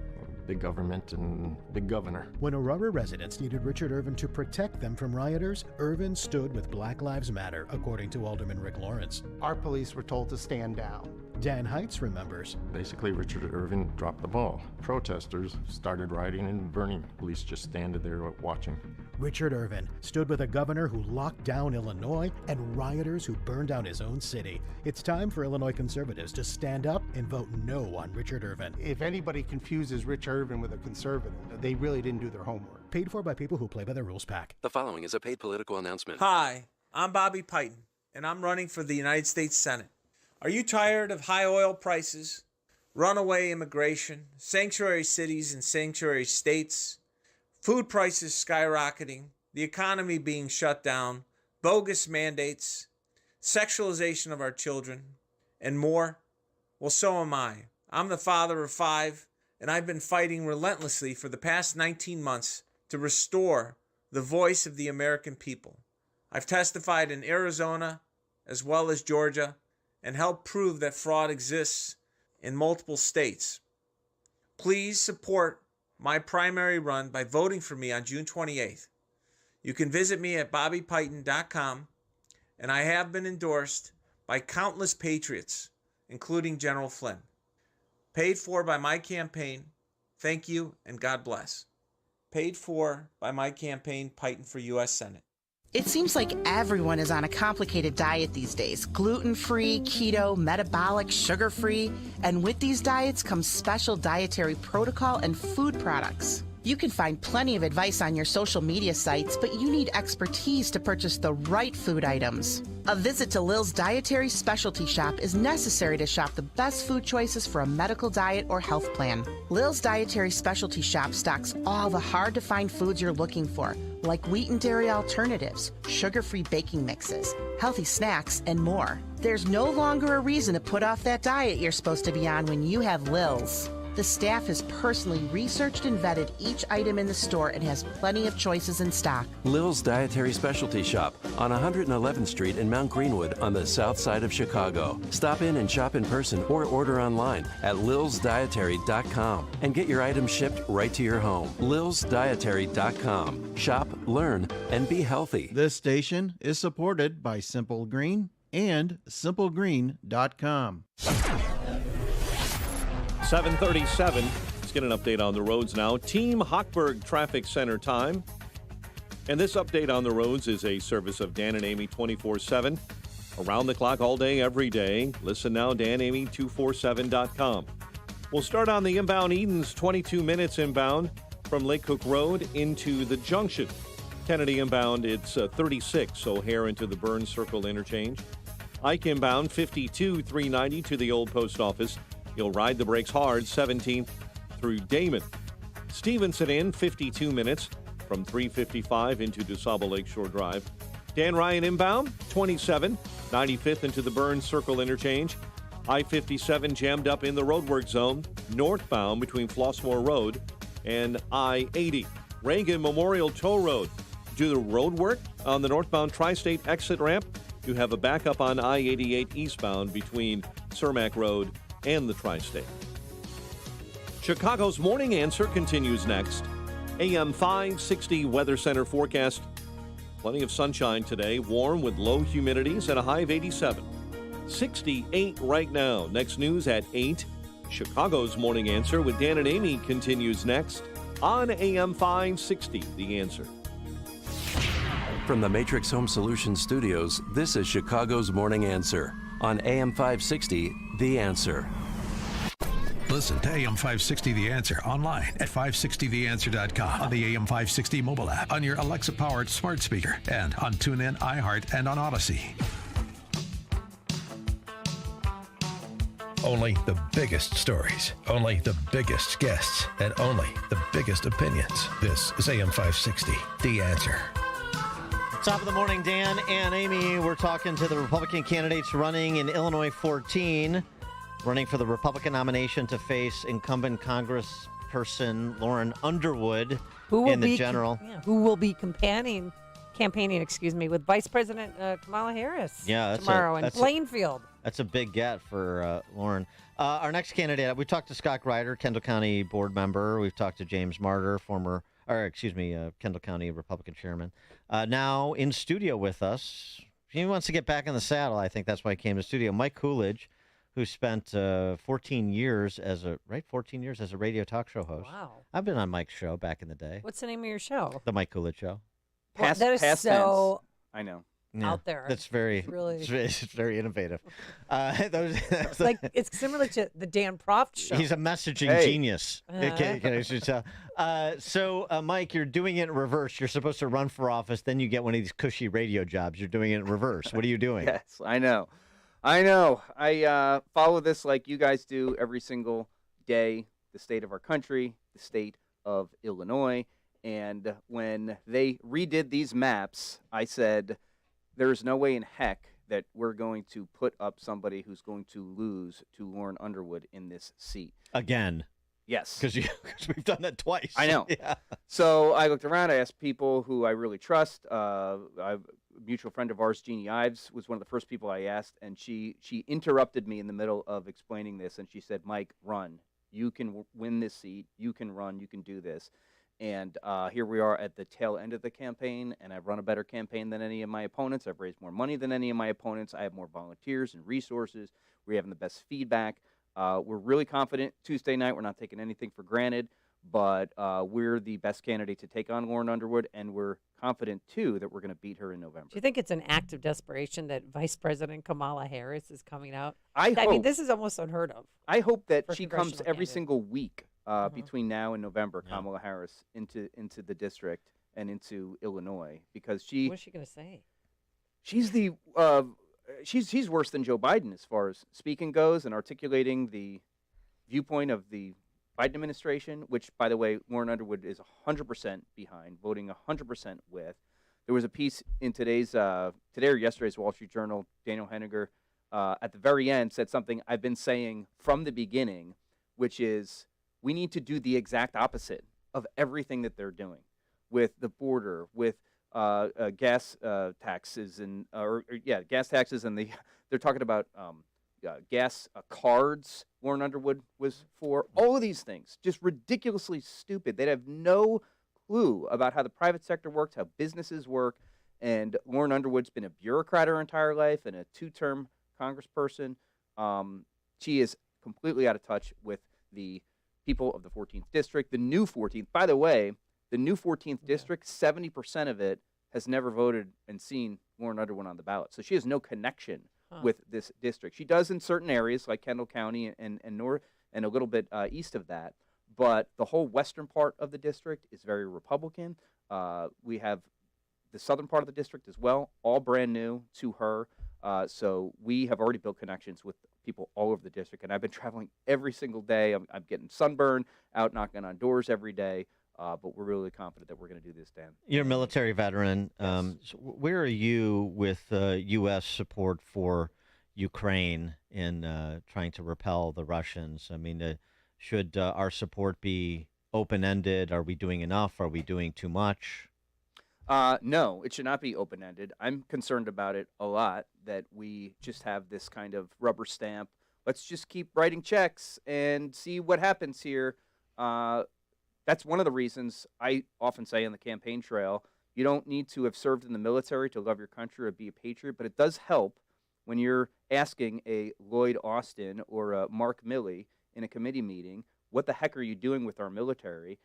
big government and big governor. When Aurora residents needed Richard Irvin to protect them from rioters, Irvin stood with Black Lives Matter, according to Alderman Rick Lawrence. Our police were told to stand down. Dan Heitz remembers. Basically, Richard Irvin dropped the ball. Protesters started rioting and burning. Police just standing there watching. Richard Irvin stood with a governor who locked down Illinois and rioters who burned down his own city. It's time for Illinois conservatives to stand up and vote no on Richard Irvin. If anybody confuses Rich Irvin with a conservative, they really didn't do their homework. Paid for by people who play by the rules pack. The following is a paid political announcement. Hi, I'm Bobby Piton, and I'm running for the United States Senate. Are you tired of high oil prices, runaway immigration, sanctuary cities and sanctuary states, food prices skyrocketing, the economy being shut down, bogus mandates, sexualization of our children, and more? Well, so am I. I'm the father of 5, and I've been fighting relentlessly for the past 19 months to restore the voice of the American people. I've testified in Arizona as well as Georgia and helped prove that fraud exists in multiple states. Please support my primary run by voting for me on June 28th. You can visit me at bobbypiton.com, and I have been endorsed by countless patriots, including General Flynn. Paid for by my campaign. Thank you, and God bless. Paid for by my campaign, Piton for U.S. Senate. It seems like everyone is on a complicated diet these days. Gluten-free, keto, metabolic, sugar-free. And with these diets comes special dietary protocol and food products. You can find plenty of advice on your social media sites, but you need expertise to purchase the right food items. A visit to Lil's Dietary Specialty Shop is necessary to shop the best food choices for a medical diet or health plan. Lil's Dietary Specialty Shop stocks all the hard-to-find foods you're looking for, like wheat and dairy alternatives, sugar-free baking mixes, healthy snacks, and more. There's no longer a reason to put off that diet you're supposed to be on when you have Lil's. The staff has personally researched and vetted each item in the store and has plenty of choices in stock. Lil's Dietary Specialty Shop on 111th Street in Mount Greenwood on the south side of Chicago. Stop in and shop in person or order online at lilsdietary.com and get your items shipped right to your home. lilsdietary.com. Shop, learn, and be healthy. This station is supported by Simple Green and simplegreen.com. 7:37. Let's get an update on the roads now. Team Hochberg Traffic Center time. And this update on the roads is a service of Dan and Amy 24/7. Around the clock, all day, every day. Listen now, danamy247.com. We'll start on the inbound Edens, 22 minutes inbound from Lake Cook Road into the junction. Kennedy inbound, it's 36, O'Hare into the Burns Circle interchange. Ike inbound, 52, 390 to the old post office. You'll ride the brakes hard, 17th through Damon. Stevenson in, 52 minutes from 355 into DuSable Lakeshore Drive. Dan Ryan inbound, 27, 95th into the Burns Circle interchange. I-57 jammed up in the roadwork zone, northbound between Flossmoor Road and I-80. Reagan Memorial Toll Road. Do the road work on the northbound Tri-State exit ramp. You have a backup on I-88 eastbound between Cermak Road and the Tri-State. Chicago's Morning Answer continues next. AM 560 Weather Center forecast. Plenty of sunshine today, warm with low humidities and a high of 87. 68 right now. Next news at 8. Chicago's Morning Answer with Dan and Amy continues next on AM 560, The Answer. From the Matrix Home Solutions studios, this is Chicago's Morning Answer on AM 560, The Answer. Listen to AM 560 The Answer online at 560theanswer.com, on the AM 560 mobile app, on your Alexa-powered smart speaker, and on TuneIn, iHeart, and on Odyssey. Only the biggest stories, only the biggest guests, and only the biggest opinions. This is AM 560, The Answer. Top of the morning, Dan and Amy. We're talking to the Republican candidates running in Illinois 14, running for the Republican nomination to face incumbent Congressperson Lauren Underwood in the general. Who will be campaigning, with Vice President Kamala Harris tomorrow in Plainfield. That's a big get for Lauren. Our next candidate, we talked to Scott Greider, Kendall County board member. We've talked to James Marter, Kendall County Republican chairman. Now in studio with us. He wants to get back in the saddle. I think that's why he came to studio. Mike Coolidge, who spent 14 years as a radio talk show host. Wow. I've been on Mike's show back in the day. What's the name of your show? The Mike Coolidge Show. That is so I know. out there. That's very, it's very innovative. It's similar to the Dan Proft Show. He's a messaging genius. So, Mike, you're doing it in reverse. You're supposed to run for office, then you get one of these cushy radio jobs. You're doing it in reverse. What are you doing? Yes, I know. I know. I follow this like you guys do every single day, the state of our country, the state of Illinois. And when they redid these maps, I said, there's no way in heck that we're going to put up somebody who's going to lose to Lauren Underwood in this seat. Again. Yes. Because we've done that twice. I know. Yeah. So I looked around. I asked people who I really trust. A mutual friend of ours, Jeannie Ives, was one of the first people I asked, and she interrupted me in the middle of explaining this, and she said, Mike, run. You can win this seat. You can run. You can do this. And here we are at the tail end of the campaign, and I've run a better campaign than any of my opponents. I've raised more money than any of my opponents. I have more volunteers and resources. We're having the best feedback. We're really confident Tuesday night. We're not taking anything for granted, but we're the best candidate to take on Lauren Underwood, and we're confident, too, that we're going to beat her in November. Do you think it's an act of desperation that Vice President Kamala Harris is coming out? I mean, this is almost unheard of. I hope that for she comes congressional every candidate. single week between now and November, Kamala Harris, into the district and into Illinois, because she... What's she going to say? She's the... She's worse than Joe Biden as far as speaking goes and articulating the viewpoint of the Biden administration, which, by the way, Lauren Underwood is 100% behind, voting 100% with. There was a piece in today or yesterday's Wall Street Journal, Daniel Henniger, at the very end said something I've been saying from the beginning, which is we need to do the exact opposite of everything that they're doing with the border, with gas taxes and gas taxes, and they're talking about gas cards. Lauren Underwood was for all of these things, just ridiculously stupid. They'd have no clue about how the private sector works, how businesses work. And Lauren Underwood's been a bureaucrat her entire life and a 2-term congressperson. She is completely out of touch with the people of the 14th district, the new 14th. By the way, the new 14th district, 70% of it has never voted and seen Lauren Underwood on the ballot. So she has no connection with this district. She does in certain areas like Kendall County and north and a little bit east of that. But the whole western part of the district is very Republican. We have the southern part of the district as well, all brand new to her. So we have already built connections with people all over the district. And I've been traveling every single day. I'm getting sunburned, out knocking on doors every day. But we're really confident that we're going to do this, Dan. You're a military veteran. Yes. So where are you with U.S. support for Ukraine in trying to repel the Russians? I mean, should our support be open-ended? Are we doing enough? Are we doing too much? No, it should not be open-ended. I'm concerned about it a lot, that we just have this kind of rubber stamp. Let's just keep writing checks and see what happens here. That's one of the reasons I often say on the campaign trail, you don't need to have served in the military to love your country or be a patriot, but it does help when you're asking a Lloyd Austin or a Mark Milley in a committee meeting, what the heck are you doing with our military?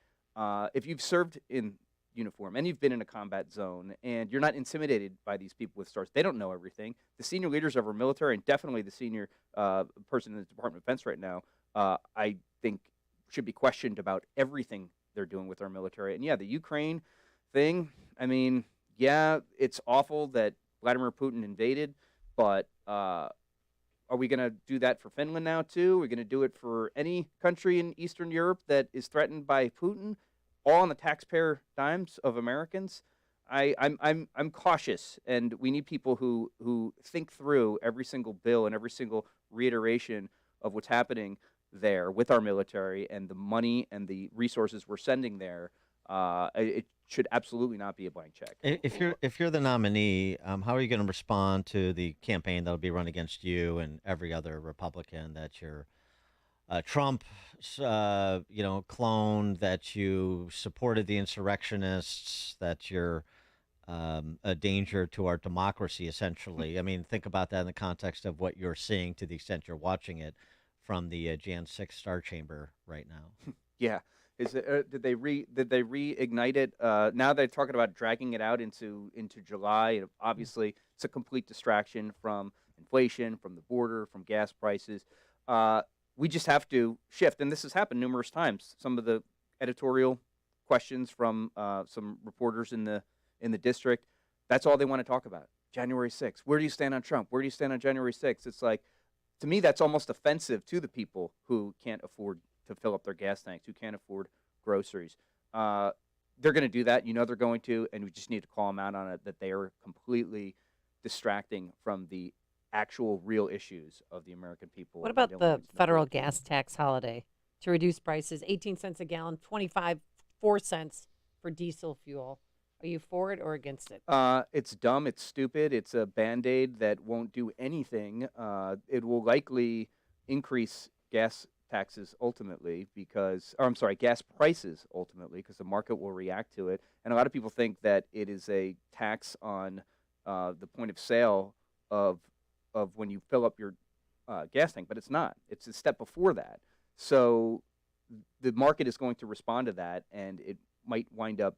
If you've served in uniform and you've been in a combat zone and you're not intimidated by these people with stars, they don't know everything. The senior leaders of our military, and definitely the senior person in the Department of Defense right now, I think should be questioned about everything they're doing with our military. And yeah, the Ukraine thing, I mean, yeah, it's awful that Vladimir Putin invaded, but are we going to do that for Finland now too? Are we going to do it for any country in Eastern Europe that is threatened by Putin, all on the taxpayer dimes of Americans? I'm cautious, and we need people who think through every single bill and every single reiteration of what's happening there with our military and the money and the resources we're sending there. It should absolutely not be a blank check. If you're the nominee, how are you going to respond to the campaign that'll be run against you and every other Republican, that you're Trump, clone, that you supported the insurrectionists, that you're a danger to our democracy, essentially? I mean, think about that in the context of what you're seeing, to the extent you're watching it from the Jan 6 Star Chamber right now. Yeah. Did they reignite it? Now they're talking about dragging it out into July. And obviously, it's a complete distraction from inflation, from the border, from gas prices. We just have to shift, and this has happened numerous times. Some of the editorial questions from some reporters in the district, that's all they want to talk about. January 6th. Where do you stand on Trump? Where do you stand on January 6th? It's like, to me, that's almost offensive to the people who can't afford to fill up their gas tanks, who can't afford groceries. They're going to do that. You know they're going to, and we just need to call them out on it, that they are completely distracting from the actual real issues of the American people. What about the federal gas tax holiday to reduce prices? 18 cents a gallon, 4 cents for diesel fuel. Are you for it or against it? It's dumb. It's stupid. It's a Band-Aid that won't do anything. It will likely increase gas taxes ultimately gas prices ultimately, because the market will react to it. And a lot of people think that it is a tax on the point of sale of when you fill up your gas tank, but it's not. It's a step before that. So the market is going to respond to that, and it might wind up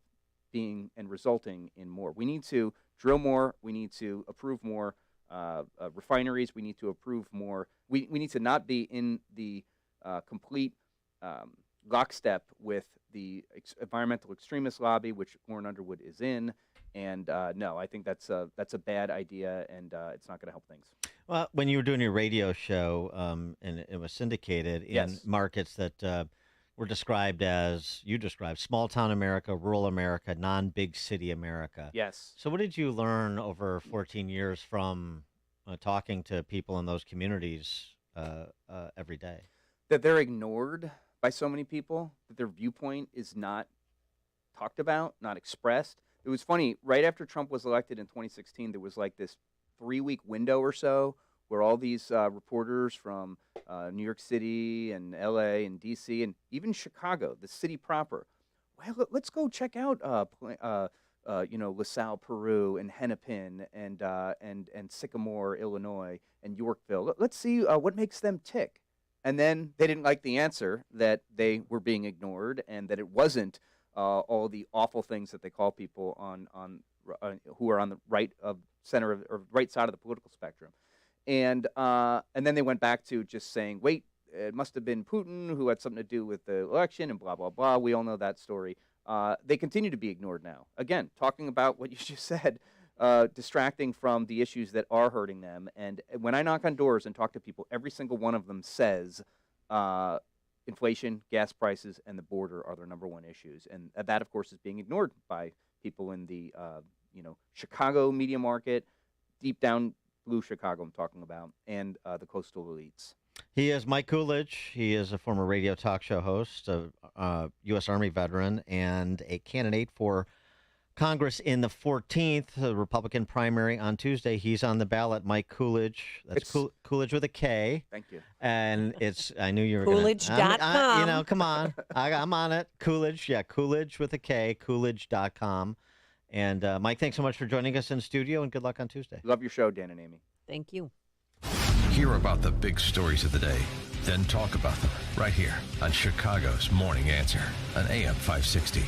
being and resulting in more. We need to drill more. We need to approve more refineries. We need to approve more. We need to not be in the complete lockstep with the environmental extremist lobby, which Lauren Underwood is in. And no, I think that's a bad idea, and it's not going to help things. Well, when you were doing your radio show, and it was syndicated in markets that were described as, you described, small town America, rural America, non-big city America. Yes. So what did you learn over 14 years from talking to people in those communities every day? That they're ignored by so many people, that their viewpoint is not talked about, not expressed. It was funny, right after Trump was elected in 2016, there was like this 3-week window or so where all these reporters from New York City and LA and DC and even Chicago, the city proper, well, let's go check out LaSalle, Peru, and Hennepin, and Sycamore, Illinois, and Yorkville. Let's see what makes them tick. And then they didn't like the answer, that they were being ignored, and that it wasn't all the awful things that they call people who are on the right of center of, or right side of the political spectrum. And then they went back to just saying, wait, it must have been Putin who had something to do with the election and blah, blah, blah. We all know that story. They continue to be ignored now. Again, talking about what you just said, distracting from the issues that are hurting them. And when I knock on doors and talk to people, every single one of them says inflation, gas prices, and the border are their number one issues. And that, of course, is being ignored by people in the Chicago media market, deep down blue Chicago I'm talking about, and the coastal elites. He is Mike Coolidge. He is a former radio talk show host, a U.S. Army veteran, and a candidate for Congress in the 14th Republican primary on Tuesday. He's on the ballot. Mike Coolidge. That's Coolidge with a K. Thank you. And I knew you were Coolidge.com. Come on. I'm on it. Coolidge. Yeah, Coolidge with a K. Coolidge.com. And Mike, thanks so much for joining us in studio, and good luck on Tuesday. Love your show, Dan and Amy. Thank you. Hear about the big stories of the day, then talk about them right here on Chicago's Morning Answer on AM 560.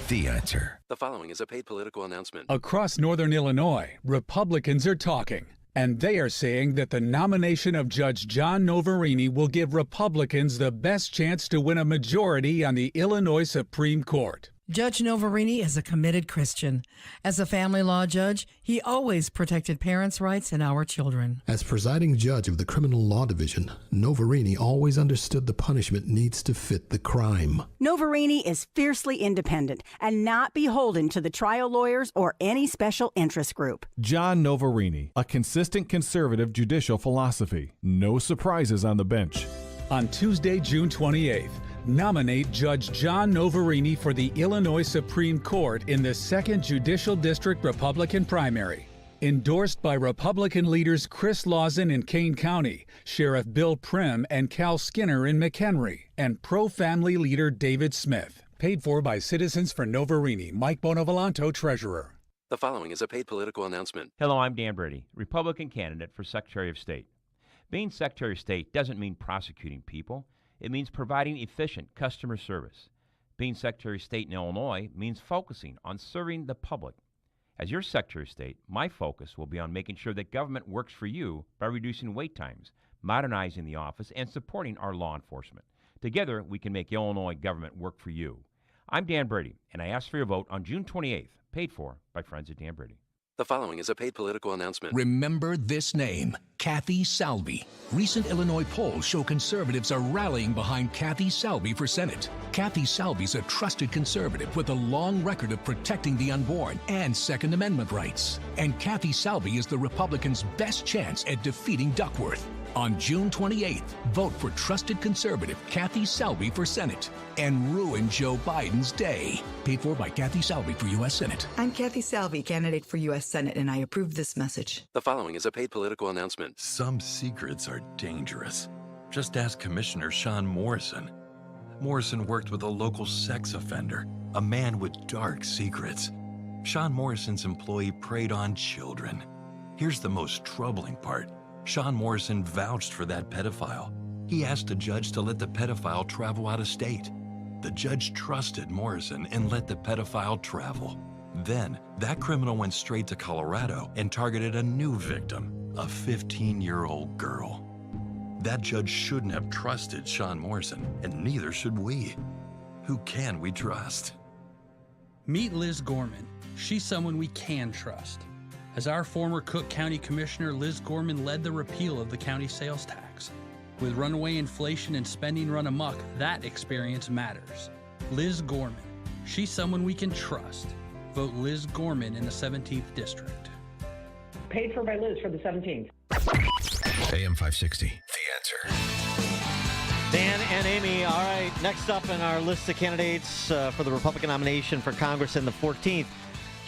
The Answer. The following is a paid political announcement. Across northern Illinois, Republicans are talking, and they are saying that the nomination of Judge John Novarini will give Republicans the best chance to win a majority on the Illinois Supreme Court. Judge Novarini is a committed Christian. As a family law judge, he always protected parents' rights and our children. As presiding judge of the Criminal Law Division, Novarini always understood the punishment needs to fit the crime. Novarini is fiercely independent and not beholden to the trial lawyers or any special interest group. John Novarini, a consistent conservative judicial philosophy. No surprises on the bench. On Tuesday, June 28th, nominate Judge John Novarini for the Illinois Supreme Court in the 2nd Judicial District Republican primary. Endorsed by Republican leaders Chris Lawson in Kane County, Sheriff Bill Prim and Cal Skinner in McHenry, and pro-family leader David Smith. Paid for by Citizens for Novarini. Mike Bonavolonto, Treasurer. The following is a paid political announcement. Hello, I'm Dan Brady, Republican candidate for Secretary of State. Being Secretary of State doesn't mean prosecuting people. It means providing efficient customer service. Being Secretary of State in Illinois means focusing on serving the public. As your Secretary of State, my focus will be on making sure that government works for you by reducing wait times, modernizing the office, and supporting our law enforcement. Together, we can make Illinois government work for you. I'm Dan Brady, and I ask for your vote on June 28th, paid for by Friends of Dan Brady. The following is a paid political announcement. Remember this name, Kathy Salvi. Recent Illinois polls show conservatives are rallying behind Kathy Salvi for Senate. Kathy Salvi's a trusted conservative with a long record of protecting the unborn and Second Amendment rights. And Kathy Salvi is the Republicans' best chance at defeating Duckworth. On June 28th, vote for trusted conservative Kathy Salvi for Senate and ruin Joe Biden's day. Paid for by Kathy Salvi for U.S. Senate. I'm Kathy Salvi, candidate for U.S. Senate, and I approve this message. The following is a paid political announcement. Some secrets are dangerous. Just ask Commissioner Sean Morrison. Morrison worked with a local sex offender, a man with dark secrets. Sean Morrison's employee preyed on children. Here's the most troubling part. Sean Morrison vouched for that pedophile. He asked the judge to let the pedophile travel out of state. The judge trusted Morrison and let the pedophile travel. Then, that criminal went straight to Colorado and targeted a new victim, a 15-year-old girl. That judge shouldn't have trusted Sean Morrison, and neither should we. Who can we trust? Meet Liz Gorman. She's someone we can trust. As our former Cook County Commissioner, Liz Gorman led the repeal of the county sales tax. With runaway inflation and spending run amok, that experience matters. Liz Gorman. She's someone we can trust. Vote Liz Gorman in the 17th District. Paid for by Liz for the 17th. AM 560, The Answer. Dan and Amy, all right, next up in our list of candidates for the Republican nomination for Congress in the 14th,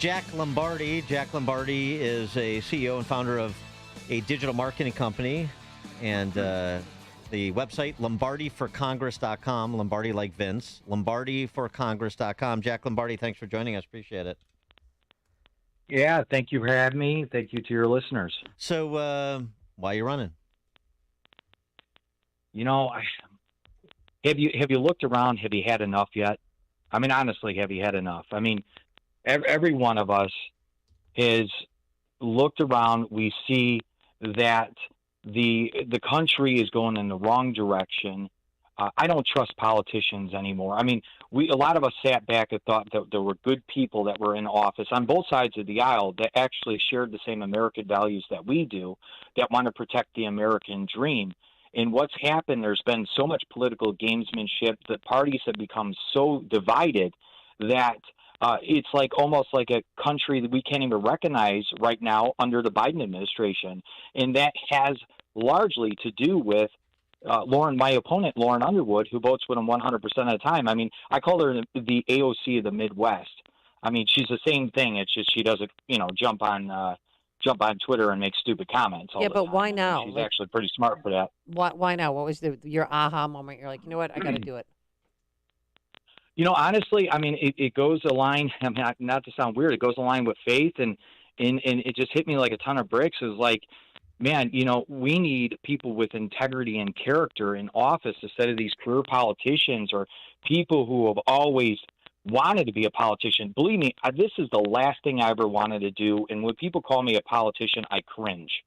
Jack Lombardi. Jack Lombardi is a CEO and founder of a digital marketing company, and the website, lombardiforcongress.com, Lombardi like Vince, lombardiforcongress.com. Jack Lombardi, thanks for joining us. Appreciate it. Yeah, thank you for having me. Thank you to your listeners. So, why are you running? You know, have you looked around? Have you had enough yet? I mean, honestly, have you had enough? I mean, every one of us has looked around. We see that the country is going in the wrong direction. I don't trust politicians anymore. I mean, a lot of us sat back and thought that there were good people that were in office on both sides of the aisle that actually shared the same American values that we do, that want to protect the American dream. And what's happened, there's been so much political gamesmanship that parties have become so divided that it's like almost like a country that we can't even recognize right now under the Biden administration. And that has largely to do with my opponent, Lauren Underwood, who votes with him 100% of the time. I mean, I call her the AOC of the Midwest. I mean, she's the same thing. It's just she doesn't, jump on Twitter and make stupid comments all the but time. Why now? She's actually pretty smart for that. Why now? What was your aha moment? You're like, you know what? I got to do it. Honestly, I mean, it goes aligned. I mean, not to sound weird, it goes aligned with faith, and it just hit me like a ton of bricks. It was like, man, we need people with integrity and character in office instead of these career politicians or people who have always wanted to be a politician. Believe me, this is the last thing I ever wanted to do. And when people call me a politician, I cringe.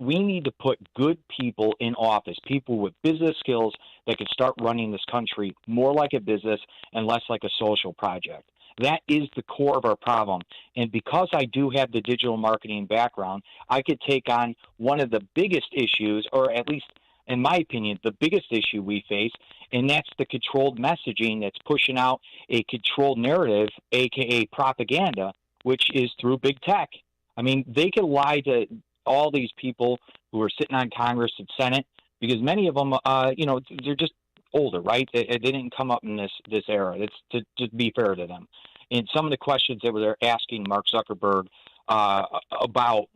We need to put good people in office, people with business skills that can start running this country more like a business and less like a social project. That is the core of our problem. And because I do have the digital marketing background, I could take on one of the biggest issues, or at least in my opinion, the biggest issue we face, and that's the controlled messaging that's pushing out a controlled narrative, aka propaganda, which is through big tech. I mean, they can lie to all these people who are sitting on Congress and Senate, because many of them, they're just older, right? They didn't come up in this era. It's to be fair to them. And some of the questions that they're asking Mark Zuckerberg about,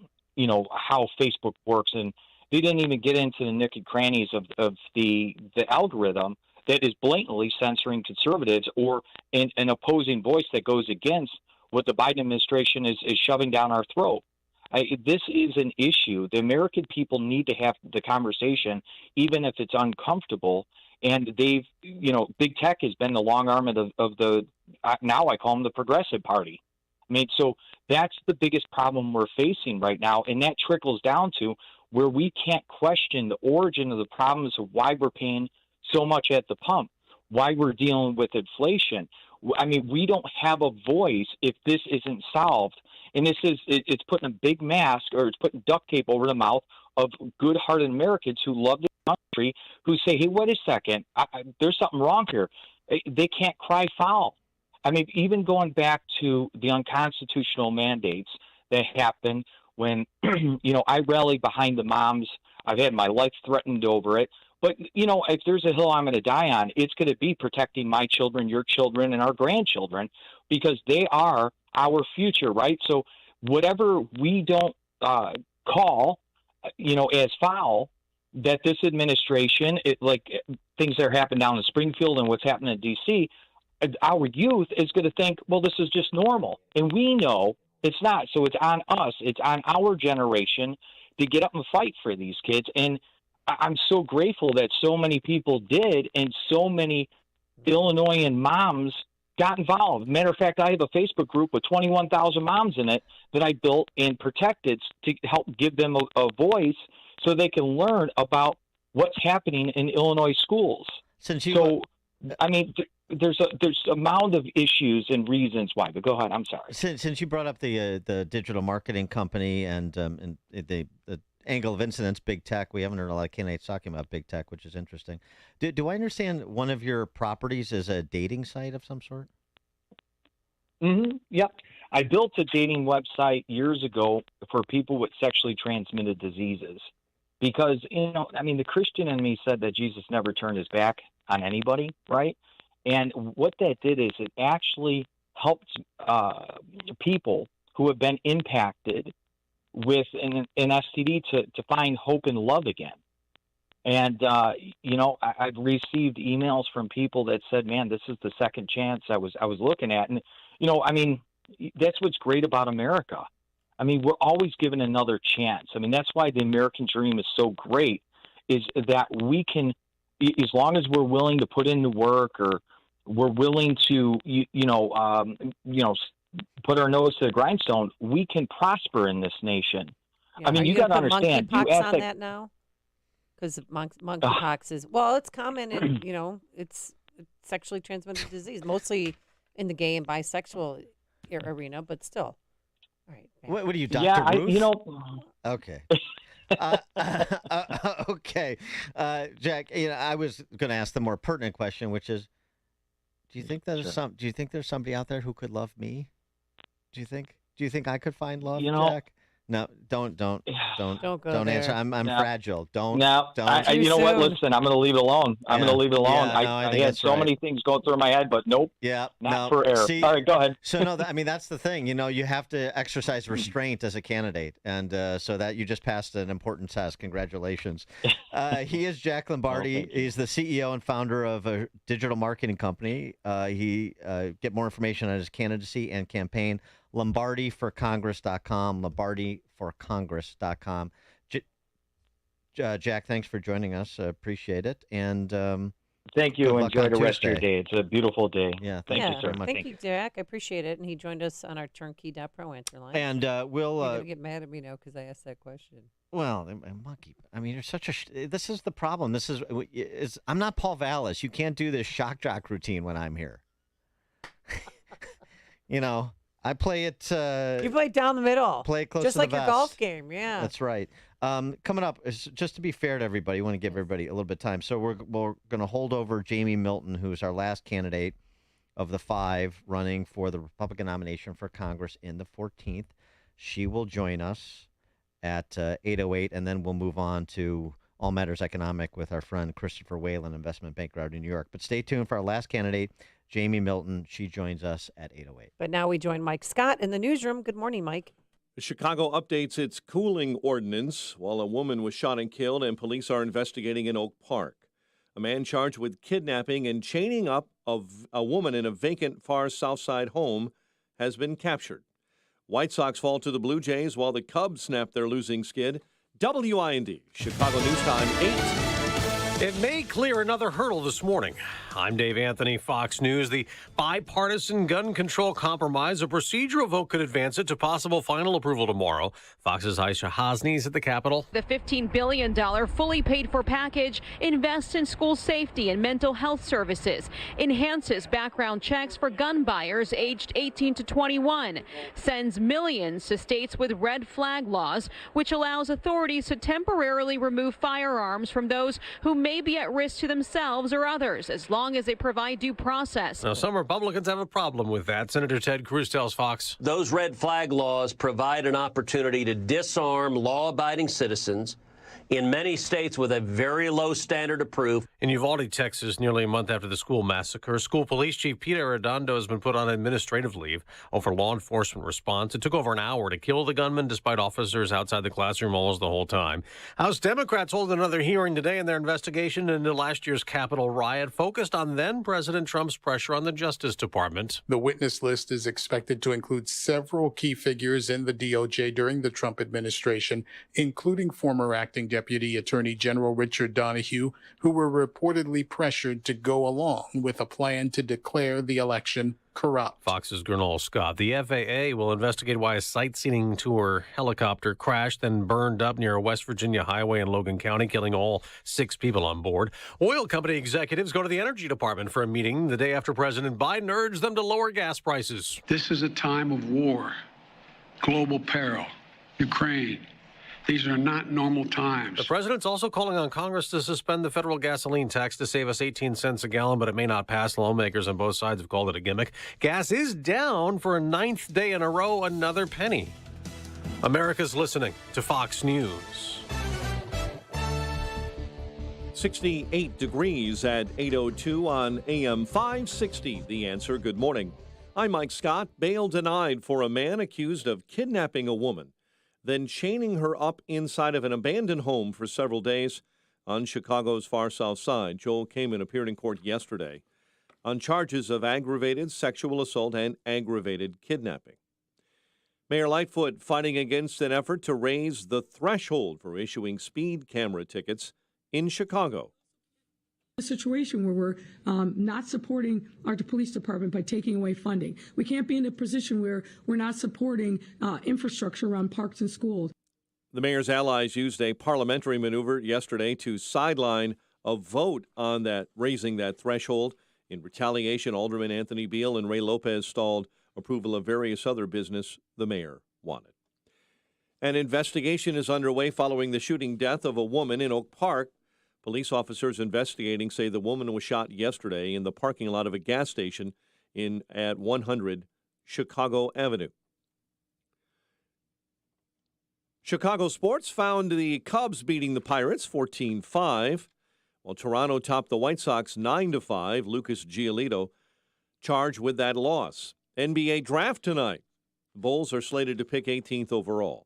how Facebook works, and they didn't even get into the nook and crannies of the algorithm that is blatantly censoring conservatives or an opposing voice that goes against what the Biden administration is shoving down our throat. This is an issue. The American people need to have the conversation, even if it's uncomfortable. And they've, big tech has been the long arm of the now I call them the Progressive Party. I mean, so that's the biggest problem we're facing right now. And that trickles down to where we can't question the origin of the problems of why we're paying so much at the pump, why we're dealing with inflation, I mean, we don't have a voice if this isn't solved. And it's putting a big mask, or it's putting duct tape over the mouth of good-hearted Americans who love the country, who say, hey, wait a second, there's something wrong here. They can't cry foul. I mean, even going back to the unconstitutional mandates that happened when, I rallied behind the moms. I've had my life threatened over it. But, if there's a hill I'm going to die on, it's going to be protecting my children, your children, and our grandchildren, because they are our future, right? So whatever we don't call, as foul, that this administration, like things that are happening down in Springfield and what's happening in D.C., our youth is going to think, well, this is just normal. And we know it's not. So it's on us. It's on our generation to get up and fight for these kids. And I'm so grateful that so many people did, and so many Illinoisan moms got involved. Matter of fact, I have a Facebook group with 21,000 moms in it that I built and protected to help give them a voice so they can learn about what's happening in Illinois schools. I mean, there's a amount of issues and reasons why. But go ahead. I'm sorry. Since you brought up the digital marketing company and the angle of incidents, big tech, we haven't heard a lot of candidates talking about big tech, which is interesting. Do I understand one of your properties is a dating site of some sort? Mm-hmm. Yep. I built a dating website years ago for people with sexually transmitted diseases because, the Christian in me said that Jesus never turned his back on anybody, right? And what that did is it actually helped people who have been impacted with an STD to find hope and love again. And, I've received emails from people that said, man, this is the second chance I was looking at. And, that's what's great about America. I mean, we're always given another chance. I mean, that's why the American dream is so great, is that we can, as long as we're willing to put in the work, or we're willing to, put our nose to the grindstone, we can prosper in this nation. Yeah. I mean, you got to understand. Monkeypox on that now, because monkeypox is it's common, and it's sexually transmitted disease, mostly in the gay and bisexual arena, but still. All right. What are you, Dr. Ruth? Okay. Okay, Jack. I was going to ask the more pertinent question, which is, do you think Do you think there's somebody out there who could love me? Do you think I could find love, Jack? No, don't answer. I'm fragile. Don't. You know what? Listen, I'm going to leave it alone. I'm going to leave it alone. Yeah, I had so many things going through my head, but nope. Yeah, not for air. All right, go ahead. So no, that's the thing. You have to exercise restraint as a candidate, and so that you just passed an important test. Congratulations. He is Jack Lombardi. He's the CEO and founder of a digital marketing company. He get more information on his candidacy and campaign. LombardiForCongress.com, LombardiForCongress.com. Jack, thanks for joining us. Appreciate it. And thank you. Enjoy the rest of your day. It's a beautiful day. Yeah, thank you so much. Thank you, Jack. I appreciate it. And he joined us on our turnkey.pro answer line. And we'll You're gonna get mad at me now because I asked that question. Well, monkey. I mean, you're such a. This is the problem. This is. I'm not Paul Vallis. You can't do this shock jock routine when I'm here. I play it. You play down the middle. Play it close just to like the your vest. golf game. Yeah, that's right. Coming up, just to be fair to everybody, I want to give everybody a little bit of time. So we're going to hold over Jamie Milton, who's our last candidate of the 5 running for the Republican nomination for Congress in the 14th. She will join us at 8:08, and then we'll move on to All Matters Economic with our friend Christopher Whalen, investment banker out in New York. But stay tuned for our last candidate, Jamie Milton. She joins us at 8:08. But now we join Mike Scott in the newsroom. Good morning, Mike. Chicago updates its cooling ordinance while a woman was shot and killed, and police are investigating in Oak Park. A man charged with kidnapping and chaining up of a woman in a vacant far south side home has been captured. White Sox fall to the Blue Jays while the Cubs snap their losing skid. WIND, Chicago News Time 8. It may clear another hurdle this morning. I'm Dave Anthony, Fox News. The bipartisan gun control compromise, a procedural vote could advance it to possible final approval tomorrow. Fox's Aisha Hasni is at the Capitol. The $15 billion fully paid for package invests in school safety and mental health services, enhances background checks for gun buyers aged 18 to 21, sends millions to states with red flag laws, which allows authorities to temporarily remove firearms from those who may be at risk to themselves or others, as long as they provide due process. Now, some Republicans have a problem with that. Senator Ted Cruz tells Fox. Those red flag laws provide an opportunity to disarm law-abiding citizens in many states with a very low standard of proof. In Uvalde, Texas, nearly a month after the school massacre, school police chief Peter Arredondo has been put on administrative leave over law enforcement response. It took over an hour to kill the gunman despite officers outside the classroom almost the whole time. House Democrats hold another hearing today in their investigation into last year's Capitol riot, focused on then-President Trump's pressure on the Justice Department. The witness list is expected to include several key figures in the DOJ during the Trump administration, including former acting Deputy Attorney General Richard Donahue, who were reportedly pressured to go along with a plan to declare the election corrupt. Fox's Gernal Scott. The FAA will investigate why a sightseeing tour helicopter crashed, then burned up near a West Virginia highway in Logan County, killing all 6 people on board. Oil company executives go to the Energy Department for a meeting the day after President Biden urged them to lower gas prices. This is a time of war, global peril, Ukraine. These are not normal times. The president's also calling on Congress to suspend the federal gasoline tax to save us 18 cents a gallon, but it may not pass. Lawmakers on both sides have called it a gimmick. Gas is down for a 9th day in a row, another penny. America's listening to Fox News. 68 degrees at 8:02 on AM 560. The Answer. Good morning. I'm Mike Scott. Bail denied for a man accused of kidnapping a woman, then chaining her up inside of an abandoned home for several days on Chicago's far south side. Joel Kamen appeared in court yesterday on charges of aggravated sexual assault and aggravated kidnapping. Mayor Lightfoot fighting against an effort to raise the threshold for issuing speed camera tickets in Chicago. A situation where we're not supporting our police department by taking away funding. We can't be in a position where we're not supporting infrastructure around parks and schools. The mayor's allies used a parliamentary maneuver yesterday to sideline a vote on that, raising that threshold. In retaliation, Alderman Anthony Beal and Ray Lopez stalled approval of various other business the mayor wanted. An investigation is underway following the shooting death of a woman in Oak Park. Police officers investigating say the woman was shot yesterday in the parking lot of a gas station at 100 Chicago Avenue. Chicago sports found the Cubs beating the Pirates 14-5, while Toronto topped the White Sox 9-5. Lucas Giolito charged with that loss. NBA draft tonight. The Bulls are slated to pick 18th overall.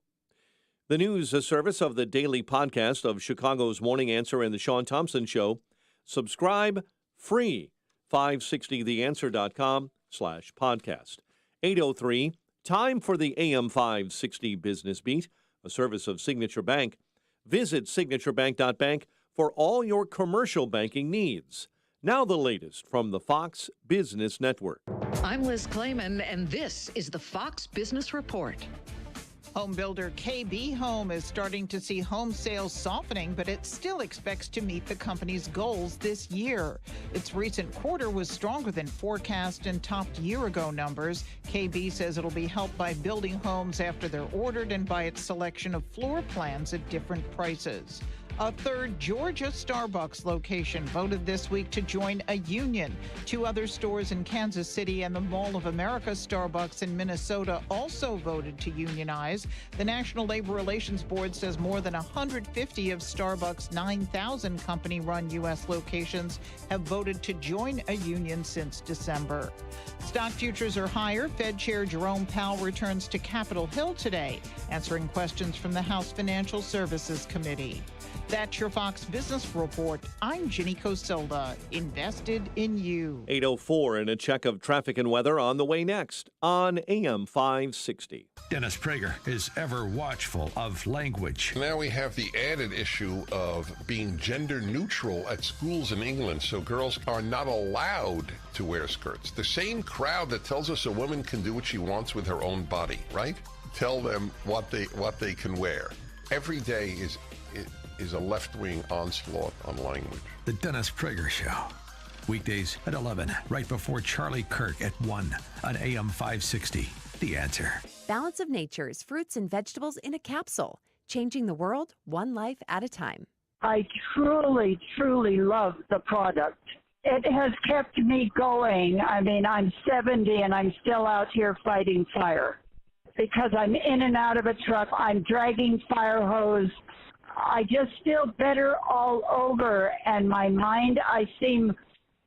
The news service of the daily podcast of Chicago's Morning Answer and the Sean Thompson Show. Subscribe free. 560theanswer.com/podcast. 8:03. Time for the AM 560 Business Beat, a service of Signature Bank. Visit signaturebank.bank for all your commercial banking needs. Now the latest from the Fox Business Network. I'm Liz Clayman, and this is the Fox Business Report. Home builder KB Home is starting to see home sales softening, but it still expects to meet the company's goals this year. Its recent quarter was stronger than forecast and topped year-ago numbers. KB says it'll be helped by building homes after they're ordered and by its selection of floor plans at different prices. A third Georgia Starbucks location voted this week to join a union. 2 other stores in Kansas City and the Mall of America Starbucks in Minnesota also voted to unionize. The National Labor Relations Board says more than 150 of Starbucks' 9,000 company-run U.S. locations have voted to join a union since December. Stock futures are higher. Fed Chair Jerome Powell returns to Capitol Hill today, answering questions from the House Financial Services Committee. That's your Fox Business Report. I'm Ginny Coselda, invested in you. 8:04 and a check of traffic and weather on the way next on AM 560. Dennis Prager is ever watchful of language. Now we have the added issue of being gender neutral at schools in England, so girls are not allowed to wear skirts. The same crowd that tells us a woman can do what she wants with her own body, right? Tell them what they can wear. Every day is a left-wing onslaught on language. The Dennis Prager Show. Weekdays at 11, right before Charlie Kirk at 1 on AM 560. The Answer. Balance of Nature's fruits and vegetables in a capsule, changing the world one life at a time. I truly, truly love the product. It has kept me going. I mean, I'm 70 and I'm still out here fighting fire because I'm in and out of a truck. I'm dragging fire hose. I just feel better all over, and my mind, I seem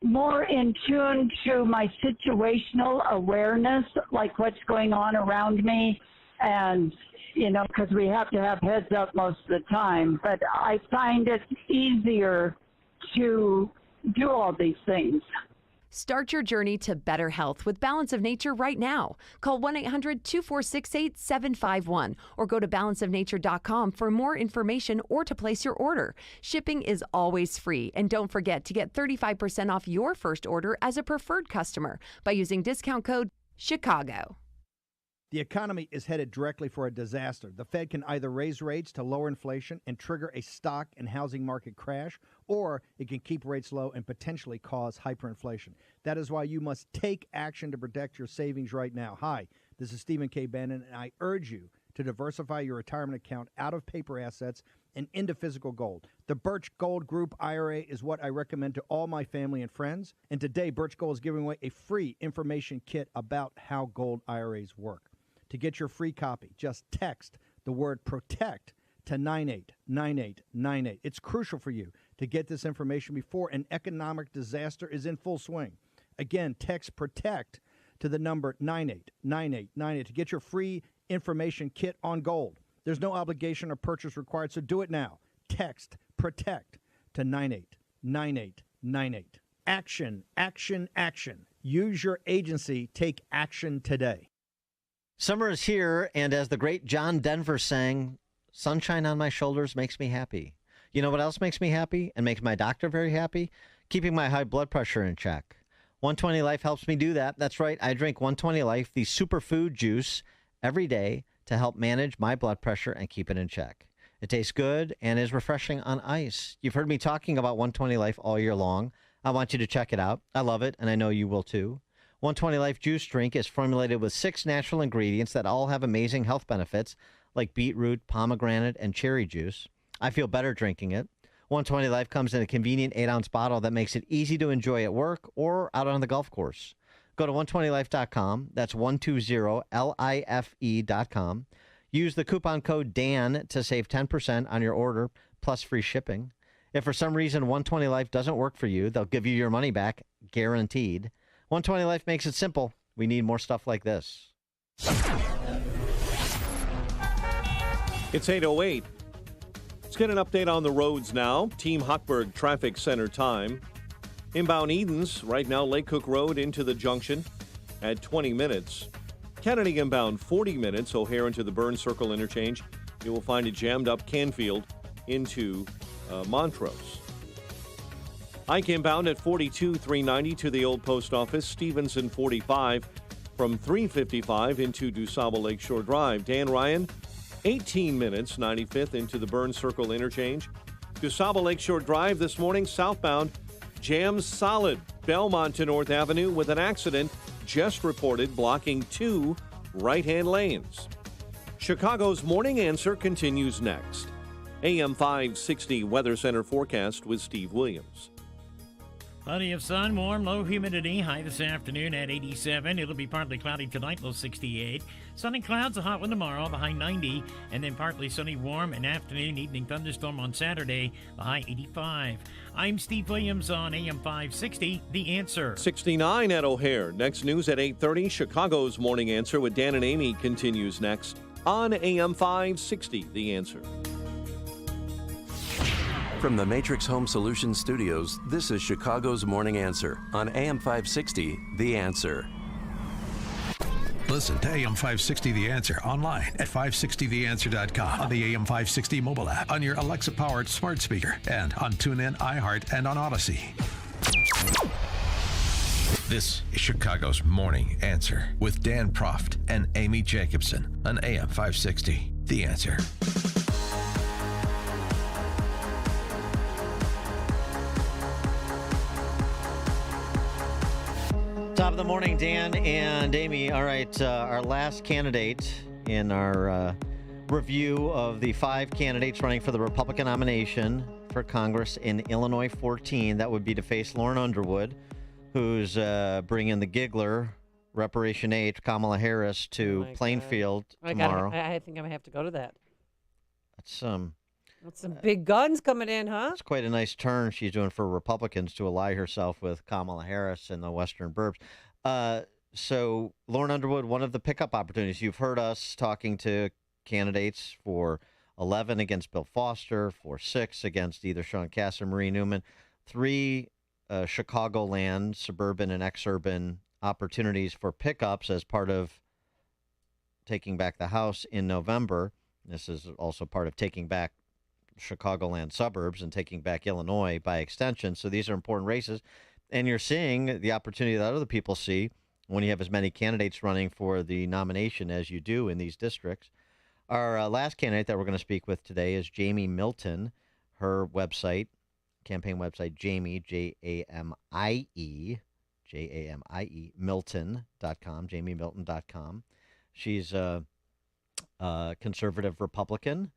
more in tune to my situational awareness, like what's going on around me, and, you know, because we have to have heads up most of the time, but I find it easier to do all these things. Start your journey to better health with Balance of Nature right now. Call 1-800-246-8751 or go to balanceofnature.com for more information or to place your order. Shipping is always free, and don't forget to get 35% off your first order as a preferred customer by using discount code CHICAGO. The economy is headed directly for a disaster. The Fed can either raise rates to lower inflation and trigger a stock and housing market crash, or it can keep rates low and potentially cause hyperinflation. That is why you must take action to protect your savings right now. Hi, this is Stephen K. Bannon, and I urge you to diversify your retirement account out of paper assets and into physical gold. The Birch Gold Group IRA is what I recommend to all my family and friends. And today, Birch Gold is giving away a free information kit about how gold IRAs work. To get your free copy, just text the word PROTECT to 989898. It's crucial for you to get this information before an economic disaster is in full swing. Again, text PROTECT to the number 989898 to get your free information kit on gold. There's no obligation or purchase required, so do it now. Text PROTECT to 989898. Action, action, action. Use your agency. Take action today. Summer is here, and as the great John Denver sang, sunshine on my shoulders makes me happy. You know what else makes me happy and makes my doctor very happy? Keeping my high blood pressure in check. 120 Life helps me do that. That's right, I drink 120 Life, the superfood juice, every day to help manage my blood pressure and keep it in check. It tastes good and is refreshing on ice. You've heard me talking about 120 Life all year long. I want you to check it out. I love it, and I know you will too. 120 Life juice drink is formulated with 6 natural ingredients that all have amazing health benefits, like beetroot, pomegranate, and cherry juice. I feel better drinking it. 120 Life comes in a convenient 8-ounce bottle that makes it easy to enjoy at work or out on the golf course. Go to 120life.com. That's 120life.com. Use the coupon code DAN to save 10% on your order, plus free shipping. If for some reason 120 Life doesn't work for you, they'll give you your money back, guaranteed. 120 Life makes it simple. We need more stuff like this. It's 8:08. Let's get an update on the roads now. Team Hochberg Traffic Center time. Inbound Edens, right now Lake Cook Road into the junction at 20 minutes. Kennedy inbound 40 minutes, O'Hare into the Burn Circle interchange. You will find it jammed up Canfield into Montrose. Ike inbound at 42, 390 to the old post office. Stevenson 45 from 355 into DuSable Lakeshore Drive. Dan Ryan, 18 minutes, 95th into the Burn Circle interchange. DuSable Lakeshore Drive this morning, southbound, jams solid. Belmont to North Avenue with an accident just reported blocking 2 right-hand lanes. Chicago's Morning Answer continues next. AM 560 Weather Center forecast with Steve Williams. Plenty of sun, warm, low humidity. High this afternoon at 87. It'll be partly cloudy tonight, low 68. Sun and clouds, a hot one tomorrow, the high 90. And then partly sunny, warm, and afternoon, evening thunderstorm on Saturday, the high 85. I'm Steve Williams on AM 560, The Answer. 69 at O'Hare. Next news at 8:30. Chicago's Morning Answer with Dan and Amy continues next on AM 560, The Answer. From the Matrix Home Solutions Studios, this is Chicago's Morning Answer on AM 560, The Answer. Listen to AM 560 The Answer online at 560theanswer.com, on the AM 560 mobile app, on your Alexa-powered smart speaker, and on TuneIn, iHeart, and on Odyssey. This is Chicago's Morning Answer with Dan Proft and Amy Jacobson on AM 560 The Answer. Top of the morning, Dan and Amy. All right, our last candidate in our review of the 5 candidates running for the Republican nomination for Congress in Illinois 14. That would be to face Lauren Underwood, who's bringing the giggler, Reparation 8, Kamala Harris, to Plainfield tomorrow. I think I'm going to have to go to that. That's some big guns coming in, huh? It's quite a nice turn she's doing for Republicans to ally herself with Kamala Harris in the Western Burbs. So Lauren Underwood, one of the pickup opportunities. You've heard us talking to candidates for 11 against Bill Foster, for 6 against either Sean Cass or Marie Newman. 3 Chicagoland, suburban and exurban opportunities for pickups as part of taking back the House in November. This is also part of taking back Chicagoland suburbs and taking back Illinois by extension. So these are important races. And you're seeing the opportunity that other people see when you have as many candidates running for the nomination as you do in these districts. Our last candidate that we're going to speak with today is Jamie Milton. Her website, campaign website, Jamie, Jamie, Milton.com, jamiemilton.com. She's a conservative Republican.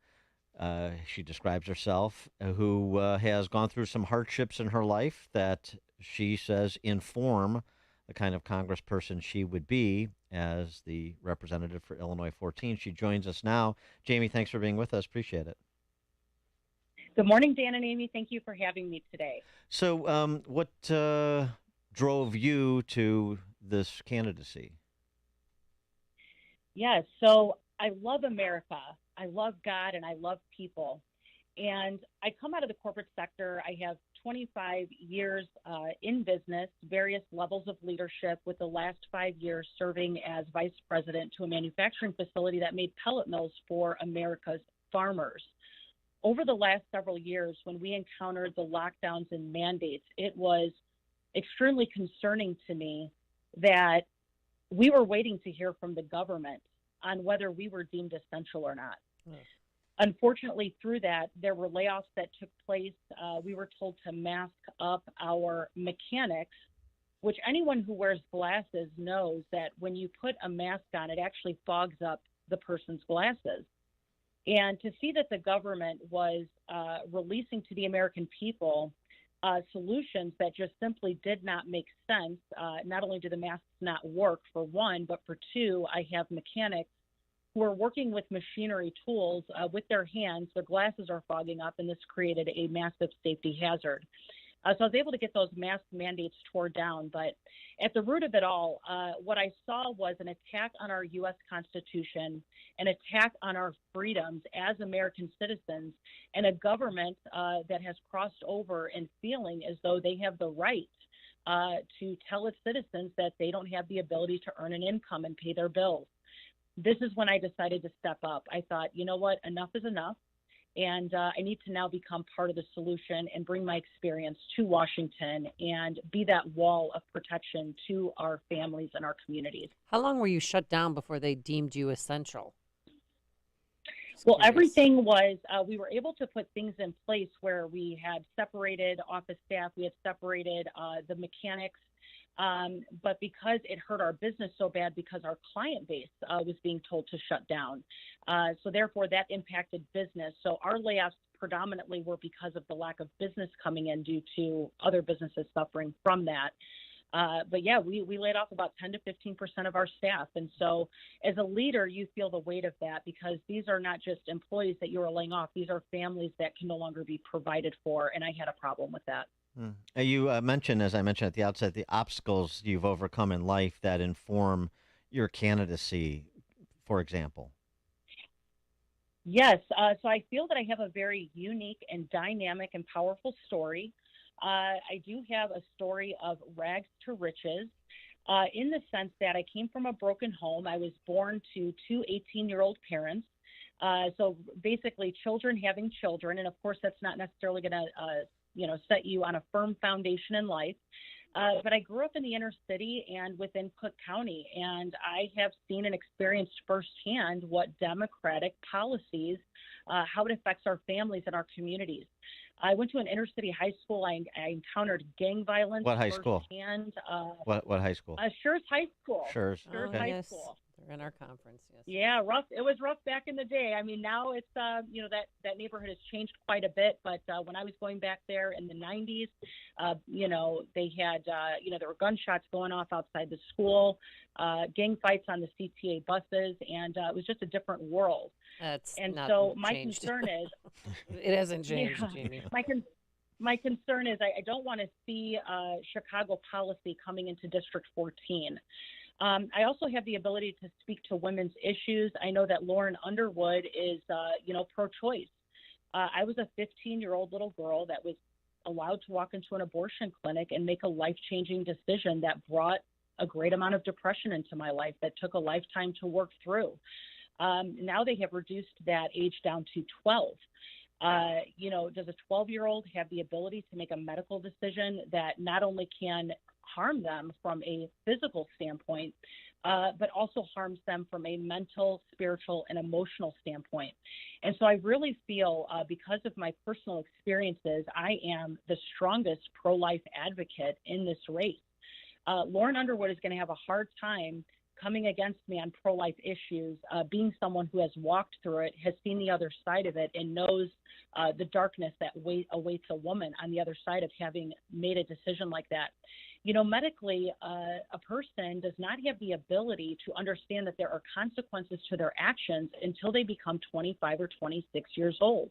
She describes herself who has gone through some hardships in her life that she says inform the kind of congressperson she would be as the representative for Illinois 14. She joins us now. Jamie, thanks for being with us. Appreciate it. Good morning, Dan and Amy. Thank you for having me today. So what drove you to this candidacy? Yes, so I love America. I love God and I love people. And I come out of the corporate sector. I have 25 years in business, various levels of leadership, with the last 5 years serving as vice president to a manufacturing facility that made pellet mills for America's farmers. Over the last several years, when we encountered the lockdowns and mandates, it was extremely concerning to me that we were waiting to hear from the government on whether we were deemed essential or not. Unfortunately, through that, there were layoffs that took place. We were told to mask up our mechanics, which anyone who wears glasses knows that when you put a mask on, it actually fogs up the person's glasses. And to see that the government was releasing to the American people solutions that just simply did not make sense. Not only do the masks not work, for one, but for two, I have mechanics who are working with machinery tools with their hands. Their glasses are fogging up, and this created a massive safety hazard. So I was able to get those mask mandates torn down. But at the root of it all, what I saw was an attack on our U.S. Constitution, an attack on our freedoms as American citizens, and a government that has crossed over and feeling as though they have the right to tell its citizens that they don't have the ability to earn an income and pay their bills. This is when I decided to step up. I thought, you know what, enough is enough. And I need to now become part of the solution and bring my experience to Washington and be that wall of protection to our families and our communities. How long were you shut down before they deemed you essential? Well, everything was, we were able to put things in place where we had separated office staff, we had separated the mechanics, but because it hurt our business so bad because our client base was being told to shut down. So therefore that impacted business. So our layoffs predominantly were because of the lack of business coming in due to other businesses suffering from that. But yeah, we laid off about 10 to 15% of our staff. And so as a leader, you feel the weight of that because these are not just employees that you're laying off. These are families that can no longer be provided for. And I had a problem with that. You mentioned, as I mentioned at the outset, the obstacles you've overcome in life that inform your candidacy, for example. Yes. So I feel that I have a very unique and dynamic and powerful story. I do have a story of rags to riches in the sense that I came from a broken home. I was born to two 18-year-old parents. So basically children having children. And of course, that's not necessarily going to, set you on a firm foundation in life. But I grew up in the inner city and within Cook County, and I have seen and experienced firsthand what democratic policies, how it affects our families and our communities. I went to an inner city high school. I encountered gang violence. What high school? Firsthand. What high school? Schurz High School. Schurz. Schurz Okay. High Yes. School. They're in our conference, yes. Yeah, rough. It was rough back in the day. I mean, now it's that neighborhood has changed quite a bit. But when I was going back there in the 90s, they had there were gunshots going off outside the school, gang fights on the CTA buses, and it was just a different world. My concern is it hasn't changed, yeah, Jamie. My concern is I don't want to see Chicago policy coming into District 14. I also have the ability to speak to women's issues. I know that Lauren Underwood is, pro-choice. I was a 15-year-old little girl that was allowed to walk into an abortion clinic and make a life-changing decision that brought a great amount of depression into my life that took a lifetime to work through. Now they have reduced that age down to 12. Does a 12-year-old have the ability to make a medical decision that not only can harm them from a physical standpoint, but also harms them from a mental, spiritual, and emotional standpoint? And so I really feel because of my personal experiences, I am the strongest pro-life advocate in this race. Lauren Underwood is going to have a hard time coming against me on pro-life issues, being someone who has walked through it, has seen the other side of it, and knows the darkness that awaits a woman on the other side of having made a decision like that. Medically, a person does not have the ability to understand that there are consequences to their actions until they become 25 or 26 years old.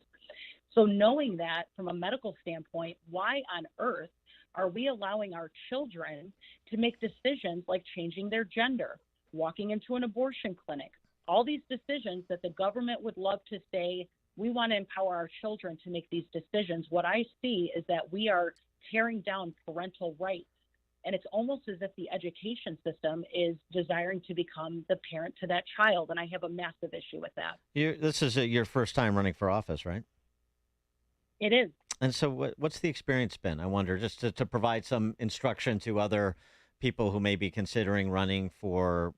So knowing that from a medical standpoint, why on earth are we allowing our children to make decisions like changing their gender, walking into an abortion clinic, all these decisions that the government would love to say, we want to empower our children to make these decisions? What I see is that we are tearing down parental rights. And it's almost as if the education system is desiring to become the parent to that child. And I have a massive issue with that. This is your first time running for office, right? It is. And so what's the experience been? I wonder, just to provide some instruction to other people who may be considering running for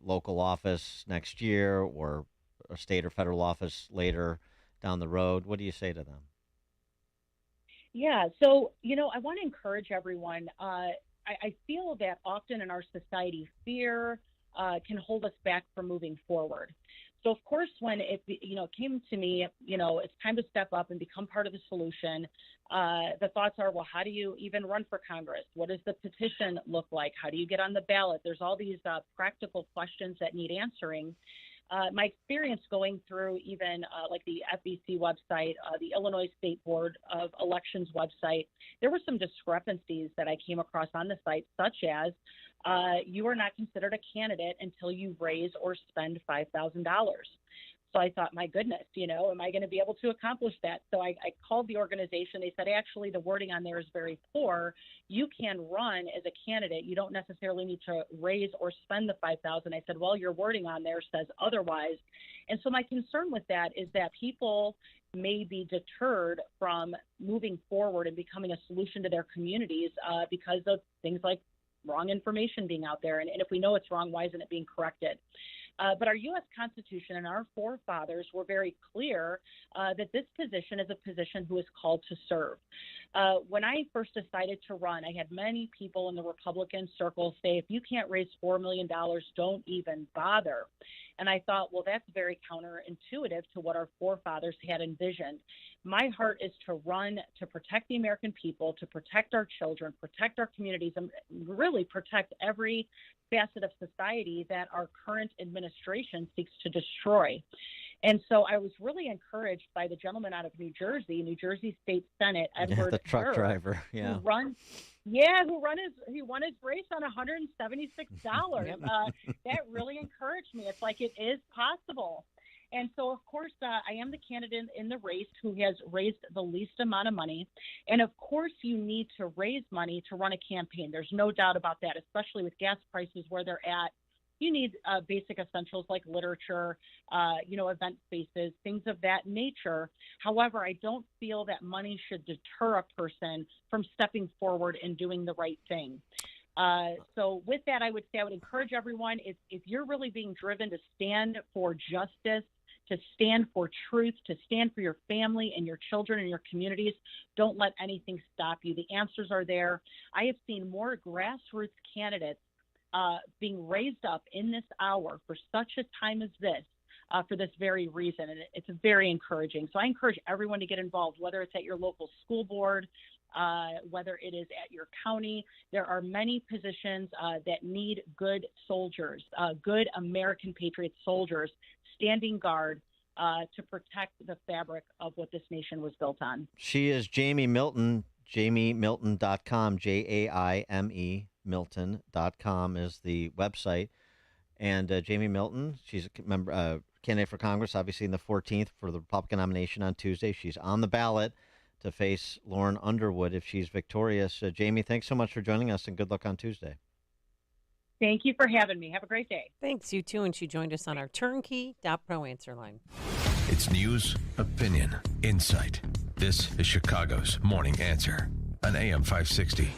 local office next year or a state or federal office later down the road. What do you say to them? Yeah. So, I want to encourage everyone. I feel that often in our society, fear can hold us back from moving forward. So, of course, when it came to me, it's time to step up and become part of the solution. The thoughts are, well, how do you even run for Congress? What does the petition look like? How do you get on the ballot? There's all these practical questions that need answering. My experience going through even like the FEC website, the Illinois State Board of Elections website, there were some discrepancies that I came across on the site, such as you are not considered a candidate until you raise or spend $5,000. So I thought, my goodness, am I going to be able to accomplish that? So I called the organization. They said, actually, the wording on there is very poor. You can run as a candidate. You don't necessarily need to raise or spend the $5,000. I said, well, your wording on there says otherwise. And so my concern with that is that people may be deterred from moving forward and becoming a solution to their communities because of things like wrong information being out there. And if we know it's wrong, why isn't it being corrected? But our U.S. Constitution and our forefathers were very clear that this position is a position who is called to serve. When I first decided to run, I had many people in the Republican circle say, if you can't raise $4 million, don't even bother. And I thought, well, that's very counterintuitive to what our forefathers had envisioned. My heart is to run to protect the American people, to protect our children, protect our communities, and really protect every facet of society that our current administration seeks to destroy. And so I was really encouraged by the gentleman out of New Jersey State Senate, Edward the truck Burr, driver, yeah. who won his race on $176. That really encouraged me. It's like it is possible. And so, of course, I am the candidate in the race who has raised the least amount of money. And of course, you need to raise money to run a campaign. There's no doubt about that, especially with gas prices where they're at. You need basic essentials like literature, event spaces, things of that nature. However, I don't feel that money should deter a person from stepping forward and doing the right thing. So with that, I would say I would encourage everyone, if you're really being driven to stand for justice, to stand for truth, to stand for your family and your children and your communities, don't let anything stop you. The answers are there. I have seen more grassroots candidates being raised up in this hour for such a time as this, for this very reason. And it's very encouraging. So I encourage everyone to get involved, whether it's at your local school board, whether it is at your county. There are many positions that need good soldiers, good American patriot soldiers standing guard to protect the fabric of what this nation was built on. She is Jamie Milton, JamieMilton.com, Jaime Milton.com is the website. And Jamie Milton, she's a member, candidate for Congress, obviously in the 14th for the Republican nomination on Tuesday. She's on the ballot to face Lauren Underwood if she's victorious. Jamie, thanks so much for joining us, and good luck on Tuesday. Thank you for having me. Have a great day. Thanks, you too. And she joined us on our turnkey.pro answer line. It's news, opinion, insight. This is Chicago's Morning Answer on AM 560.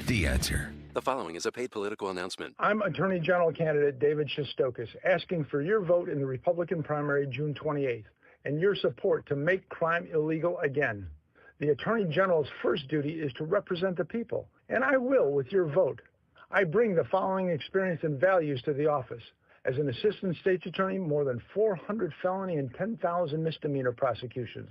The Answer. The following is a paid political announcement. I'm Attorney General candidate David Shostokis, asking for your vote in the Republican primary June 28th and your support to make crime illegal again. The Attorney General's first duty is to represent the people, and I will with your vote. I bring the following experience and values to the office. As an assistant state's attorney, more than 400 felony and 10,000 misdemeanor prosecutions.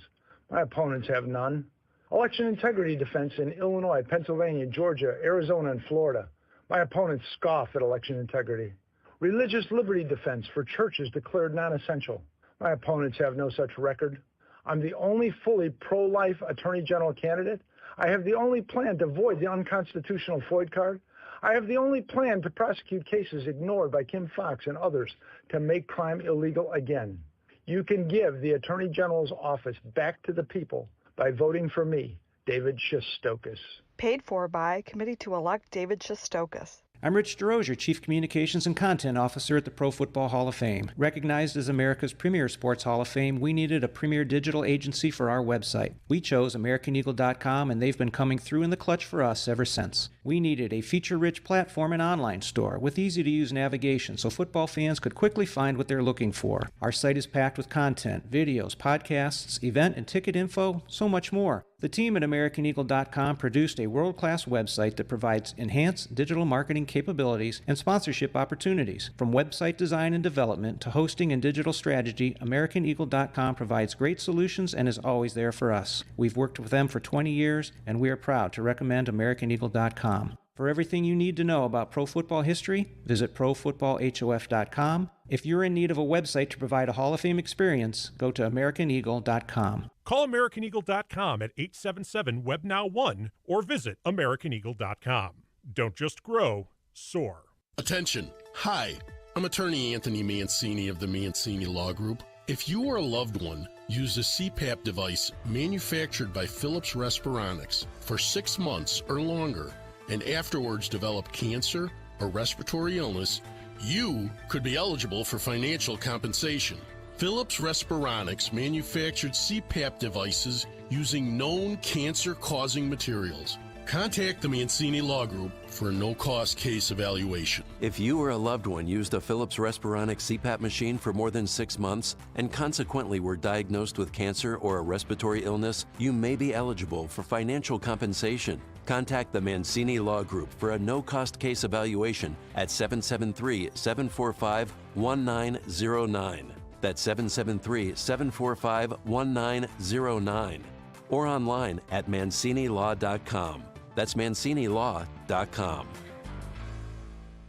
My opponents have none. Election integrity defense in Illinois, Pennsylvania, Georgia, Arizona, and Florida. My opponents scoff at election integrity. Religious liberty defense for churches declared non-essential. My opponents have no such record. I'm the only fully pro-life Attorney General candidate. I have the only plan to void the unconstitutional FOID card. I have the only plan to prosecute cases ignored by Kim Foxx and others to make crime illegal again. You can give the Attorney General's office back to the people by voting for me, David Shostokis. Paid for by Committee to Elect David Shostokis. I'm Rich DeRozier, Chief Communications and Content Officer at the Pro Football Hall of Fame. Recognized as America's premier sports Hall of Fame, we needed a premier digital agency for our website. We chose AmericanEagle.com, and they've been coming through in the clutch for us ever since. We needed a feature-rich platform and online store with easy-to-use navigation so football fans could quickly find what they're looking for. Our site is packed with content, videos, podcasts, event and ticket info, so much more. The team at AmericanEagle.com produced a world-class website that provides enhanced digital marketing capabilities and sponsorship opportunities. From website design and development to hosting and digital strategy, AmericanEagle.com provides great solutions and is always there for us. We've worked with them for 20 years, and we are proud to recommend AmericanEagle.com. For everything you need to know about pro football history, visit ProFootballHof.com. If you're in need of a website to provide a Hall of Fame experience, go to AmericanEagle.com. Call AmericanEagle.com at 877-WEB-NOW-1 or visit AmericanEagle.com. Don't just grow, soar. Attention. Hi, I'm attorney Anthony Mancini of the Mancini Law Group. If you or a loved one used a CPAP device manufactured by Philips Respironics for 6 months or longer and afterwards developed cancer or respiratory illness, you could be eligible for financial compensation. Philips Respironics manufactured CPAP devices using known cancer-causing materials. Contact the Mancini Law Group for a no-cost case evaluation. If you or a loved one used a Philips Respironics CPAP machine for more than 6 months and consequently were diagnosed with cancer or a respiratory illness, you may be eligible for financial compensation. Contact the Mancini Law Group for a no-cost case evaluation at 773-745-1909. That's 773-745-1909. Or online at ManciniLaw.com. That's ManciniLaw.com.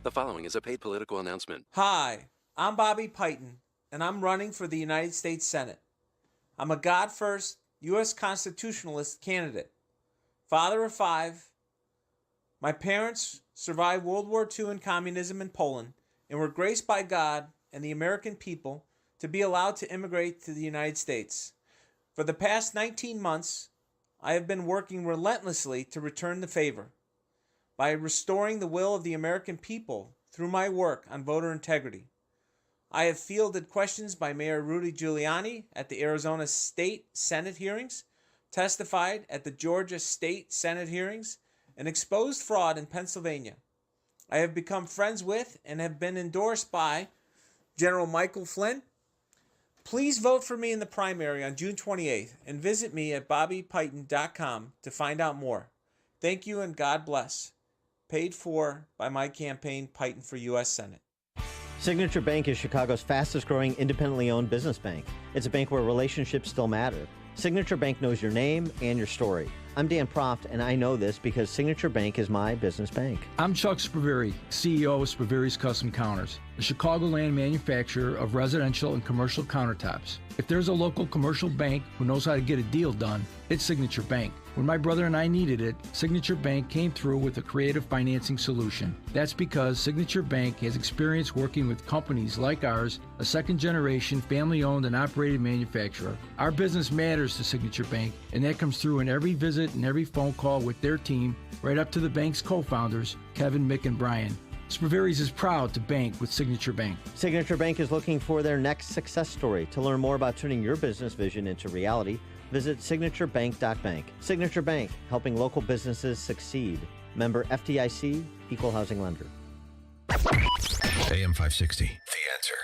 The following is a paid political announcement. Hi, I'm Bobby Piton, and I'm running for the United States Senate. I'm a God-first U.S. constitutionalist candidate. Father of 5. My parents survived World War II and communism in Poland and were graced by God and the American people to be allowed to immigrate to the United States. For the past 19 months, I have been working relentlessly to return the favor by restoring the will of the American people through my work on voter integrity. I have fielded questions by Mayor Rudy Giuliani at the Arizona State Senate hearings, testified at the Georgia State Senate hearings, and exposed fraud in Pennsylvania. I have become friends with and have been endorsed by General Michael Flynn. Please vote for me in the primary on June 28th and visit me at bobbypiton.com to find out more. Thank you and God bless. Paid for by my campaign, Piton for U.S. Senate. Signature Bank is Chicago's fastest growing independently owned business bank. It's a bank where relationships still matter. Signature Bank knows your name and your story. I'm Dan Proft, and I know this because Signature Bank is my business bank. I'm Chuck Spaveri, CEO of Spaveri's Custom Counters, a Chicagoland manufacturer of residential and commercial countertops. If there's a local commercial bank who knows how to get a deal done, it's Signature Bank. When my brother and I needed it, Signature Bank came through with a creative financing solution. That's because Signature Bank has experience working with companies like ours, a second-generation, family-owned and operated manufacturer. Our business matters to Signature Bank, and that comes through in every visit and every phone call with their team, right up to the bank's co-founders, Kevin, Mick, and Brian. Spaveri's is proud to bank with Signature Bank. Signature Bank is looking for their next success story. To learn more about turning your business vision into reality, visit signaturebank.bank. Signature Bank, helping local businesses succeed. Member FDIC, Equal Housing Lender. AM 560, The Answer.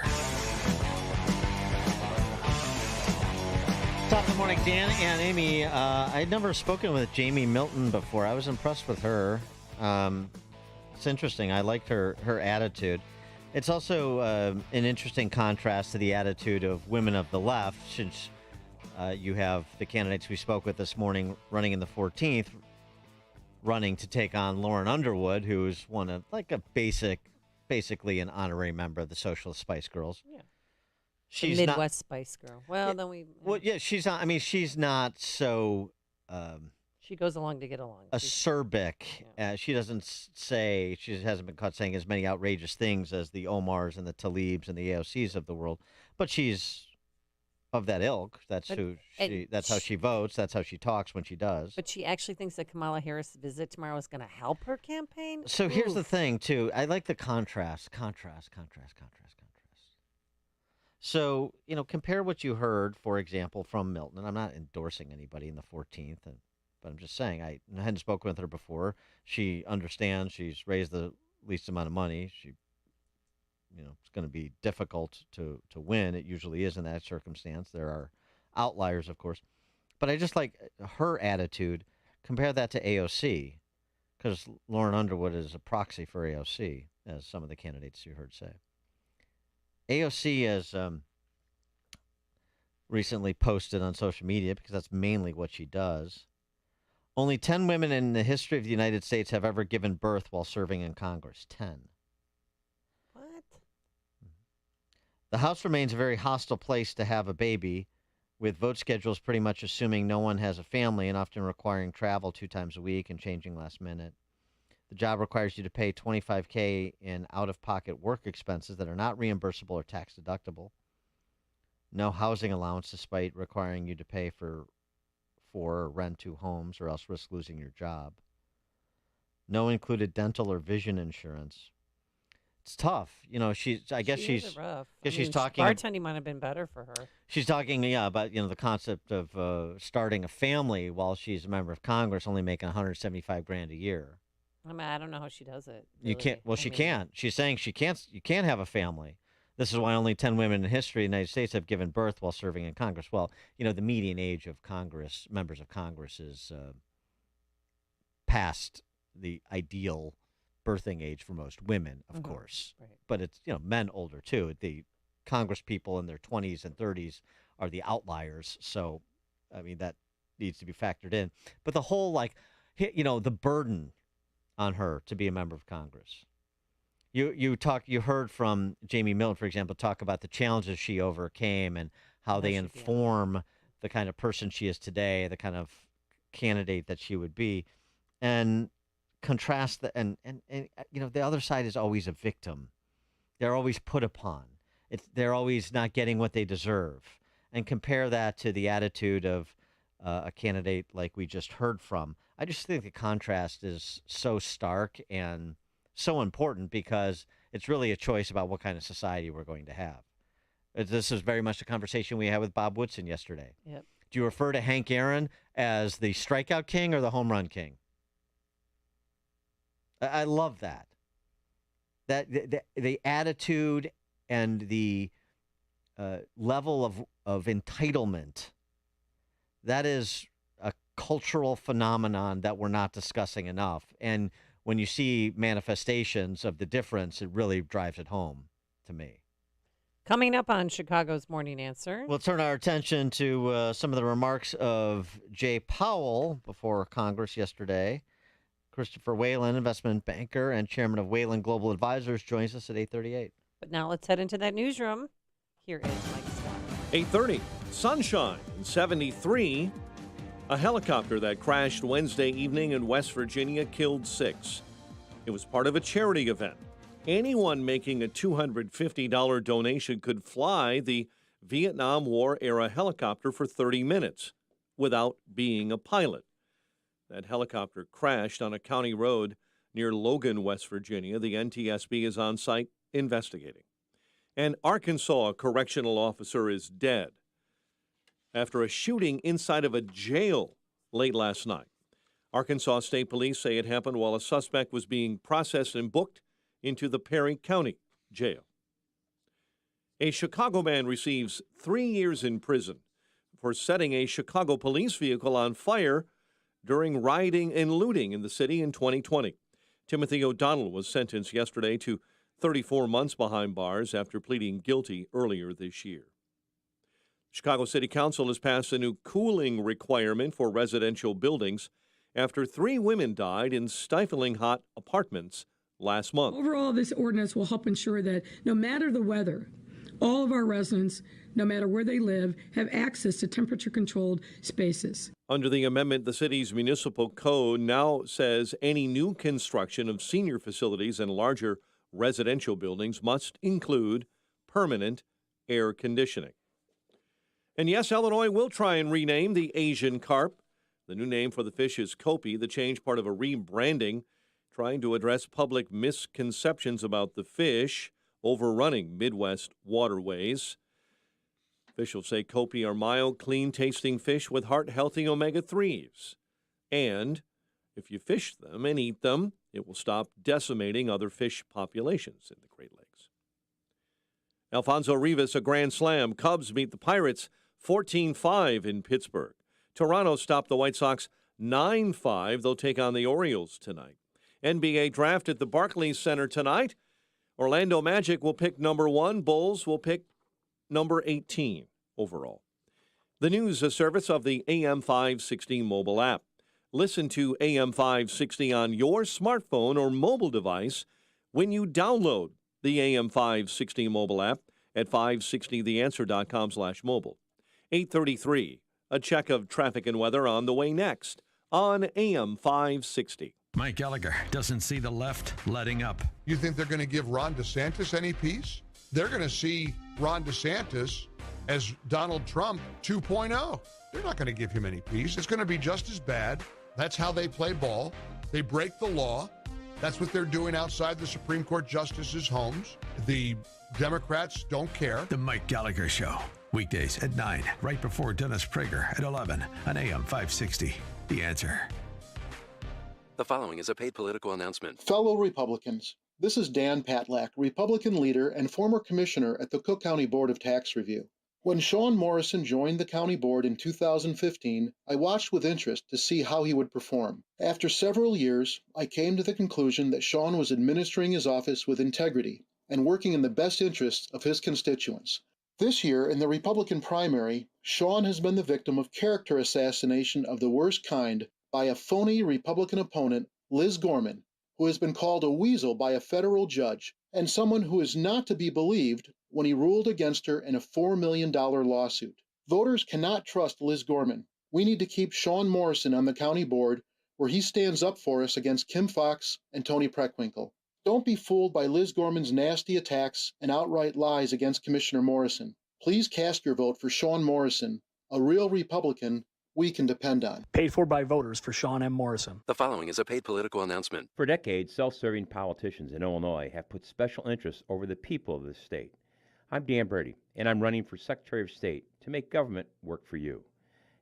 Top of the morning, Dan and Amy. I'd never spoken with Jamie Milton before. I was impressed with her. It's interesting. I liked her attitude. It's also an interesting contrast to the attitude of women of the left, since you have the candidates we spoke with this morning running in the 14th, running to take on Lauren Underwood, who is one of basically an honorary member of the Socialist Spice Girls. Yeah. She's the Midwest not, Spice Girl. Well, yeah, then we. Well, yeah, she's not. I mean, she's not so. She goes along to get along. Acerbic. She doesn't say. She hasn't been caught saying as many outrageous things as the Omars and the Talibs and the AOCs of the world, but she's of that ilk. That's That's how she votes. That's how she talks when she does. But she actually thinks that Kamala Harris' visit tomorrow is going to help her campaign. So here's the thing, too. I like the contrast. So, compare what you heard, for example, from Milton. And I'm not endorsing anybody in the 14th, but I'm just saying I hadn't spoken with her before. She understands. She's raised the least amount of money. It's going to be difficult to win. It usually is in that circumstance. There are outliers, of course. But I just like her attitude. Compare that to AOC, because Lauren Underwood is a proxy for AOC, as some of the candidates you heard say. AOC has recently posted on social media, because that's mainly what she does. Only 10 women in the history of the United States have ever given birth while serving in Congress. 10. What? The House remains a very hostile place to have a baby, with vote schedules pretty much assuming no one has a family and often requiring travel 2 times a week and changing last minute. The job requires you to pay $25,000 in out-of-pocket work expenses that are not reimbursable or tax-deductible. No housing allowance, despite requiring you to pay for or rent 2 homes or else risk losing your job. No included dental or vision insurance. It's tough. She's rough. She's talking. Bartending might have been better for her. She's talking, about the concept of starting a family while she's a member of Congress, only making $175,000 a year. I mean, I don't know how she does it. You really. can't. Well, she can't. She's saying she can't. You can't have a family. This is why only 10 women in history of the United States have given birth while serving in Congress. Well, the median age of members of Congress is past the ideal birthing age for most women, of course. Right. But it's, men older too. The Congress people in their 20s and 30s are the outliers. So, I mean, that needs to be factored in. But the whole, the burden on her to be a member of Congress. You heard from Jamie Milton, for example, talk about the challenges she overcame and how they inform the kind of person she is today, the kind of candidate that she would be, and contrast the other side is always a victim. They're always put upon. they're always not getting what they deserve. And compare that to the attitude of a candidate like we just heard from. I just think the contrast is so stark and so important because it's really a choice about what kind of society we're going to have. This is very much the conversation we had with Bob Woodson yesterday. Yep. Do you refer to Hank Aaron as the strikeout king or the home run king? I love that. That the attitude and the level of entitlement, that is a cultural phenomenon that we're not discussing enough. And when you see manifestations of the difference, it really drives it home to me. Coming up on Chicago's Morning Answer. We'll turn our attention to some of the remarks of Jay Powell before Congress yesterday. Christopher Whalen, investment banker and chairman of Whalen Global Advisors, joins us at 8:38. But now let's head into that newsroom. Here is Mike Scott. 8:30, sunshine, 73. A helicopter that crashed Wednesday evening in West Virginia killed 6. It was part of a charity event. Anyone making a $250 donation could fly the Vietnam War-era helicopter for 30 minutes without being a pilot. That helicopter crashed on a county road near Logan, West Virginia. The NTSB is on site investigating. An Arkansas correctional officer is dead after a shooting inside of a jail late last night. Arkansas State Police say it happened while a suspect was being processed and booked into the Perry County Jail. A Chicago man receives 3 years in prison for setting a Chicago police vehicle on fire during rioting and looting in the city in 2020. Timothy O'Donnell was sentenced yesterday to 34 months behind bars after pleading guilty earlier this year. Chicago City Council has passed a new cooling requirement for residential buildings after 3 women died in stifling hot apartments last month. Overall, this ordinance will help ensure that no matter the weather, all of our residents, no matter where they live, have access to temperature-controlled spaces. Under the amendment, the city's municipal code now says any new construction of senior facilities and larger residential buildings must include permanent air conditioning. And yes, Illinois will try and rename the Asian carp. The new name for the fish is Kopi, the change part of a rebranding, trying to address public misconceptions about the fish overrunning Midwest waterways. Officials say Kopi are mild, clean-tasting fish with heart-healthy omega-3s. And if you fish them and eat them, it will stop decimating other fish populations in the Great Lakes. Alfonso Rivas, a grand slam. Cubs beat the Pirates 14-5 in Pittsburgh. Toronto stopped the White Sox 9-5. They'll take on the Orioles tonight. NBA draft at the Barclays Center tonight. Orlando Magic will pick number 1. Bulls will pick number 18 overall. The news is a service of the AM 560 mobile app. Listen to AM 560 on your smartphone or mobile device when you download the AM 560 mobile app at 560theanswer.com/mobile. 8:33, a check of traffic and weather on the way next on AM 560. Mike Gallagher doesn't see the left letting up. You think they're going to give Ron DeSantis any peace? They're going to see Ron DeSantis as Donald Trump 2.0. They're not going to give him any peace. It's going to be just as bad. That's how they play ball. They break the law. That's what they're doing outside the Supreme Court justices' homes. The Democrats don't care. The Mike Gallagher Show. Weekdays at 9, right before Dennis Prager at 11 on AM 560. The Answer. The following is a paid political announcement. Fellow Republicans, this is Dan Patlack, Republican leader and former commissioner at the Cook County Board of Tax Review. When Sean Morrison joined the county board in 2015, I watched with interest to see how he would perform. After several years, I came to the conclusion that Sean was administering his office with integrity and working in the best interests of his constituents. This year, in the Republican primary, Sean has been the victim of character assassination of the worst kind by a phony Republican opponent, Liz Gorman, who has been called a weasel by a federal judge and someone who is not to be believed when he ruled against her in a $4 million lawsuit. Voters cannot trust Liz Gorman. We need to keep Sean Morrison on the county board where he stands up for us against Kim Foxx and Tony Preckwinkle. Don't be fooled by Liz Gorman's nasty attacks and outright lies against Commissioner Morrison. Please cast your vote for Sean Morrison, a real Republican we can depend on. Paid for by voters for Sean M. Morrison. The following is a paid political announcement. For decades, self-serving politicians in Illinois have put special interests over the people of this state. I'm Dan Brady, and I'm running for Secretary of State to make government work for you.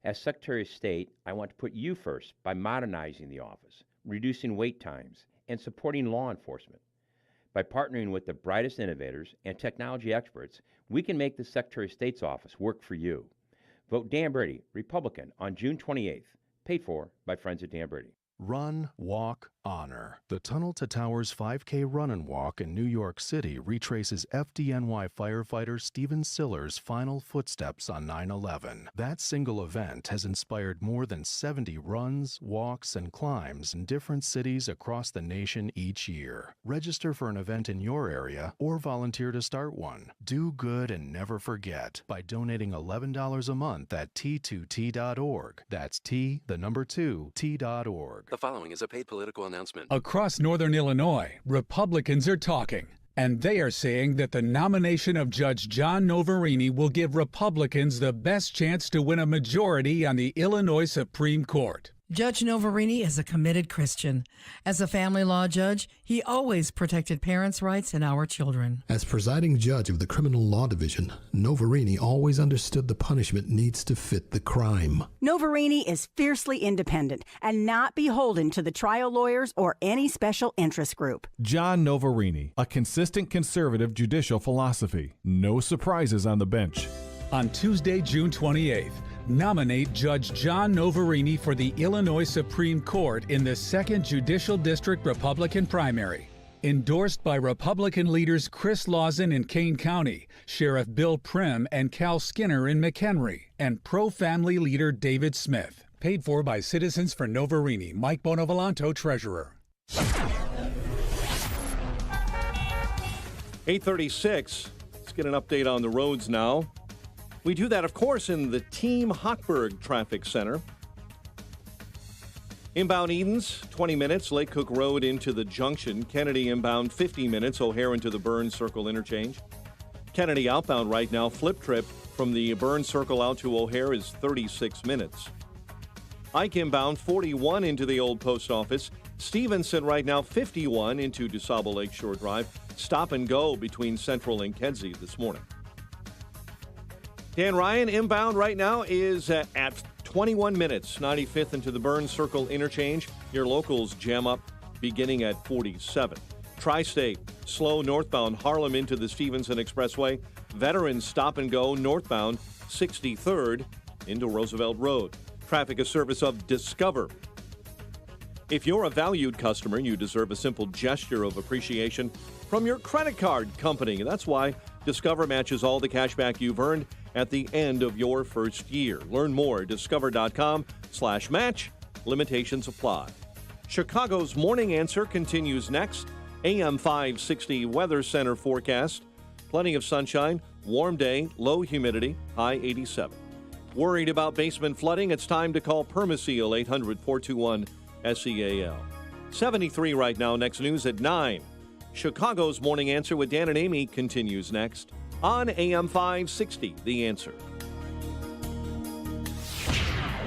As Secretary of State, I want to put you first by modernizing the office, reducing wait times, and supporting law enforcement. By partnering with the brightest innovators and technology experts, we can make the Secretary of State's office work for you. Vote Dan Brady, Republican, on June 28th. Paid for by friends at Dan Brady. Run, walk, honor. The Tunnel to Towers 5K Run and Walk in New York City retraces FDNY firefighter Stephen Siller's final footsteps on 9/11. That single event has inspired more than 70 runs, walks, and climbs in different cities across the nation each year. Register for an event in your area or volunteer to start one. Do good and never forget by donating $11 a month at t2t.org. That's T2T.org. The following is a paid political announcement. Across northern Illinois, Republicans are talking, and they are saying that the nomination of Judge John Novarini will give Republicans the best chance to win a majority on the Illinois Supreme Court. Judge Novarini is a committed Christian. As a family law judge, he always protected parents' rights and our children. As presiding judge of the Criminal Law Division, Novarini always understood the punishment needs to fit the crime. Novarini is fiercely independent and not beholden to the trial lawyers or any special interest group. John Novarini, a consistent conservative judicial philosophy. No surprises on the bench. On Tuesday, June 28th, nominate Judge John Novarini for the Illinois Supreme Court in the 2nd Judicial District Republican primary. Endorsed by Republican leaders Chris Lawson in Kane County, Sheriff Bill Prim and Cal Skinner in McHenry, and pro-family leader David Smith. Paid for by Citizens for Novarini. Mike Bonavolonto, Treasurer. 8:36. Let's get an update on the roads now. We do that, of course, in the Team Hochberg Traffic Center. Inbound Edens, 20 minutes, Lake Cook Road into the junction. Kennedy inbound, 50 minutes, O'Hare into the Burns Circle interchange. Kennedy outbound right now, flip trip from the Burns Circle out to O'Hare is 36 minutes. Ike inbound, 41 into the old post office. Stevenson right now, 51 into DuSable Lakeshore Drive. Stop and go between Central and Kedzie this morning. Dan Ryan inbound right now is at 21 minutes, 95th into the Burns Circle interchange. Your locals jam up beginning at 47. Tri-State, slow northbound Harlem into the Stevenson Expressway. Veterans stop and go northbound 63rd into Roosevelt Road. Traffic a service of Discover. If you're a valued customer, you deserve a simple gesture of appreciation from your credit card company. That's why Discover matches all the cash back you've earned at the end of your first year. Learn more at discover.com/match. Limitations apply. Chicago's Morning Answer continues next. AM 560 Weather Center forecast. Plenty of sunshine, warm day, low humidity, high 87. Worried about basement flooding? It's time to call Permaseal 800-421-SEAL. 73 right now. Next news at 9. Chicago's Morning Answer with Dan and Amy continues next on AM 560, The Answer.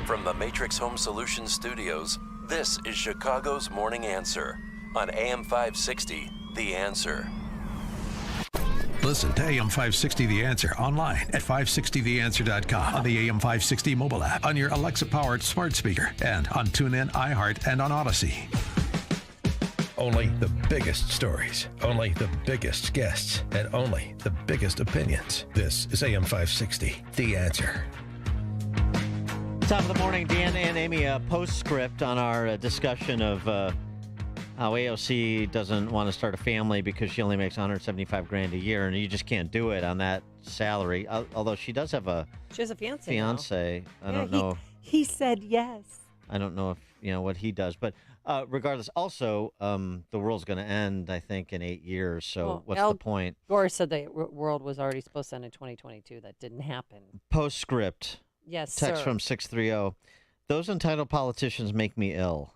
From the Matrix Home Solutions studios, this is Chicago's Morning Answer on AM 560, The Answer. Listen to AM 560 The Answer online at 560theanswer.com, on the AM 560 mobile app, on your Alexa-powered smart speaker, and on TuneIn, iHeart, and on Odyssey. Only the biggest stories, only the biggest guests, and only the biggest opinions. This is AM 560, The Answer. Top of the morning, Dan and Amy, a postscript on our discussion of how AOC doesn't want to start a family because she only makes $175,000 a year, and you just can't do it on that salary. Although she does have a fiance. I don't know. He said yes. I don't know if what he does, but regardless, also the world's going to end, I think, in 8 years. So what's the point? Gore said the world was already supposed to end in 2022. That didn't happen. Postscript. Yes, Text sir. from 630. Those entitled politicians make me ill.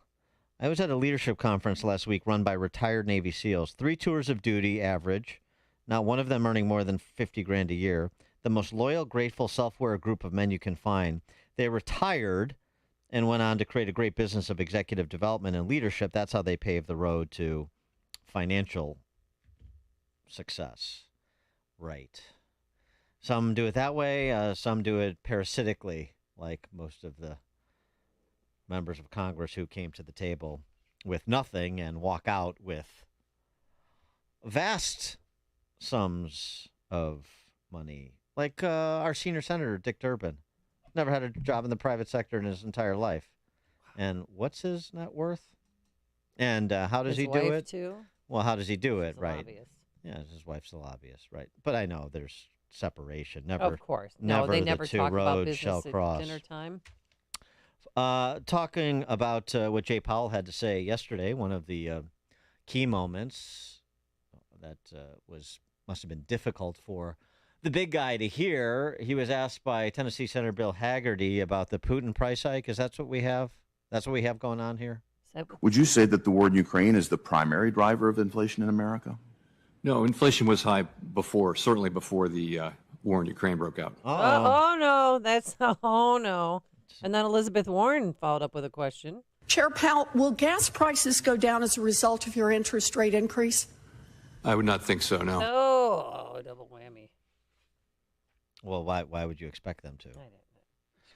I was at a leadership conference last week run by retired Navy SEALs. 3 tours of duty average, not one of them earning more than $50,000 a year. The most loyal, grateful, self-aware group of men you can find. They retired and went on to create a great business of executive development and leadership. That's how they paved the road to financial success. Right. Some do it that way. Some do it parasitically, like most of the members of Congress who came to the table with nothing and walk out with vast sums of money. Like our senior senator, Dick Durbin. Never had a job in the private sector in his entire life. And what's his net worth? And how does he do it? Too? Well, how does he do it? He's a Right. lobbyist. Yeah, his wife's a lobbyist, right? But I know there's separation. Never, of course. No, never they the never two talk about roads business shall at cross. dinner time. Talking about what Jay Powell had to say yesterday, one of the key moments that must have been difficult for the big guy to hear. He was asked by Tennessee Senator Bill Haggerty about the Putin price hike. Is that what we have? That's what we have going on here? Would you say that the war in Ukraine is the primary driver of inflation in America? No, inflation was high before, certainly before the war in Ukraine broke out. Oh, no. Oh, no. And then Elizabeth Warren followed up with a question. Chair Powell, will gas prices go down as a result of your interest rate increase? I would not think so, no. Oh, double whammy. Well, why would you expect them to? I don't know.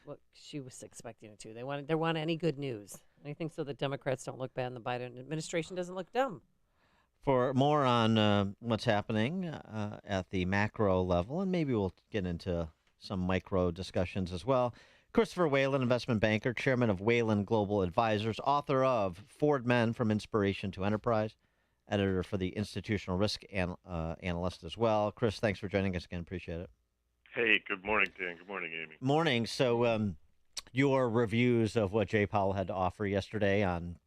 What she was expecting it to. They want any good news. Anything so the Democrats don't look bad and the Biden administration doesn't look dumb. For more on what's happening at the macro level, and maybe we'll get into some micro discussions as well, Christopher Whalen, investment banker, chairman of Whalen Global Advisors, author of Ford Men from Inspiration to Enterprise, editor for the Institutional Risk Analyst as well. Chris, thanks for joining us again. Appreciate it. Hey, good morning, Dan. Good morning, Amy. Morning. So your reviews of what Jay Powell had to offer yesterday on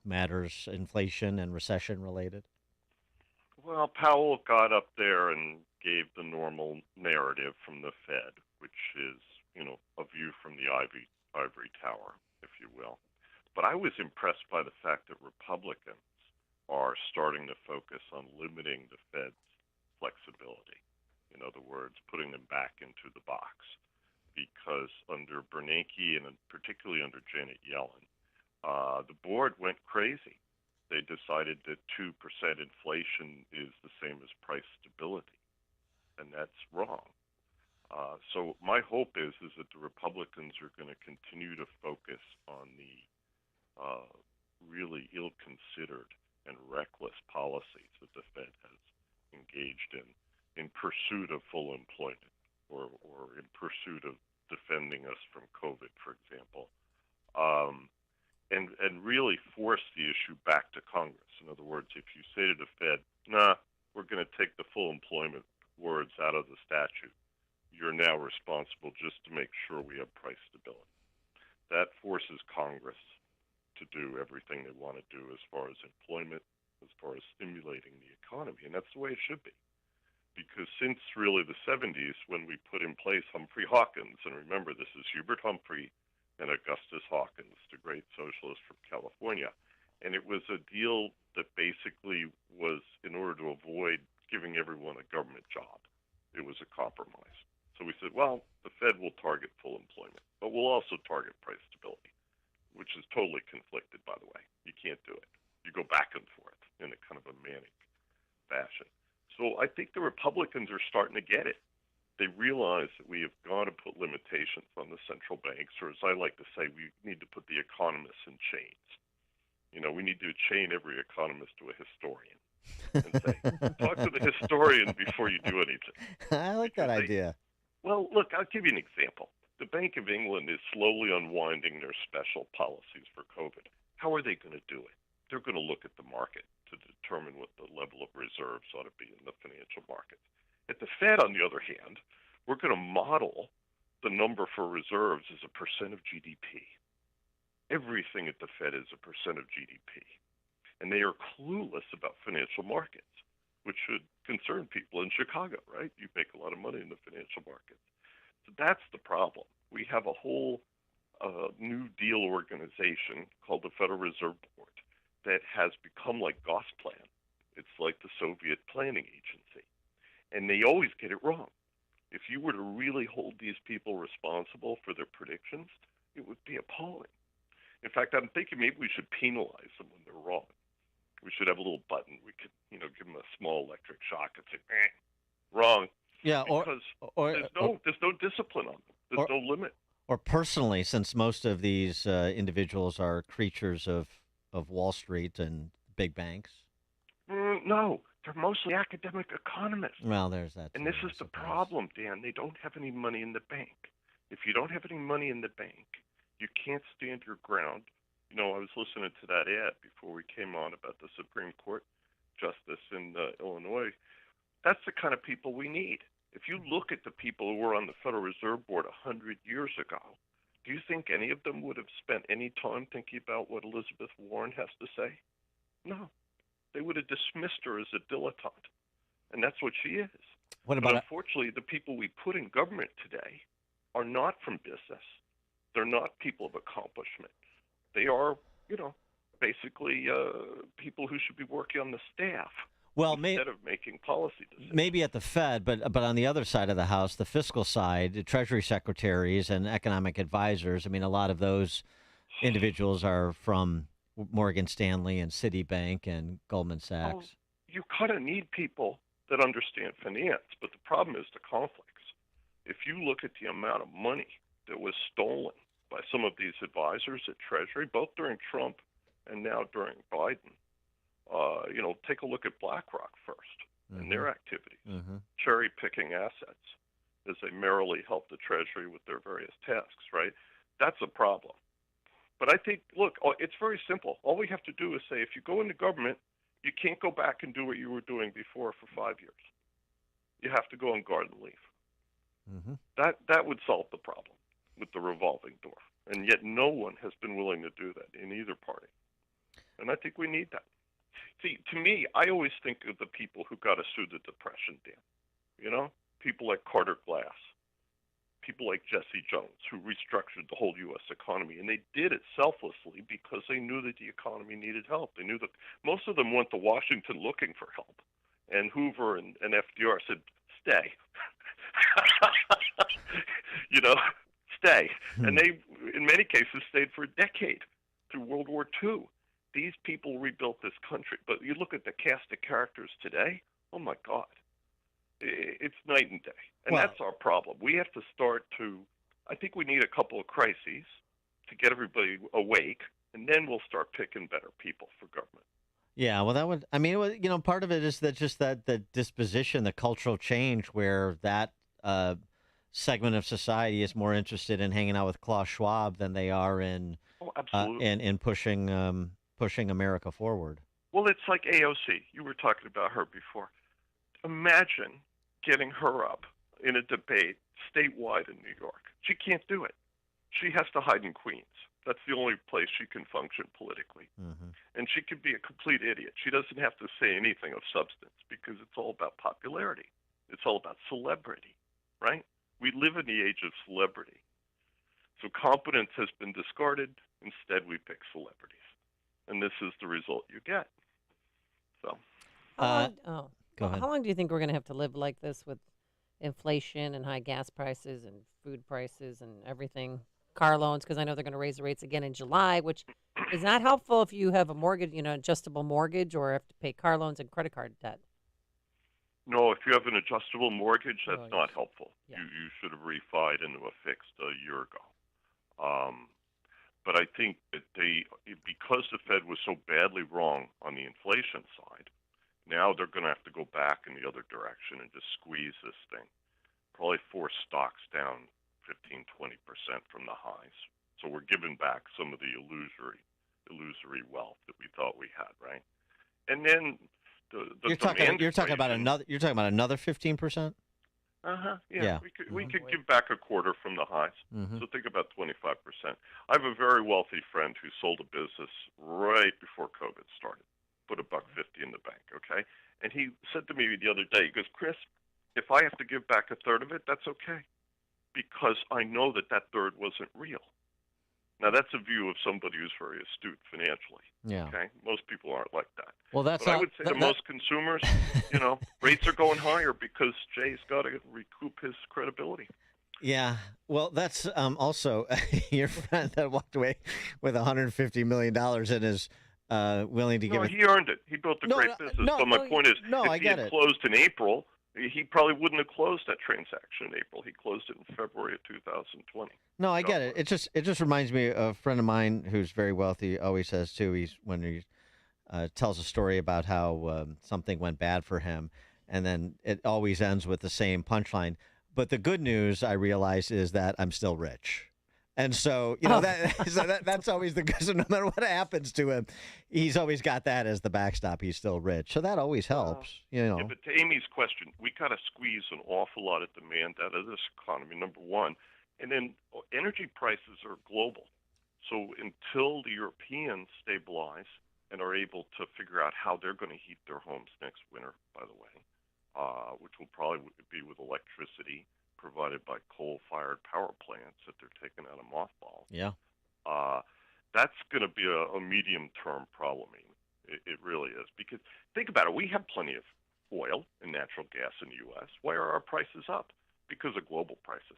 matters inflation and recession related? Well, Powell got up there and gave the normal narrative from the Fed, which is, a view from the ivory tower, if you will. But I was impressed by the fact that Republicans are starting to focus on limiting the Fed's flexibility. In other words, putting them back into the box. Because under Bernanke and particularly under Janet Yellen, the board went crazy. They decided that 2% inflation is the same as price stability, and that's wrong. So my hope is that the Republicans are going to continue to focus on the really ill-considered and reckless policies that the Fed has engaged in pursuit of full employment or in pursuit of defending us from COVID, for example, and really force the issue back to Congress. In other words, if you say to the Fed, we're going to take the full employment words out of the statute, you're now responsible just to make sure we have price stability. That forces Congress to do everything they want to do as far as employment, as far as stimulating the economy, and that's the way it should be. Because since really the 70s, when we put in place Humphrey Hawkins, and remember this is Hubert Humphrey and Augustus Hawkins, the great socialist from California, and it was a deal that basically was in order to avoid giving everyone a government job. It was a compromise. So we said, well, the Fed will target full employment, but we'll also target price stability, which is totally conflicted, by the way. You can't do it. You go back and forth in a kind of a manic fashion. So I think the Republicans are starting to get it. They realize that we have got to put limitations on the central banks, or as I like to say, we need to put the economists in chains. We need to chain every economist to a historian and say, talk to the historian before you do anything. I like that idea. Well, look, I'll give you an example. The Bank of England is slowly unwinding their special policies for COVID. How are they going to do it? They're going to look at the market to determine what the level of reserves ought to be in the financial markets. At the Fed, on the other hand, we're going to model the number for reserves as a percent of GDP. Everything at the Fed is a percent of GDP. And they are clueless about financial markets, which should concern people in Chicago, right? You make a lot of money in the financial markets. So that's the problem. We have a whole New Deal organization called the Federal Reserve Board that has become like Gosplan. It's like the Soviet planning agency. And they always get it wrong. If you were to really hold these people responsible for their predictions, it would be appalling. In fact, I'm thinking maybe we should penalize them when they're wrong. We should have a little button. We could, give them a small electric shock and say, wrong. Yeah, because there's no discipline on them. There's no limit. Or personally, since most of these individuals are creatures of Wall Street and big banks. No, they're mostly academic economists. Well, there's that. And this is the problem, Dan. They don't have any money in the bank. If you don't have any money in the bank, you can't stand your ground. I was listening to that ad before we came on about the Supreme Court justice in Illinois. That's the kind of people we need. If you look at the people who were on the Federal Reserve Board 100 years ago, do you think any of them would have spent any time thinking about what Elizabeth Warren has to say? No. They would have dismissed her as a dilettante. And that's what she is. What about unfortunately, the people we put in government today are not from business. They're not people of accomplishment. They are, basically people who should be working on the staff. Well, instead of making policy decisions. Maybe at the Fed, but on the other side of the house, the fiscal side, the Treasury secretaries and economic advisors, a lot of those individuals are from Morgan Stanley and Citibank and Goldman Sachs. Oh, you kind of need people that understand finance, but the problem is the conflicts. If you look at the amount of money that was stolen by some of these advisors at Treasury, both during Trump and now during Biden, take a look at BlackRock first and their activities, cherry-picking assets as they merrily help the Treasury with their various tasks, right? That's a problem. But I think, look, it's very simple. All we have to do is say, if you go into government, you can't go back and do what you were doing before for 5 years. You have to go on garden leave. That would solve the problem with the revolving door. And yet no one has been willing to do that in either party. And I think we need that. See, to me, I always think of the people who got us through the Depression, Dan. People like Carter Glass, people like Jesse Jones, who restructured the whole U.S. economy. And they did it selflessly because they knew that the economy needed help. They knew that most of them went to Washington looking for help. And Hoover and FDR said, stay. Stay. And they, in many cases, stayed for a decade through World War II. These people rebuilt this country. But you look at the cast of characters today, oh, my God. It's night and day. And that's our problem. We have to start I think we need a couple of crises to get everybody awake, and then we'll start picking better people for government. Yeah, well, that would, part of it is that just that the disposition, the cultural change where that segment of society is more interested in hanging out with Klaus Schwab than they are in pushing America forward. Well, it's like AOC. You were talking about her before. Imagine getting her up in a debate statewide in New York. She can't do it. She has to hide in Queens. That's the only place she can function politically. And she could be a complete idiot. She doesn't have to say anything of substance because it's all about popularity. It's all about celebrity, right? We live in the age of celebrity. So competence has been discarded. Instead, we pick celebrities. And this is the result you get. So, go ahead. How long do you think we're going to have to live like this with inflation and high gas prices and food prices and everything? Car loans, because I know they're going to raise the rates again in July, which is not helpful if you have a mortgage, adjustable mortgage, or have to pay car loans and credit card debt. No, if you have an adjustable mortgage, that's not helpful. Yeah. You should have refied into a fixed a year ago. But I think that because the Fed was so badly wrong on the inflation side, now they're going to have to go back in the other direction and just squeeze this thing. Probably force stocks down 15, 20% from the highs. So we're giving back some of the illusory wealth that we thought we had, right? And then you're talking about another 15%? Yeah. We could give back a quarter from the highs. So think about 25%. I have a very wealthy friend who sold a business right before COVID started. Put $1.50 in the bank, okay? And he said to me the other day, he goes, Chris, if I have to give back a third of it, that's okay. Because I know that third wasn't real. Now, that's a view of somebody who's very astute financially. Yeah. Okay? Most people aren't like that. Well, that's but I not- would say to most consumers, rates are going higher because Jay's got to recoup his credibility. Yeah. Well, that's also your friend that walked away with $150 million and is willing to give it. He earned it. He built a great business. But my point is, if he had closed in April, he probably wouldn't have closed that transaction in April. He closed it in February of 2020. No, I get it. It just reminds me of a friend of mine who's very wealthy. Always says too. When he tells a story about how something went bad for him, and then it always ends with the same punchline. But the good news, I realize, is that I'm still rich. And so, that's always the good. So no matter what happens to him, he's always got that as the backstop. He's still rich. So that always helps, Yeah, but to Amy's question, we got to squeeze an awful lot of demand out of this economy, number one. And then energy prices are global. So until the Europeans stabilize and are able to figure out how they're going to heat their homes next winter, by the way, which will probably be with electricity provided by coal-fired power plants that they're taking out of mothballs. Yeah. That's going to be a medium-term problem. It really is. Because think about it. We have plenty of oil and natural gas in the U.S. Why are our prices up? Because of global prices.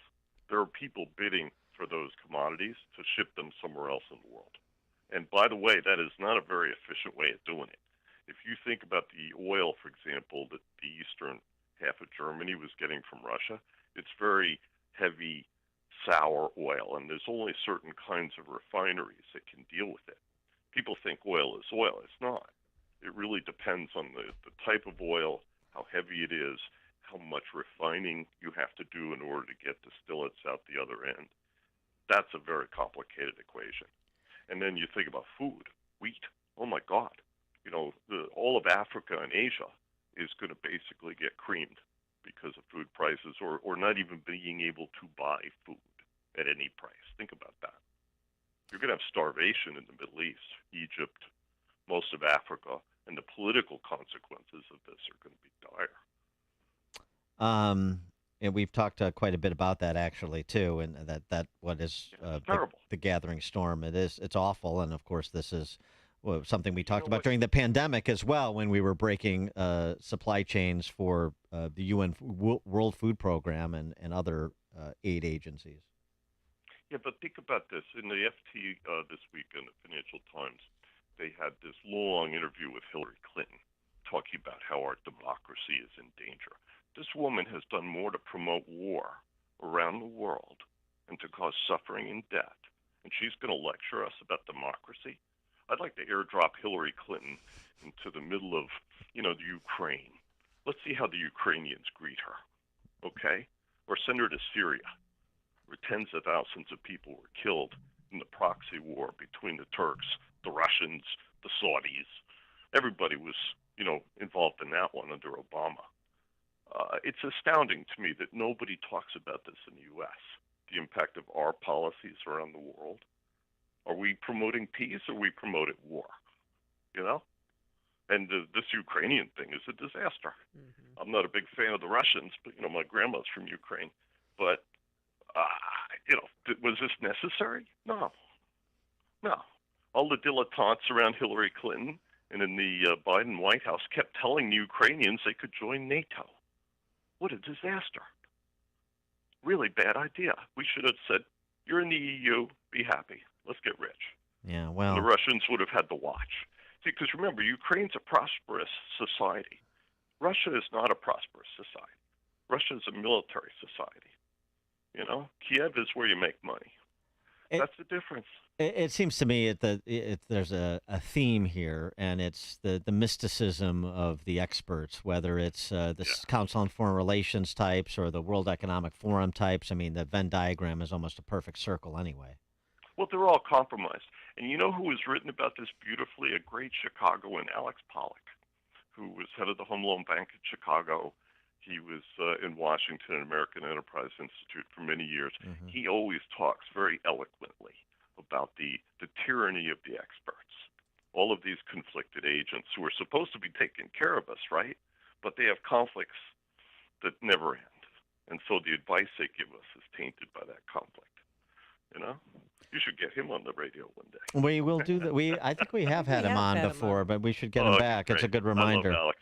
There are people bidding for those commodities to ship them somewhere else in the world. And by the way, that is not a very efficient way of doing it. If you think about the oil, for example, that the eastern half of Germany was getting from Russia, it's very heavy, sour oil, and there's only certain kinds of refineries that can deal with it. People think oil is oil. It's not. It really depends on the type of oil, how heavy it is, how much refining you have to do in order to get distillates out the other end. That's a very complicated equation. And then you think about food, wheat. Oh, my God. All of Africa and Asia is going to basically get creamed because of food prices or not even being able to buy food at any price. Think about that. You're going to have starvation in the Middle East, Egypt, most of Africa, and the political consequences of this are going to be dire. And we've talked quite a bit about that actually too, and that what is terrible. The gathering storm. It's awful, and of course this is something we talked about during the pandemic as well, when we were breaking supply chains for the UN World Food Program and other aid agencies. Yeah, but think about this. In the FT this week in the Financial Times, they had this long interview with Hillary Clinton talking about how our democracy is in danger. This woman has done more to promote war around the world and to cause suffering and death, and she's going to lecture us about democracy? I'd like to airdrop Hillary Clinton into the middle of, the Ukraine. Let's see how the Ukrainians greet her, okay? Or send her to Syria, where tens of thousands of people were killed in the proxy war between the Turks, the Russians, the Saudis. Everybody was, involved in that one under Obama. It's astounding to me that nobody talks about this in the U.S., the impact of our policies around the world. Are we promoting peace or are we promoting war? And this Ukrainian thing is a disaster. Mm-hmm. I'm not a big fan of the Russians, but, my grandma's from Ukraine. But, was this necessary? No. All the dilettantes around Hillary Clinton and in the Biden White House kept telling the Ukrainians they could join NATO. What a disaster. Really bad idea. We should have said, you're in the EU, be happy. Let's get rich. Yeah, well. The Russians would have had to watch. See, because remember, Ukraine's a prosperous society. Russia is not a prosperous society. Russia is a military society. Kiev is where you make money. That's the difference. It seems to me that there's a theme here, and it's the mysticism of the experts, whether it's the Council on Foreign Relations types or the World Economic Forum types. I mean, the Venn diagram is almost a perfect circle anyway. Well, they're all compromised. And you know who has written about this beautifully? A great Chicagoan, Alex Pollock, who was head of the Home Loan Bank in Chicago. He was in Washington at American Enterprise Institute for many years. Mm-hmm. He always talks very eloquently about the tyranny of the experts, all of these conflicted agents who are supposed to be taking care of us, right? But they have conflicts that never end. And so the advice they give us is tainted by that conflict, You should get him on the radio one day. We will do that. I think we have had him on before, but we should get him back. It's a good reminder. I love Alex.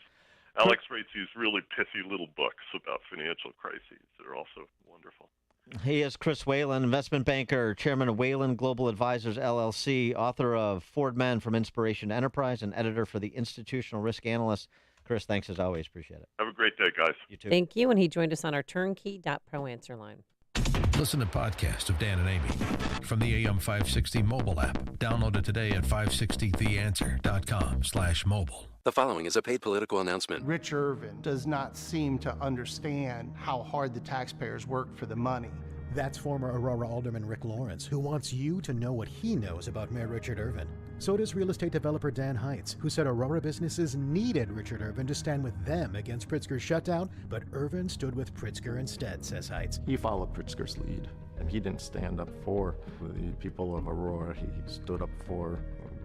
Alex writes these really pithy little books about financial crises that are also wonderful. He is Chris Whalen, investment banker, chairman of Whalen Global Advisors, LLC, author of Ford Men from Inspiration to Enterprise, and editor for the Institutional Risk Analyst. Chris, thanks as always. Appreciate it. Have a great day, guys. You too. Thank you. And he joined us on our turnkey.pro answer line. Listen to podcasts of Dan and Amy from the AM 560 mobile app. Download it today at 560theanswer.com/mobile. The following is a paid political announcement. Rich Irvin does not seem to understand how hard the taxpayers work for the money. That's former Aurora Alderman Rick Lawrence, who wants you to know what he knows about Mayor Richard Irvin. So does real estate developer Dan Heitz, who said Aurora businesses needed Richard Irvin to stand with them against Pritzker's shutdown, but Irvin stood with Pritzker instead, says Heitz. He followed Pritzker's lead, and he didn't stand up for the people of Aurora. He stood up for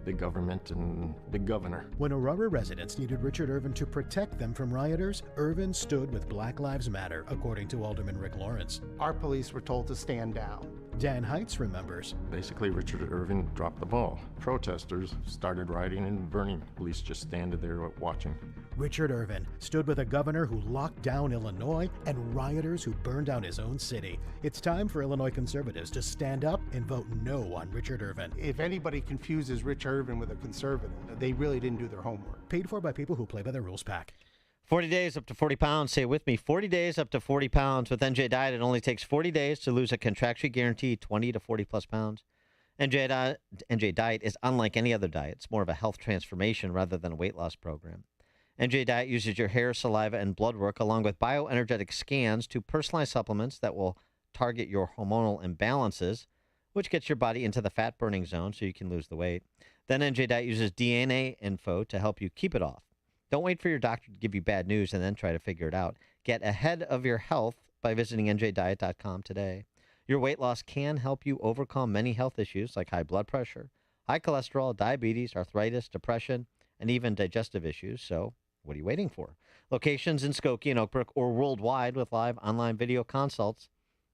big government and big governor. When Aurora residents needed Richard Irvin to protect them from rioters, Irvin stood with Black Lives Matter, according to Alderman Rick Lawrence. Our police were told to stand down. Dan Heitz remembers. Basically, Richard Irvin dropped the ball. Protesters started rioting and burning. Police just standing there watching. Richard Irvin stood with a governor who locked down Illinois and rioters who burned down his own city. It's time for Illinois conservatives to stand up and vote no on Richard Irvin. If anybody confuses Rich Irvin with a conservative, they really didn't do their homework. Paid for by people who play by the rules pack. 40 days up to 40 pounds. Say it with me. 40 days up to 40 pounds. With NJ Diet, it only takes 40 days to lose a contractually guaranteed 20 to 40 plus pounds. NJ Diet is unlike any other diet. It's more of a health transformation rather than a weight loss program. NJ Diet uses your hair, saliva, and blood work along with bioenergetic scans to personalize supplements that will target your hormonal imbalances, which gets your body into the fat-burning zone so you can lose the weight. Then NJ Diet uses DNA info to help you keep it off. Don't wait for your doctor to give you bad news and then try to figure it out. Get ahead of your health by visiting njdiet.com today. Your weight loss can help you overcome many health issues like high blood pressure, high cholesterol, diabetes, arthritis, depression, and even digestive issues. So what are you waiting for? Locations in Skokie and Oakbrook or worldwide with live online video consults.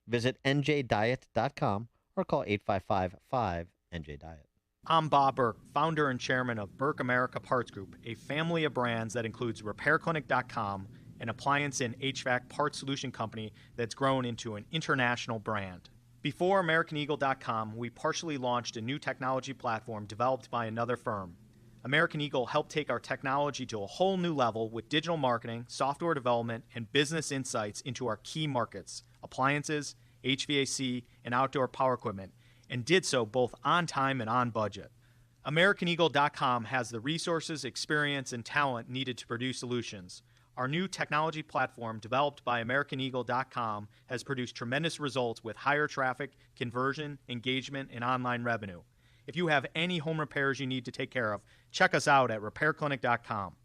Visit njdiet.com or call 855-5-NJ-DIET. I'm Bob Burke, founder and chairman of Burke America Parts Group, a family of brands that includes RepairClinic.com, an appliance and HVAC parts solution company that's grown into an international brand. Before AmericanEagle.com, we partially launched a new technology platform developed by another firm. American Eagle helped take our technology to a whole new level with digital marketing, software development, and business insights into our key markets, appliances, HVAC, and outdoor power equipment, and did so both on time and on budget. AmericanEagle.com has the resources, experience, and talent needed to produce solutions. Our new technology platform, developed by AmericanEagle.com, has produced tremendous results with higher traffic, conversion, engagement, and online revenue. If you have any home repairs you need to take care of, check us out at RepairClinic.com.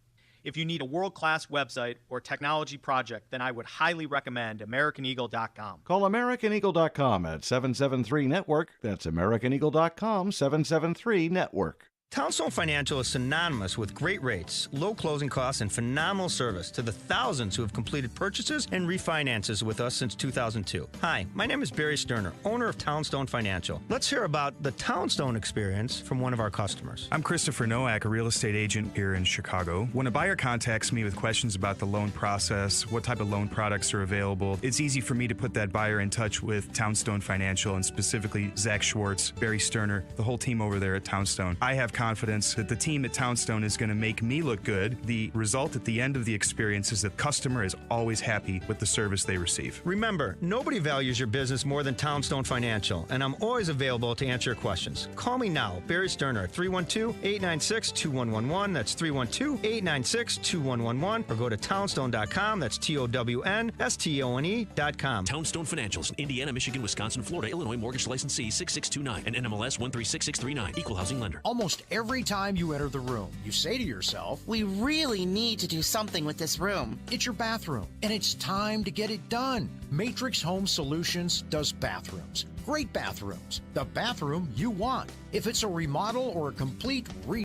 If you need a world-class website or technology project, then I would highly recommend AmericanEagle.com. Call AmericanEagle.com at 773-NETWORK. That's AmericanEagle.com, 773-NETWORK. Townstone Financial is synonymous with great rates, low closing costs, and phenomenal service to the thousands who have completed purchases and refinances with us since 2002. Hi, my name is Barry Sterner, owner of Townstone Financial. Let's hear about the Townstone experience from one of our customers. I'm Christopher Nowak, a real estate agent here in Chicago. When a buyer contacts me with questions about the loan process, what type of loan products are available, it's easy for me to put that buyer in touch with Townstone Financial, and specifically Zach Schwartz, Barry Sterner, the whole team over there at Townstone. I have confidence that the team at Townstone is going to make me look good. The result at the end of the experience is that the customer is always happy with the service they receive. Remember, nobody values your business more than Townstone Financial, and I'm always available to answer your questions. Call me now, Barry Sterner, at 312-896-2111. That's 312-896-2111. Or go to townstone.com. That's TOWNSTONE.com. Townstone Financials, Indiana, Michigan, Wisconsin, Florida, Illinois, mortgage licensee 6629 and NMLS 136639. Equal housing lender. Almost every time you enter the room, you say to yourself, we really need to do something with this room. It's your bathroom, and it's time to get it done. Matrix Home Solutions does bathrooms. Great bathrooms. The bathroom you want. If it's a remodel or a complete